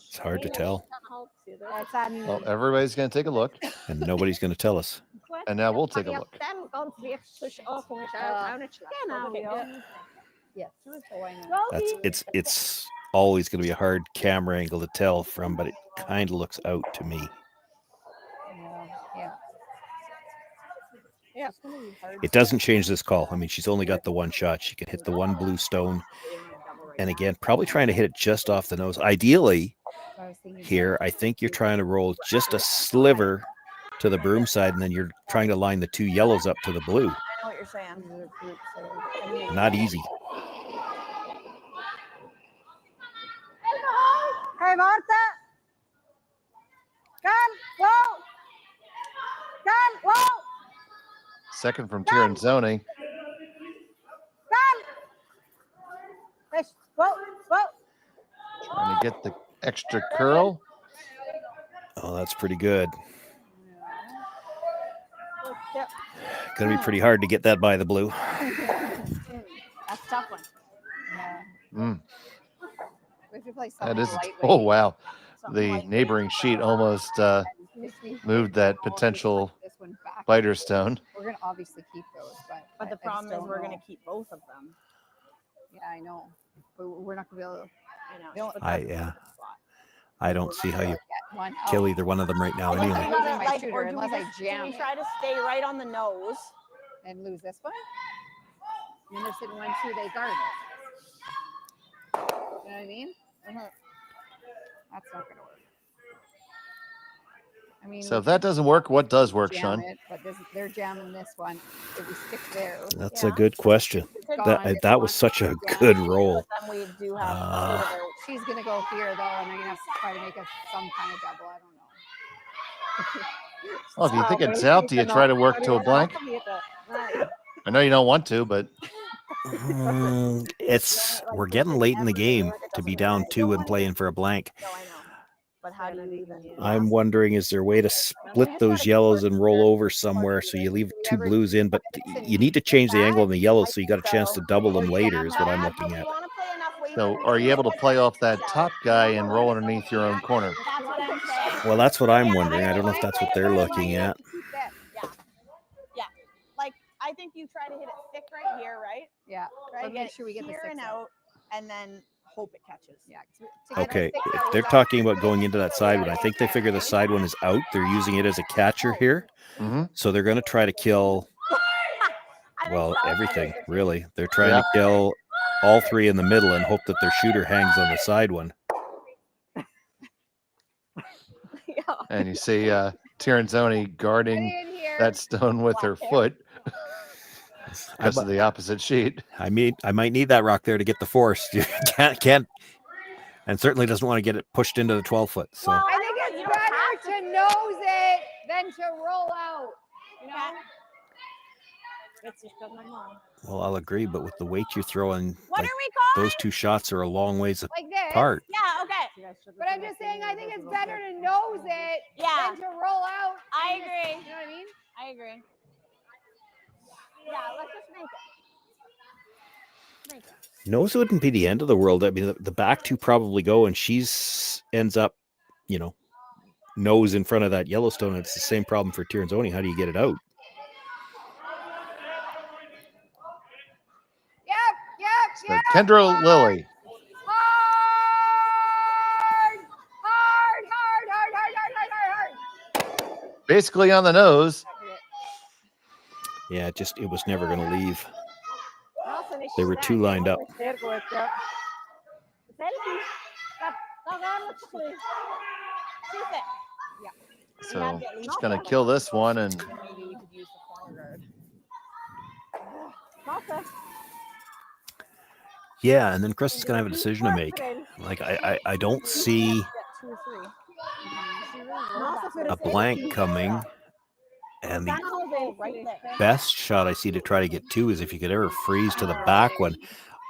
[SPEAKER 5] It's hard to tell.
[SPEAKER 4] Well, everybody's going to take a look.
[SPEAKER 5] And nobody's going to tell us.
[SPEAKER 4] And now we'll take a look.
[SPEAKER 5] It's always going to be a hard camera angle to tell from, but it kind of looks out to me. It doesn't change this call. I mean, she's only got the one shot. She can hit the one blue stone. And again, probably trying to hit it just off the nose. Ideally, here, I think you're trying to roll just a sliver to the broom side, and then you're trying to line the two yellows up to the blue.
[SPEAKER 6] I know what you're saying.
[SPEAKER 5] Not easy.
[SPEAKER 6] Hey, Martha. Whoa.
[SPEAKER 4] Second from Tirinzoni.
[SPEAKER 6] Whoa.
[SPEAKER 4] get the extra curl.
[SPEAKER 5] Oh, that's pretty good.
[SPEAKER 6] Yep.
[SPEAKER 5] Gonna be pretty hard to get that by the blue.
[SPEAKER 6] That's a tough one.
[SPEAKER 7] Yeah.
[SPEAKER 4] Mm.
[SPEAKER 7] We have to play
[SPEAKER 4] That
[SPEAKER 7] something
[SPEAKER 4] is.
[SPEAKER 7] lightweight.
[SPEAKER 4] Oh wow, the neighboring sheet almost moved that potential
[SPEAKER 7] This one back.
[SPEAKER 4] biter stone.
[SPEAKER 7] We're gonna obviously keep those,
[SPEAKER 6] But the problem is we're going to keep both of them.
[SPEAKER 7] Yeah, I know. But we're not gonna be able to.
[SPEAKER 6] I know.
[SPEAKER 5] I don't see how you
[SPEAKER 7] One
[SPEAKER 5] kill
[SPEAKER 7] out.
[SPEAKER 5] either one of them right now. Anyway,
[SPEAKER 7] I'm losing my
[SPEAKER 6] Like,
[SPEAKER 7] shooter
[SPEAKER 6] or do
[SPEAKER 7] unless I
[SPEAKER 6] do
[SPEAKER 7] jam
[SPEAKER 6] we
[SPEAKER 7] it
[SPEAKER 6] try to stay right on the nose?
[SPEAKER 7] and lose this one. And then they're sitting 1-2, they guard it. You know what I mean? That's not gonna work. I mean,
[SPEAKER 4] So
[SPEAKER 7] we
[SPEAKER 4] if that
[SPEAKER 7] could
[SPEAKER 4] doesn't work, what does work,
[SPEAKER 7] jam
[SPEAKER 4] Sean?
[SPEAKER 7] it, but they're jamming this one. If we stick there,
[SPEAKER 5] that's a good question. That was such a good roll.
[SPEAKER 6] Then we do have a bit of a-
[SPEAKER 7] she's gonna go here though, and I'm gonna have to try to make some kind of double. I don't know.
[SPEAKER 4] Well, if you think it's out, do you try to work to a blank? I know you don't want to, but
[SPEAKER 5] We're getting late in the game to be down 2 and playing for a blank.
[SPEAKER 6] But how do you even?
[SPEAKER 5] I'm wondering, is there a way to split those yellows and roll over somewhere so you leave 2 blues in, but you need to change the angle on the yellows so you got a chance to double them later is what I'm looking at.
[SPEAKER 4] so are you able to play off that top guy and roll underneath your own corner?
[SPEAKER 5] Well, that's what I'm wondering. I don't know if that's what they're looking at.
[SPEAKER 6] Yeah. Like I think you try to hit it thick right here, right?
[SPEAKER 7] Yeah.
[SPEAKER 6] Try to
[SPEAKER 7] But make
[SPEAKER 6] get
[SPEAKER 7] sure we get the
[SPEAKER 6] here
[SPEAKER 7] 6
[SPEAKER 6] and
[SPEAKER 7] out.
[SPEAKER 6] out, and then hope it catches.
[SPEAKER 7] Yeah.
[SPEAKER 5] Okay, if they're talking about going into that side one, I think they figure the side one is out. They're using it as a catcher here. So they're going to try to kill, well, everything, really. They're trying to kill all 3 in the middle and hope that their shooter hangs on the side one.
[SPEAKER 4] And you see Tirinzoni guarding that stone with her foot because of the opposite sheet.
[SPEAKER 5] I might need that rock there to get the force. You can't, and certainly doesn't want to get it pushed into the 12-foot. So
[SPEAKER 7] I think it's better to nose it than to roll out. You know?
[SPEAKER 5] well, I'll agree, but with the weight you're throwing,
[SPEAKER 6] What
[SPEAKER 5] like,
[SPEAKER 6] are we calling?
[SPEAKER 5] those 2 shots are a long ways
[SPEAKER 7] Like this.
[SPEAKER 5] apart.
[SPEAKER 6] Yeah. Okay.
[SPEAKER 7] But I'm just saying, I think it's better to nose it
[SPEAKER 6] Yeah.
[SPEAKER 7] than to roll out.
[SPEAKER 6] I
[SPEAKER 7] and just-
[SPEAKER 6] agree.
[SPEAKER 7] You know what I mean?
[SPEAKER 6] I agree. Yeah. Let's just make it.
[SPEAKER 5] Nose wouldn't be the end of the world. I mean, the back 2 probably go, and she's ends up, nose in front of that Yellowstone. It's the same problem for Tirinzoni. How do you get it out?
[SPEAKER 4] So Kendra Lilly. Basically on the nose.
[SPEAKER 5] Yeah, it was never going to leave. They were 2 lined up.
[SPEAKER 4] So just going to kill this one and
[SPEAKER 5] Yeah, and then Chris is going to have a decision to make. Like, I don't see a blank coming, and the best shot I see to try to get 2 is if you could ever freeze to the back one.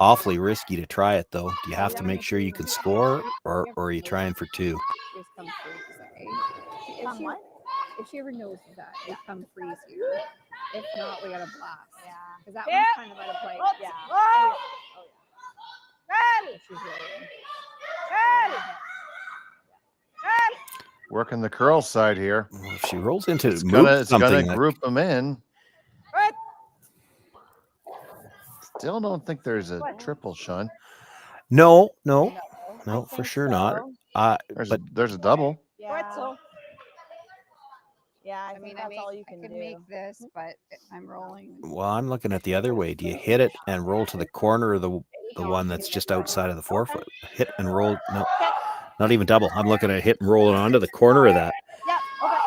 [SPEAKER 5] Awfully risky to try it, though. Do you have to make sure you can score, or are you trying for 2?
[SPEAKER 7] If she ever knows that, they come freeze you. If not, we got a blast. Yeah. Because that
[SPEAKER 6] Yep.
[SPEAKER 7] one's kind of out of play.
[SPEAKER 6] Oops.
[SPEAKER 7] Yeah.
[SPEAKER 6] Oh.
[SPEAKER 7] Ready. She's ready.
[SPEAKER 4] working the curl side here.
[SPEAKER 5] Well, if she rolls into
[SPEAKER 4] it's gonna
[SPEAKER 5] something,
[SPEAKER 4] group them in. Still don't think there's a triple, Sean.
[SPEAKER 5] No, for sure not.
[SPEAKER 4] There's a double.
[SPEAKER 6] Yeah. Yeah, I mean, that's all you
[SPEAKER 7] I
[SPEAKER 6] can
[SPEAKER 7] could
[SPEAKER 6] do.
[SPEAKER 7] make this, but I'm rolling.
[SPEAKER 5] Well, I'm looking at the other way. Do you hit it and roll to the corner of the one that's just outside of the 4-foot? Hit and roll. No, not even double. I'm looking at hit and roll it onto the corner of that.
[SPEAKER 7] Yep. Okay.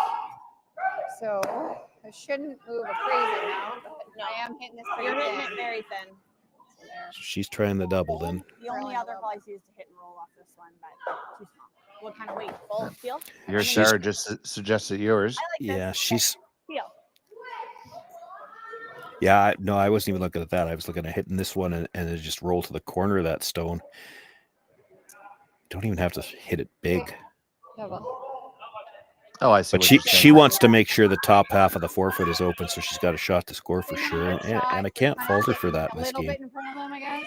[SPEAKER 7] So I shouldn't move a crazy amount, but I am hitting this pretty
[SPEAKER 6] You're hitting
[SPEAKER 7] thin.
[SPEAKER 6] it very thin.
[SPEAKER 5] She's trying the double then.
[SPEAKER 6] The only other call I see is to hit and roll off this one, but too small. What kind of weight? Full feel?
[SPEAKER 4] Your Sarah just suggested yours.
[SPEAKER 5] Yeah, she's.
[SPEAKER 6] Feel.
[SPEAKER 5] Yeah, no, I wasn't even looking at that. I was looking at hitting this one and then just roll to the corner of that stone. don't even have to hit it big.
[SPEAKER 4] Oh, I see.
[SPEAKER 5] But she wants to make sure the top half of the forefoot is open, so she's got a shot to score for sure. And I can't fault her for that in this game.
[SPEAKER 7] Bit in front of them, I guess.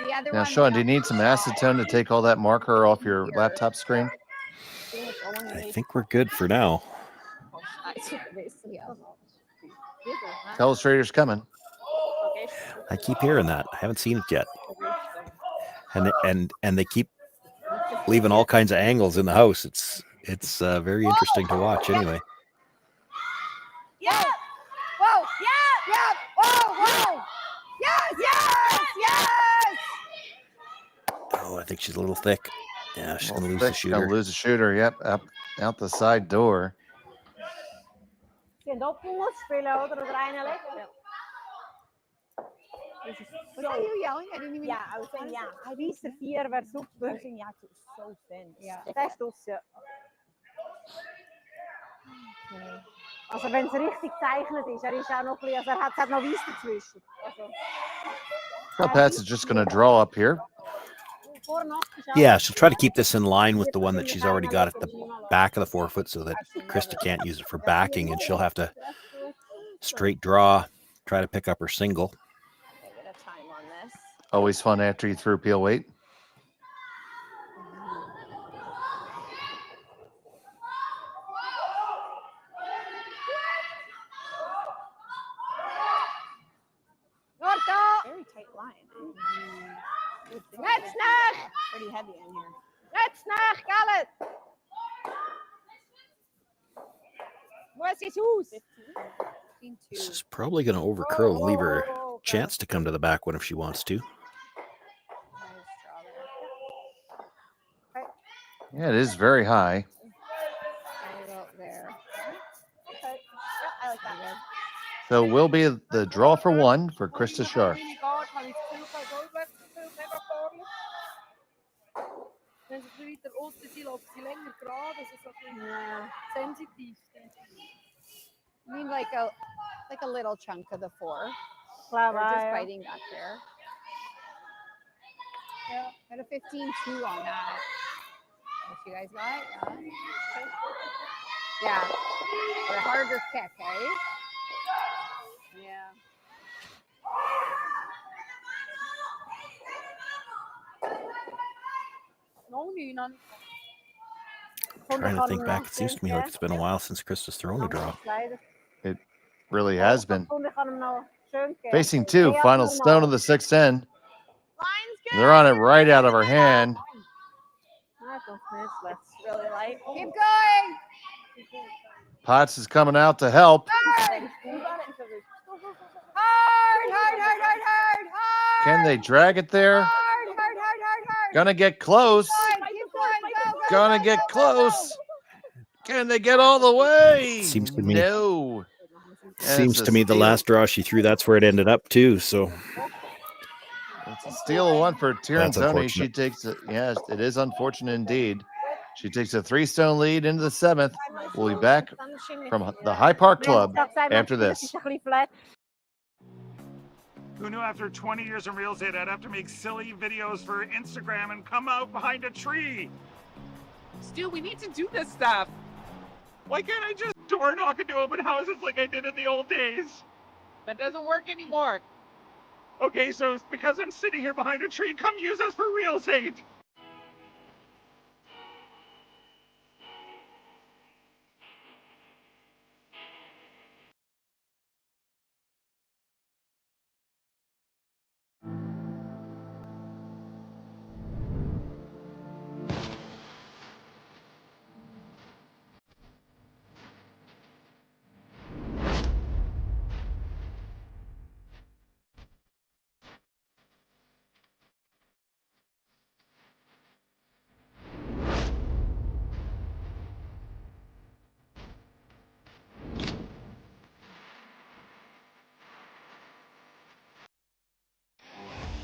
[SPEAKER 7] The other
[SPEAKER 4] Now,
[SPEAKER 7] one,
[SPEAKER 4] Sean, do you need some acetone to take all that marker off your laptop screen?
[SPEAKER 5] I think we're good for now.
[SPEAKER 4] Illustrator's coming.
[SPEAKER 5] I keep hearing that. I haven't seen it yet. And they keep leaving all kinds of angles in the house. It's very interesting to watch anyway.
[SPEAKER 6] Yeah. Whoa. Yeah. Yeah. Whoa. Yes. Yes. Yes.
[SPEAKER 5] Oh, I think she's a little thick. Yeah, she's going to lose the shooter.
[SPEAKER 4] Going to lose the shooter. Yep, up out the side door.
[SPEAKER 6] What
[SPEAKER 7] are you yelling? I didn't even.
[SPEAKER 6] Yeah, I was saying yeah. Visa 4 wäre super. I was saying yeah, it's so thin. Yeah. Das ist ja. Also wenn es richtig gezeichnet ist, ist auch noch ein bisschen, also hat noch Weiß dazwischen.
[SPEAKER 4] Well, Pats is just going to draw up here.
[SPEAKER 5] Yeah, she'll try to keep this in line with the one that she's already got at the back of the forefoot so that Krista can't use it for backing, and she'll have to straight draw, try to pick up her single.
[SPEAKER 4] Always fun after you threw peel weight.
[SPEAKER 6] Very tight line. That's not pretty heavy in here. That's not got it. What's his who's?
[SPEAKER 5] This is probably going to overcurl and leave her a chance to come to the back one if she wants to.
[SPEAKER 4] Yeah, it is very high. So will be the draw for one for Krista Scharf.
[SPEAKER 7] I mean, like a little chunk of the four. They're just fighting back there. Yeah, got a 15-2 on that. What you guys got? Yeah. Or a harder kick, eh? Yeah.
[SPEAKER 5] I'm trying to think back. It seems to me like it's been a while since Krista's thrown a draw.
[SPEAKER 4] It really has been. Facing two, final stone of the 610. They're on it right out of her hand.
[SPEAKER 6] Really light.
[SPEAKER 7] Keep going.
[SPEAKER 4] Potts is coming out to help.
[SPEAKER 7] Hard.
[SPEAKER 4] Can they drag it there? Gonna get close. Gonna get close. Can they get all the way?
[SPEAKER 5] Seems to me.
[SPEAKER 4] No.
[SPEAKER 5] Seems to me the last draw she threw, that's where it ended up too. So
[SPEAKER 4] it's a steal one for Tirinzoni. She takes it. Yes, it is unfortunate indeed. She takes a 3-stone lead into the 7th. We'll be back from the High Park Club after this.
[SPEAKER 1] Who knew after 20 years in real estate I'd have to make silly videos for Instagram and come out behind a tree?
[SPEAKER 2] Stu, we need to do this stuff.
[SPEAKER 1] Why can't I just door knock into open houses like I did in the old days?
[SPEAKER 2] That doesn't work anymore.
[SPEAKER 1] Okay, so it's because I'm sitting here behind a tree, come use us for real estate.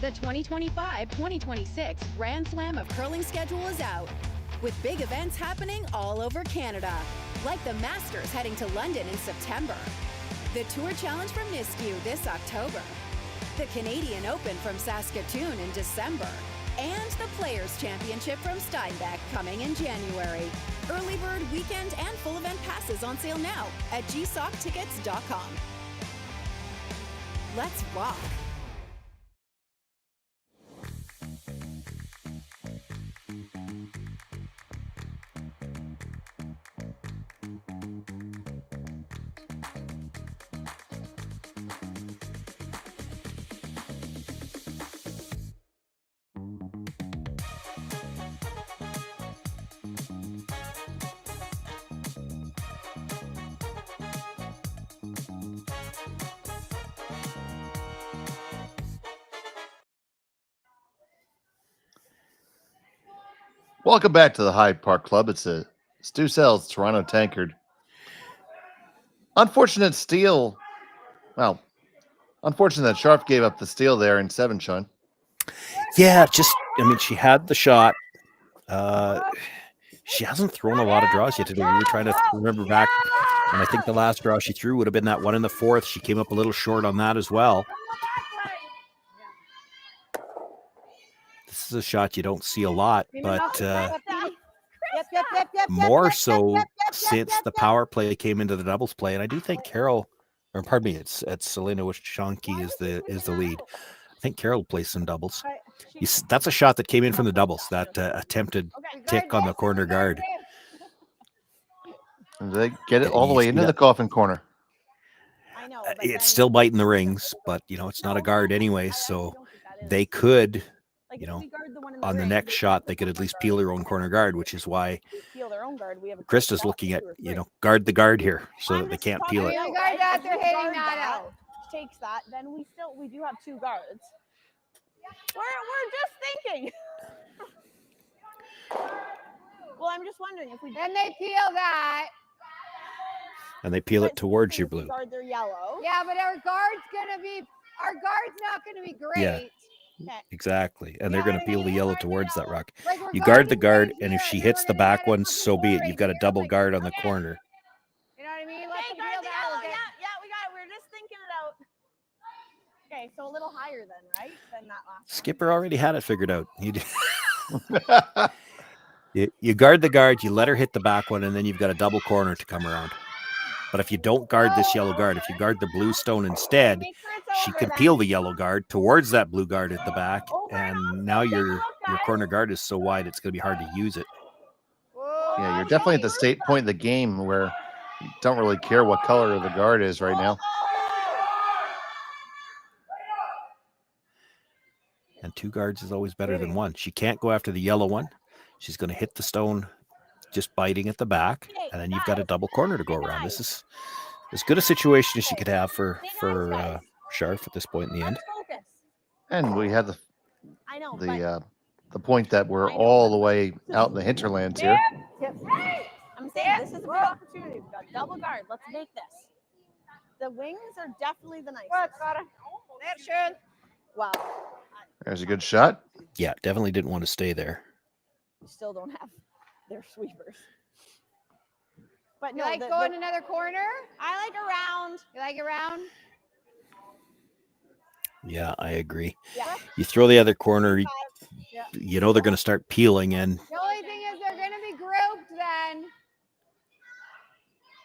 [SPEAKER 12] The 2025-2026 Grand Slam of Curling schedule is out, with big events happening all over Canada, like the Masters heading to London in September, the Tour Challenge from Nisku this October, the Canadian Open from Saskatoon in December, and the Players' Championship from Steinbeck coming in January. Early bird weekend and full event passes on sale now at gsoctickets.com. Let's rock.
[SPEAKER 4] Welcome back to the Hyde Park Club. It's a Stu Sells Toronto Tankard. Unfortunate steal. Well, unfortunate that Scharf gave up the steal there in 7, Sean.
[SPEAKER 5] Yeah, she had the shot. She hasn't thrown a lot of draws yet today. We were trying to remember back, and I think the last draw she threw would have been that one in the 4th. She came up a little short on that as well. This is a shot you don't see a lot, but more so since the power play came into the doubles play. And I do think it's Selena Wishonki is the lead. I think Carol plays some doubles. That's a shot that came in from the doubles, that attempted tick on the corner guard.
[SPEAKER 4] And they get it all the way into the coffin corner.
[SPEAKER 5] It's still biting the rings, but it's not a guard anyway, so they could, on the next shot, they could at least peel their own corner guard, which is why Krista's looking at, guard the guard here so that they can't peel it.
[SPEAKER 6] The guard that they're hitting that out takes that, then we do have 2 guards. We're just thinking. Well, I'm just wondering if we
[SPEAKER 7] then they peel that.
[SPEAKER 5] And they peel it towards your blue.
[SPEAKER 7] Guard, they're yellow. Yeah, but our guard's not gonna be great.
[SPEAKER 5] Yeah. Exactly. And they're going to peel the yellow towards that rock. You guard the guard, and if she hits the back one, so be it. You've got a double guard on the corner.
[SPEAKER 7] You know what I mean?
[SPEAKER 6] Let's guard the yellow. Yeah, we got it. We're just thinking it out. Okay, so a little higher then, right? Than that last
[SPEAKER 5] Skipper already had it figured out. You guard the guard, you let her hit the back one, and then you've got a double corner to come around. But if you don't guard this yellow guard, if you guard the blue stone instead, she could peel the yellow guard towards that blue guard at the back, and now your corner guard is so wide it's going to be hard to use it.
[SPEAKER 4] Yeah, you're definitely at the state point of the game where you don't really care what color the guard is right now.
[SPEAKER 5] And 2 guards is always better than 1. She can't go after the yellow one. She's going to hit the stone just biting at the back, and then you've got a double corner to go around. This is as good a situation as she could have for Scharf at this point in the end.
[SPEAKER 4] And we had the point that we're all the way out in the hinterlands here.
[SPEAKER 6] I'm saying this is a good opportunity. We've got double guard. Let's make this. The wings are definitely the nicest. Wow.
[SPEAKER 4] There's a good shot.
[SPEAKER 5] Yeah, definitely didn't want to stay there.
[SPEAKER 6] We still don't have their sweepers. But
[SPEAKER 7] You like going another corner?
[SPEAKER 6] I like around.
[SPEAKER 7] You like around?
[SPEAKER 5] Yeah, I agree.
[SPEAKER 6] Yeah.
[SPEAKER 5] You throw the other corner, you know they're going to start peeling, and
[SPEAKER 7] The only thing is they're going to be grouped then.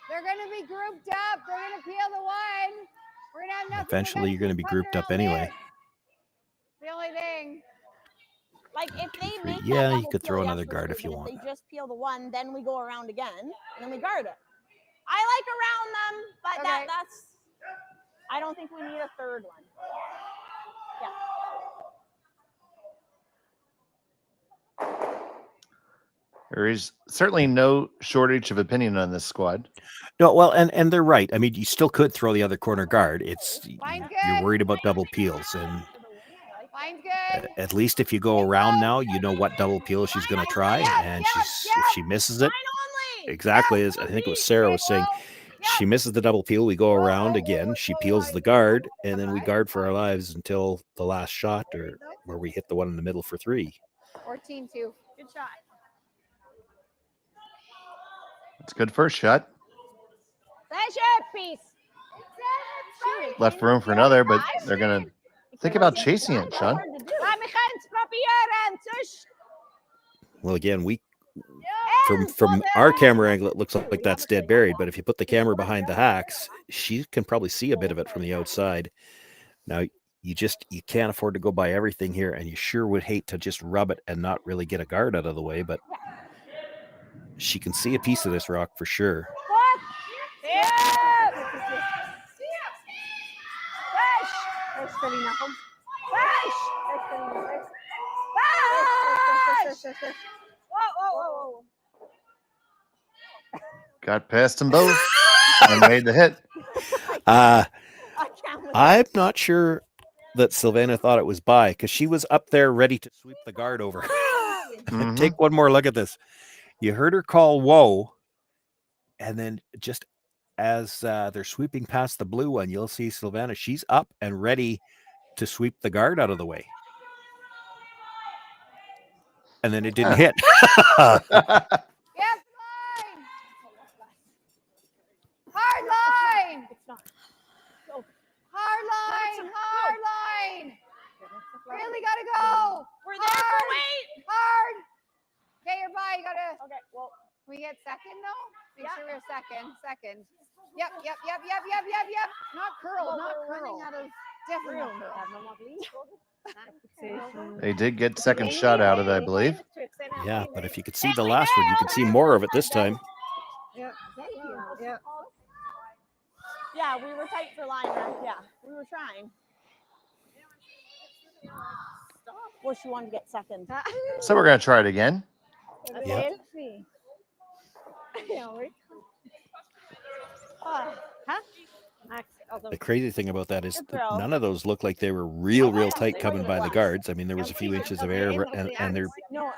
[SPEAKER 7] They're going to be grouped up. They're going to peel the one. We're going to have nothing.
[SPEAKER 5] eventually you're going to be grouped up anyway.
[SPEAKER 7] The only thing.
[SPEAKER 6] Like if they make that
[SPEAKER 5] Yeah, you
[SPEAKER 6] double
[SPEAKER 5] could throw
[SPEAKER 6] peel,
[SPEAKER 5] another
[SPEAKER 6] yes, for
[SPEAKER 5] guard
[SPEAKER 6] sure,
[SPEAKER 5] if you
[SPEAKER 6] but
[SPEAKER 5] want.
[SPEAKER 6] If they just peel the one, then we go around again, and then we guard it. I like around them, but that's. I don't think we need a third one. Yeah.
[SPEAKER 4] There is certainly no shortage of opinion on this squad.
[SPEAKER 5] No, well, and they're right. I mean, you still could throw the other corner guard. You're worried about double peels, and at least if you go around now, you know what double peel she's going to try, and if she misses it, exactly as I think it was Sarah was saying, she misses the double peel, we go around again, she peels the guard, and then we guard for our lives until the last shot, or where we hit the one in the middle for 3.
[SPEAKER 7] 14-2. Good shot.
[SPEAKER 4] It's a good first shot.
[SPEAKER 6] Piece.
[SPEAKER 4] Left room for another, but they're going to think about chasing it, Sean.
[SPEAKER 5] Well, again, from our camera angle, it looks like that's dead buried. But if you put the camera behind the hacks, she can probably see a bit of it from the outside. Now, you can't afford to go by everything here, and you sure would hate to just rub it and not really get a guard out of the way. But she can see a piece of this rock for sure.
[SPEAKER 4] Got past them both and made the hit.
[SPEAKER 5] I'm not sure that Silvana thought it was by, because she was up there ready to sweep the guard over.
[SPEAKER 4] Mm-hmm.
[SPEAKER 5] Take one more look at this. You heard her call whoa, and then just as they're sweeping past the blue one, you'll see Silvana. She's up and ready to sweep the guard out of the way. And then it didn't hit.
[SPEAKER 7] Hard line! Hard line! Hard line! Really gotta go!
[SPEAKER 6] We're there for wait!
[SPEAKER 7] Hard! Okay, you're by. You gotta.
[SPEAKER 6] Okay, well.
[SPEAKER 7] We get second though? Make sure we're second. Yep. Not curl, not curl. Different curl.
[SPEAKER 4] They did get second shot out of it, I believe.
[SPEAKER 5] Yeah, but if you could see the last one, you could see more of it this time.
[SPEAKER 7] Yeah.
[SPEAKER 6] Yeah, we were tight for line run. Yeah, we were trying. Well, she wanted to get second.
[SPEAKER 4] So we're going to try it again.
[SPEAKER 5] Yeah. The crazy thing about that is none of those look like they were real tight coming by the guards. I mean, there was a few inches of air, and they're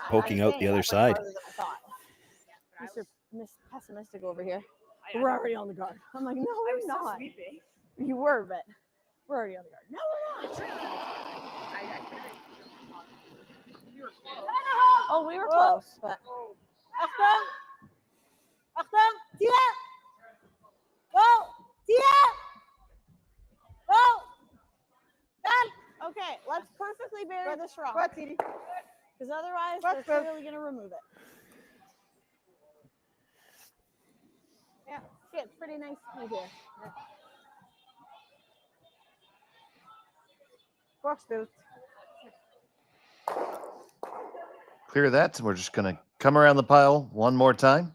[SPEAKER 5] poking out the other side.
[SPEAKER 6] Mr. Pessimistic over here. We're already on the guard. I'm like, no, we're not. You were, but we're already on the guard. No, we're not. Oh, we were close, but. Achtung! Tia! Go! Tia! Go! Done! Okay, let's perfectly bury this rock. Because otherwise, they're clearly going to remove it. Yeah, see, it's pretty nice to be here. Box boots.
[SPEAKER 4] Clear that. We're just going to come around the pile one more time.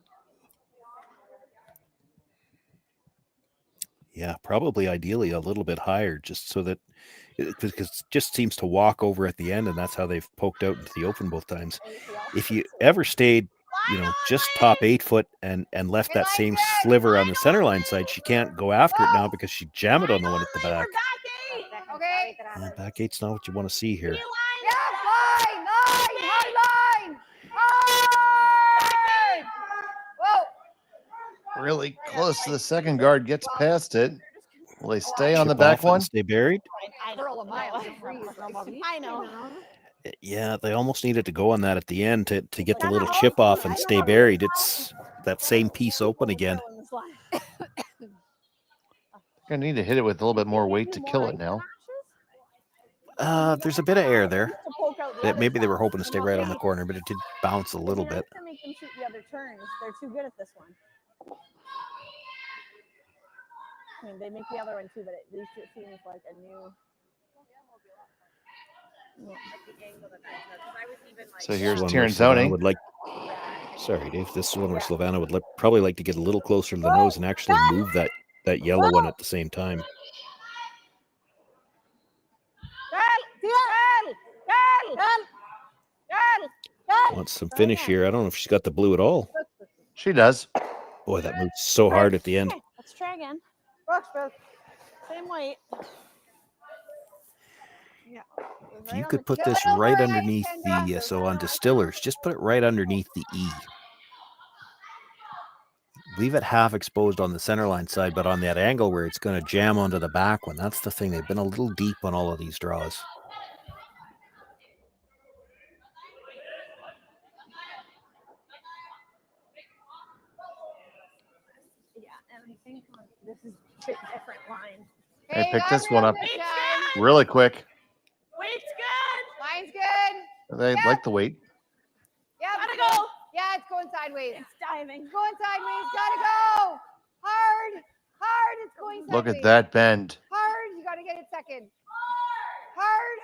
[SPEAKER 5] Yeah, probably ideally a little bit higher, just so that because it just seems to walk over at the end, and that's how they've poked out into the open both times. If you ever stayed, just top 8 foot and left that same sliver on the center line side, she can't go after it now because she jammed it on the one at the back.
[SPEAKER 7] Okay.
[SPEAKER 5] Back 8's not what you want to see here.
[SPEAKER 7] Line! Hard! Whoa!
[SPEAKER 4] Really close to the second guard, gets past it. Will they stay on the
[SPEAKER 5] Chip
[SPEAKER 4] back
[SPEAKER 5] off it and
[SPEAKER 4] one?
[SPEAKER 5] stay buried?
[SPEAKER 6] I know.
[SPEAKER 5] Yeah, they almost needed to go on that at the end to get the little chip off and stay buried. It's that same piece open again.
[SPEAKER 4] Gonna need to hit it with a little bit more weight to kill it now.
[SPEAKER 5] There's a bit of air there. Maybe they were hoping to stay right on the corner, but it did bounce a little bit.
[SPEAKER 6] To make them shoot the other turns. They're too good at this one. I mean, they make the other one too, but at least it seems like a new.
[SPEAKER 4] So here's
[SPEAKER 5] This one where
[SPEAKER 4] Tirinzoni.
[SPEAKER 5] Silvana sorry, Dave. This is one where Silvana would probably like to get a little closer to the nose and actually move that yellow one at the same time. Wants some finish here. I don't know if she's got the blue at all.
[SPEAKER 4] She does.
[SPEAKER 5] Boy, that moved so hard at the end.
[SPEAKER 6] Okay, let's try again. Same weight. Yeah.
[SPEAKER 5] If you could put this right underneath the, so on distillers, just put it right underneath the E. Leave it half exposed on the center line side, but on that angle where it's going to jam onto the back one. That's the thing. They've been a little deep on all of these draws.
[SPEAKER 6] Yeah, and I think this is a different line.
[SPEAKER 4] They picked this one up really quick.
[SPEAKER 6] Weight's good.
[SPEAKER 7] Line's good.
[SPEAKER 4] They like the weight.
[SPEAKER 7] Yeah, gotta go. Yeah, it's going sideways. It's diving. It's going sideways. Gotta go. Hard. It's going sideways.
[SPEAKER 4] Look at that bend.
[SPEAKER 7] Hard. You gotta get it second. Hard.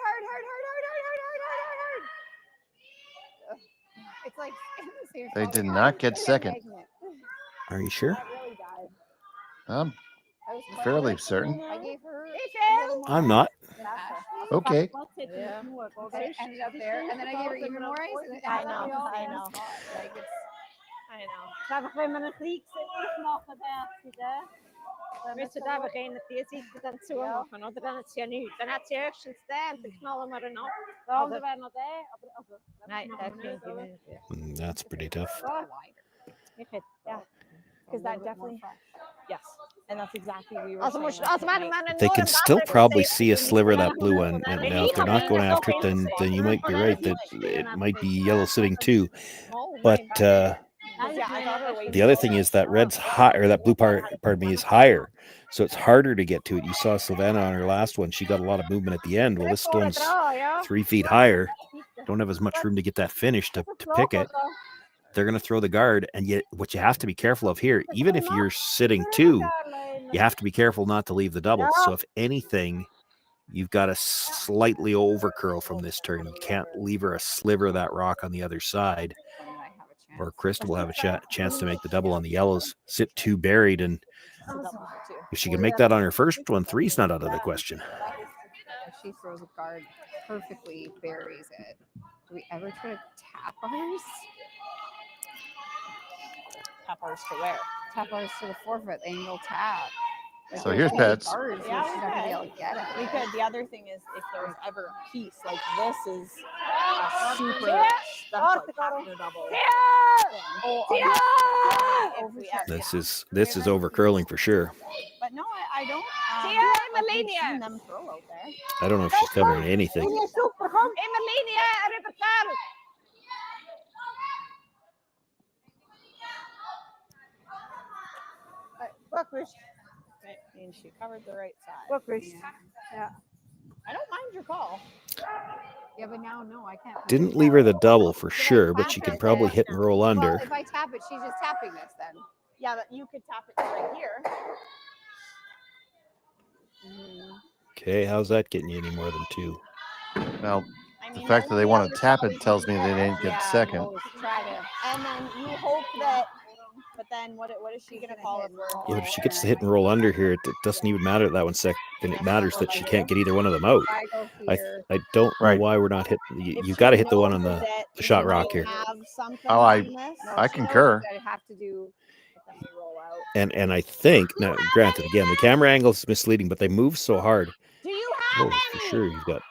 [SPEAKER 7] It's like
[SPEAKER 4] They did not get second.
[SPEAKER 5] Are you sure?
[SPEAKER 4] I'm fairly certain.
[SPEAKER 7] I gave her.
[SPEAKER 5] I'm not.
[SPEAKER 4] Okay.
[SPEAKER 7] Yeah. It ended up there, and then I gave her even more ice. And
[SPEAKER 6] I know.
[SPEAKER 7] Like it's.
[SPEAKER 6] I know. Daar we met een Griekse maken daar. Weet je, daar beginnen die ziet dan zo maken, of dan het je nu. Dan had je ergens staan te knallen met een op. Dan we naar daar. Nee, dat vind ik niet.
[SPEAKER 5] That's pretty tough.
[SPEAKER 6] Yeah, because that definitely. Yes, and that's exactly what we were saying.
[SPEAKER 5] They can still probably see a sliver of that blue one. And now, if they're not going after it, then you might be right that it might be yellow sitting too. But the other thing is that red's high, or that blue part, pardon me, is higher, so it's harder to get to it. You saw Silvana on her last one; she got a lot of movement at the end. Well, this stone's 3 feet higher. Don't have as much room to get that finish to pick it. They're going to throw the guard, and yet what you have to be careful of here, even if you're sitting 2, you have to be careful not to leave the double. So if anything, you've got to slightly over curl from this turn. You can't leave her a sliver of that rock on the other side, or Krista will have a chance to make the double on the yellows. Sit 2 buried, and if she can make that on her first one, 3's not out of the question.
[SPEAKER 7] If she throws a guard perfectly, buries it. Do we ever try to tap ours?
[SPEAKER 6] Tap ours to where?
[SPEAKER 7] Tap ours to the forfeit. They will tap. Like,
[SPEAKER 4] So here's Pets.
[SPEAKER 6] Yeah, we could. The other thing is, if there's ever a piece like this is a super stuff like having a double.
[SPEAKER 5] This is over curling for sure.
[SPEAKER 6] But no, I don't. I've seen them throw out there.
[SPEAKER 5] I don't know if she's covering anything.
[SPEAKER 6] And she covered the right side. Yeah. I don't mind your call.
[SPEAKER 7] Yeah, but now, no, I can't.
[SPEAKER 5] Didn't leave her the double for sure, but she can probably hit and roll under.
[SPEAKER 7] Well, if I tap it, she's just tapping this then.
[SPEAKER 6] Yeah, but you could tap it right here.
[SPEAKER 5] Okay, how's that getting you any more than 2?
[SPEAKER 4] Well, the fact that they want to tap it tells me they didn't get second.
[SPEAKER 6] Try to, and then you hope that. But then, what is she gonna call it?
[SPEAKER 5] Yeah, but if she gets to hit and roll under here, it doesn't even matter that 1 second. It matters that she can't get either one of them out. I don't know why we're not hitting. You got to hit the one on the shot rock here.
[SPEAKER 4] Oh, I concur.
[SPEAKER 5] And I think, now granted, again, the camera angle is misleading, but they move so hard. Oh, for sure, you've got.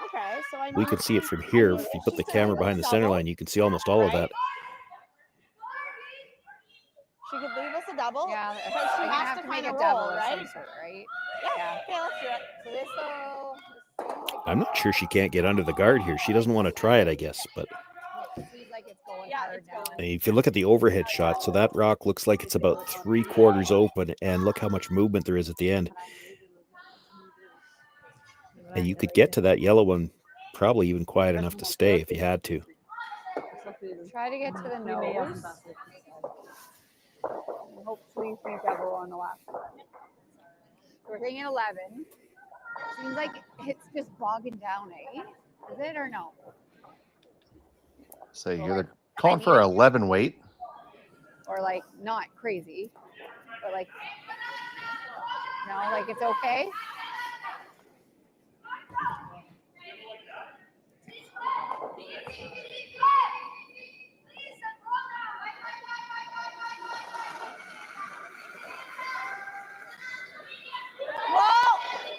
[SPEAKER 6] Okay, so
[SPEAKER 5] we can see it from here. If you put the camera behind the center line, you can see almost all of that.
[SPEAKER 6] She could leave us a double.
[SPEAKER 7] Yeah,
[SPEAKER 6] but she has to
[SPEAKER 7] make
[SPEAKER 6] kind
[SPEAKER 7] a
[SPEAKER 6] of
[SPEAKER 7] double
[SPEAKER 6] roll,
[SPEAKER 7] of
[SPEAKER 6] right?
[SPEAKER 7] some sort, right?
[SPEAKER 6] Yeah. Okay, let's do it. So this
[SPEAKER 5] I'm not sure she can't get under the guard here. She doesn't want to try it, I guess. But
[SPEAKER 7] like it's going hard now.
[SPEAKER 5] if you look at the overhead shot, so that rock looks like it's about 3/4 open, and look how much movement there is at the end. And you could get to that yellow one probably even quiet enough to stay if you had to.
[SPEAKER 7] Try to get to the nose. Hopefully we double on the last one. We're thinking 11. Seems like it's just bogging down, eh? Is it or no?
[SPEAKER 4] So you're calling for 11 weight?
[SPEAKER 7] Or like not crazy, but like, no, like it's okay.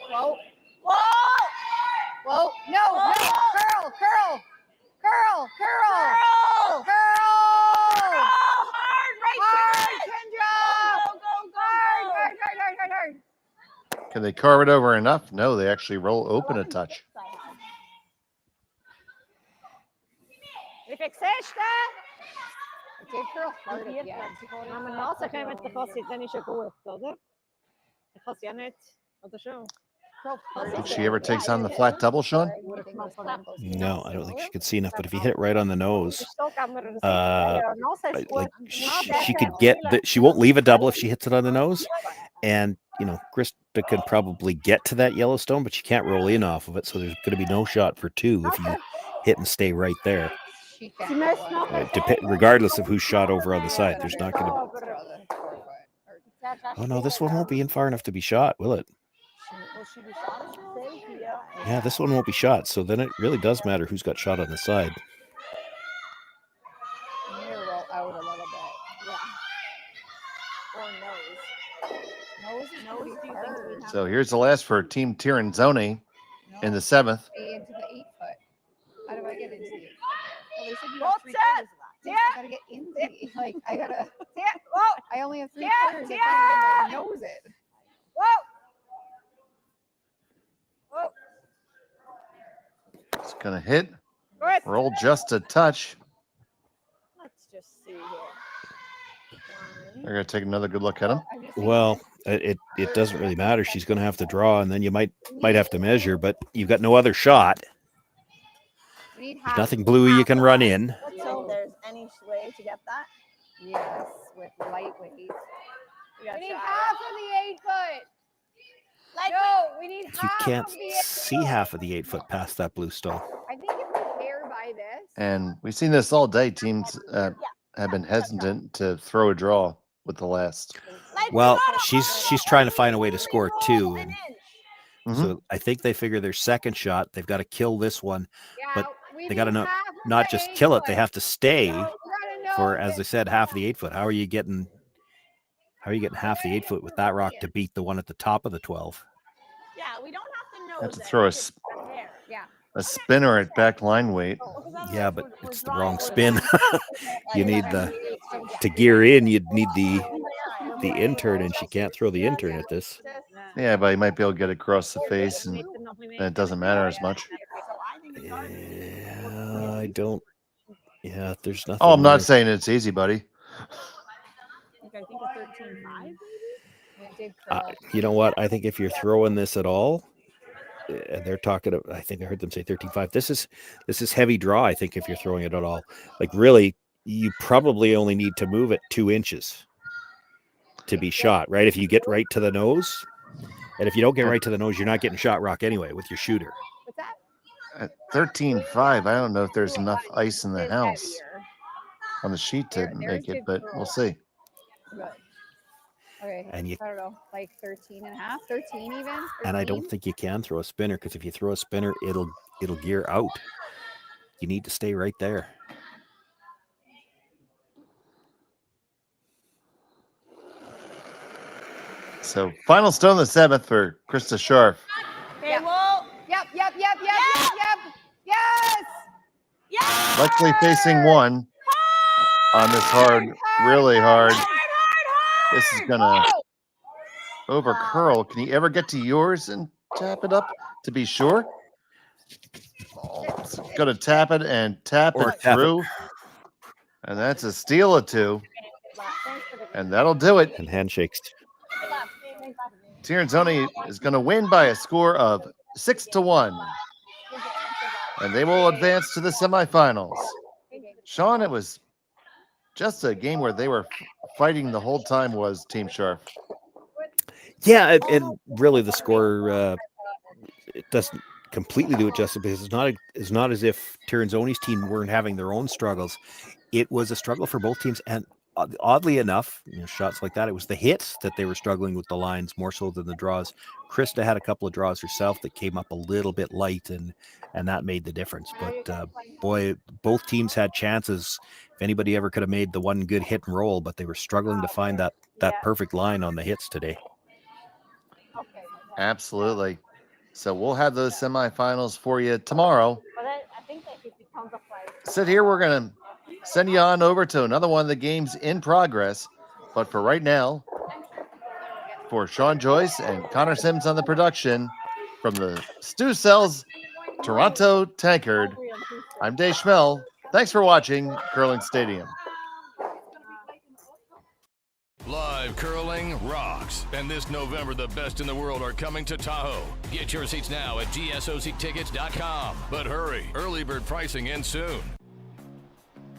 [SPEAKER 7] Whoa! Whoa! Whoa! No! No! Curl! Curl! Curl! Curl! Curl! Hard! Right! Kendra! Go! Hard!
[SPEAKER 4] Can they carve it over enough? No, they actually roll open a touch.
[SPEAKER 6] Vi fick sista.
[SPEAKER 7] Did curl hard at the end.
[SPEAKER 6] Ja, men Lars kan inte få sitta i 27 eller? Det får se ut. Vad det show.
[SPEAKER 4] Did she ever takes on the flat double, Sean?
[SPEAKER 5] No, I don't think she could see enough. But if you hit it right on the nose, she could get she won't leave a double if she hits it on the nose. And Krista could probably get to that Yellowstone, but she can't roll in off of it. So there's going to be no shot for 2 if you hit and stay right there. Regardless of who's shot over on the side, there's not going to. Oh no, this one won't be in far enough to be shot, will it? Yeah, this one won't be shot. So then it really does matter who's got shot on the side.
[SPEAKER 7] Roll out a little bit. Yeah. Or nose.
[SPEAKER 4] So here's the last for Team Tirinzoni in the 7th.
[SPEAKER 7] Into the 8 foot. How do I get into it? Well, they said you
[SPEAKER 6] Hold
[SPEAKER 7] have 3 quarters left. Yeah. I gotta get into it. Like I gotta. I only have 3 quarters. I can't even nose it.
[SPEAKER 6] Whoa.
[SPEAKER 4] It's going to hit. Roll just a touch.
[SPEAKER 6] Let's just see here.
[SPEAKER 4] They're going to take another good look at him.
[SPEAKER 5] Well, it doesn't really matter. She's going to have to draw, and then you might have to measure, but you've got no other shot. There's nothing blue you can run in.
[SPEAKER 6] Let's hope there's any way to get that.
[SPEAKER 7] Yes, with lightweight. We need
[SPEAKER 6] shot.
[SPEAKER 7] half of the 8 foot. No, we need half.
[SPEAKER 5] You can't
[SPEAKER 7] of the 8
[SPEAKER 5] see
[SPEAKER 7] foot.
[SPEAKER 5] half of the 8 foot past that blue stone.
[SPEAKER 7] I think if we pair by this.
[SPEAKER 4] And we've seen this all day. Teams have been hesitant to throw a draw with the last.
[SPEAKER 5] Well, she's trying to find a way to score 2. And so I think they figure their second shot, they've got to kill this one. But they got to not just kill it, they have to stay for, as I said, half of the 8 foot. How are you getting half the 8 foot with that rock to beat the one at the top of the 12?
[SPEAKER 6] Yeah, we don't have to know.
[SPEAKER 4] Have to throw a spinner at back line weight.
[SPEAKER 5] Yeah, but it's the wrong spin. You need to gear in, you'd need the intern, and she can't throw the intern at this.
[SPEAKER 4] Yeah, but he might be able to get across the face, and it doesn't matter as much.
[SPEAKER 5] Yeah, I don't. Yeah, there's nothing.
[SPEAKER 4] Oh, I'm not
[SPEAKER 5] there.
[SPEAKER 4] saying it's easy, buddy.
[SPEAKER 6] I think a 13.5.
[SPEAKER 5] You know what? I think if you're throwing this at all, and they're talking, I think I heard them say 13.5. This is heavy draw. I think if you're throwing it at all, like really, you probably only need to move it 2 inches to be shot, right? If you get right to the nose, and if you don't get right to the nose, you're not getting shot rock anyway with your shooter.
[SPEAKER 7] What's that?
[SPEAKER 4] At 13.5, I don't know if there's enough ice in the house on the sheet to make it, but we'll see.
[SPEAKER 7] Okay,
[SPEAKER 5] And you,
[SPEAKER 7] I don't know, like 13 and a half, 13 even. 13?
[SPEAKER 5] and I don't think you can throw a spinner, because if you throw a spinner, it'll gear out. You need to stay right there.
[SPEAKER 4] So final stone the 7th for Krista Scharf.
[SPEAKER 6] Okay, well.
[SPEAKER 7] Yep. Yes.
[SPEAKER 4] Luckily facing 1 on this really hard. This is gonna over curl. Can you ever get to yours and tap it up to be sure? Oh, it's gonna tap it and tap it through. And that's a steal of 2. And that'll do it.
[SPEAKER 5] And handshakes.
[SPEAKER 4] Tirinzoni is going to win by a score of 6-1. And they will advance to the semifinals. Sean, it was just a game where they were fighting the whole time, was Team Scharf.
[SPEAKER 5] Yeah, and really the score, it doesn't completely do it justice, because it's not as if Tirinzoni's team weren't having their own struggles. It was a struggle for both teams, and oddly enough, shots like that, it was the hits that they were struggling with the lines more so than the draws. Krista had a couple of draws herself that came up a little bit light, and that made the difference. But boy, both teams had chances. If anybody ever could have made the one good hit and roll, but they were struggling to find that perfect line on the hits today.
[SPEAKER 4] Absolutely. So we'll have those semifinals for you tomorrow. Sit here, we're going to send you on over to another one of the games in progress. But for right now, for Sean Joyce and Connor Sims on the production from the Stu Cells Toronto Tankard, I'm Dave Schmel. Thanks for watching Curling Stadium.
[SPEAKER 3] Live curling rocks. And this November, the best in the world are coming to Tahoe. Get your seats now at gsoctickets.com. But hurry, early bird pricing ends soon.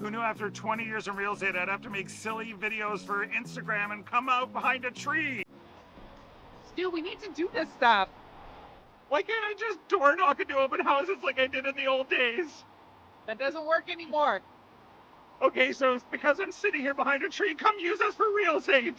[SPEAKER 1] Who knew after 20 years in real estate I'd have to make silly videos for Instagram and come out behind a tree?
[SPEAKER 2] Stu, we need to do this stuff.
[SPEAKER 1] Why can't I just door knock into open houses like I did in the old days?
[SPEAKER 2] That doesn't work anymore.
[SPEAKER 1] Okay, so it's because I'm sitting here behind a tree. Come use us for real estate.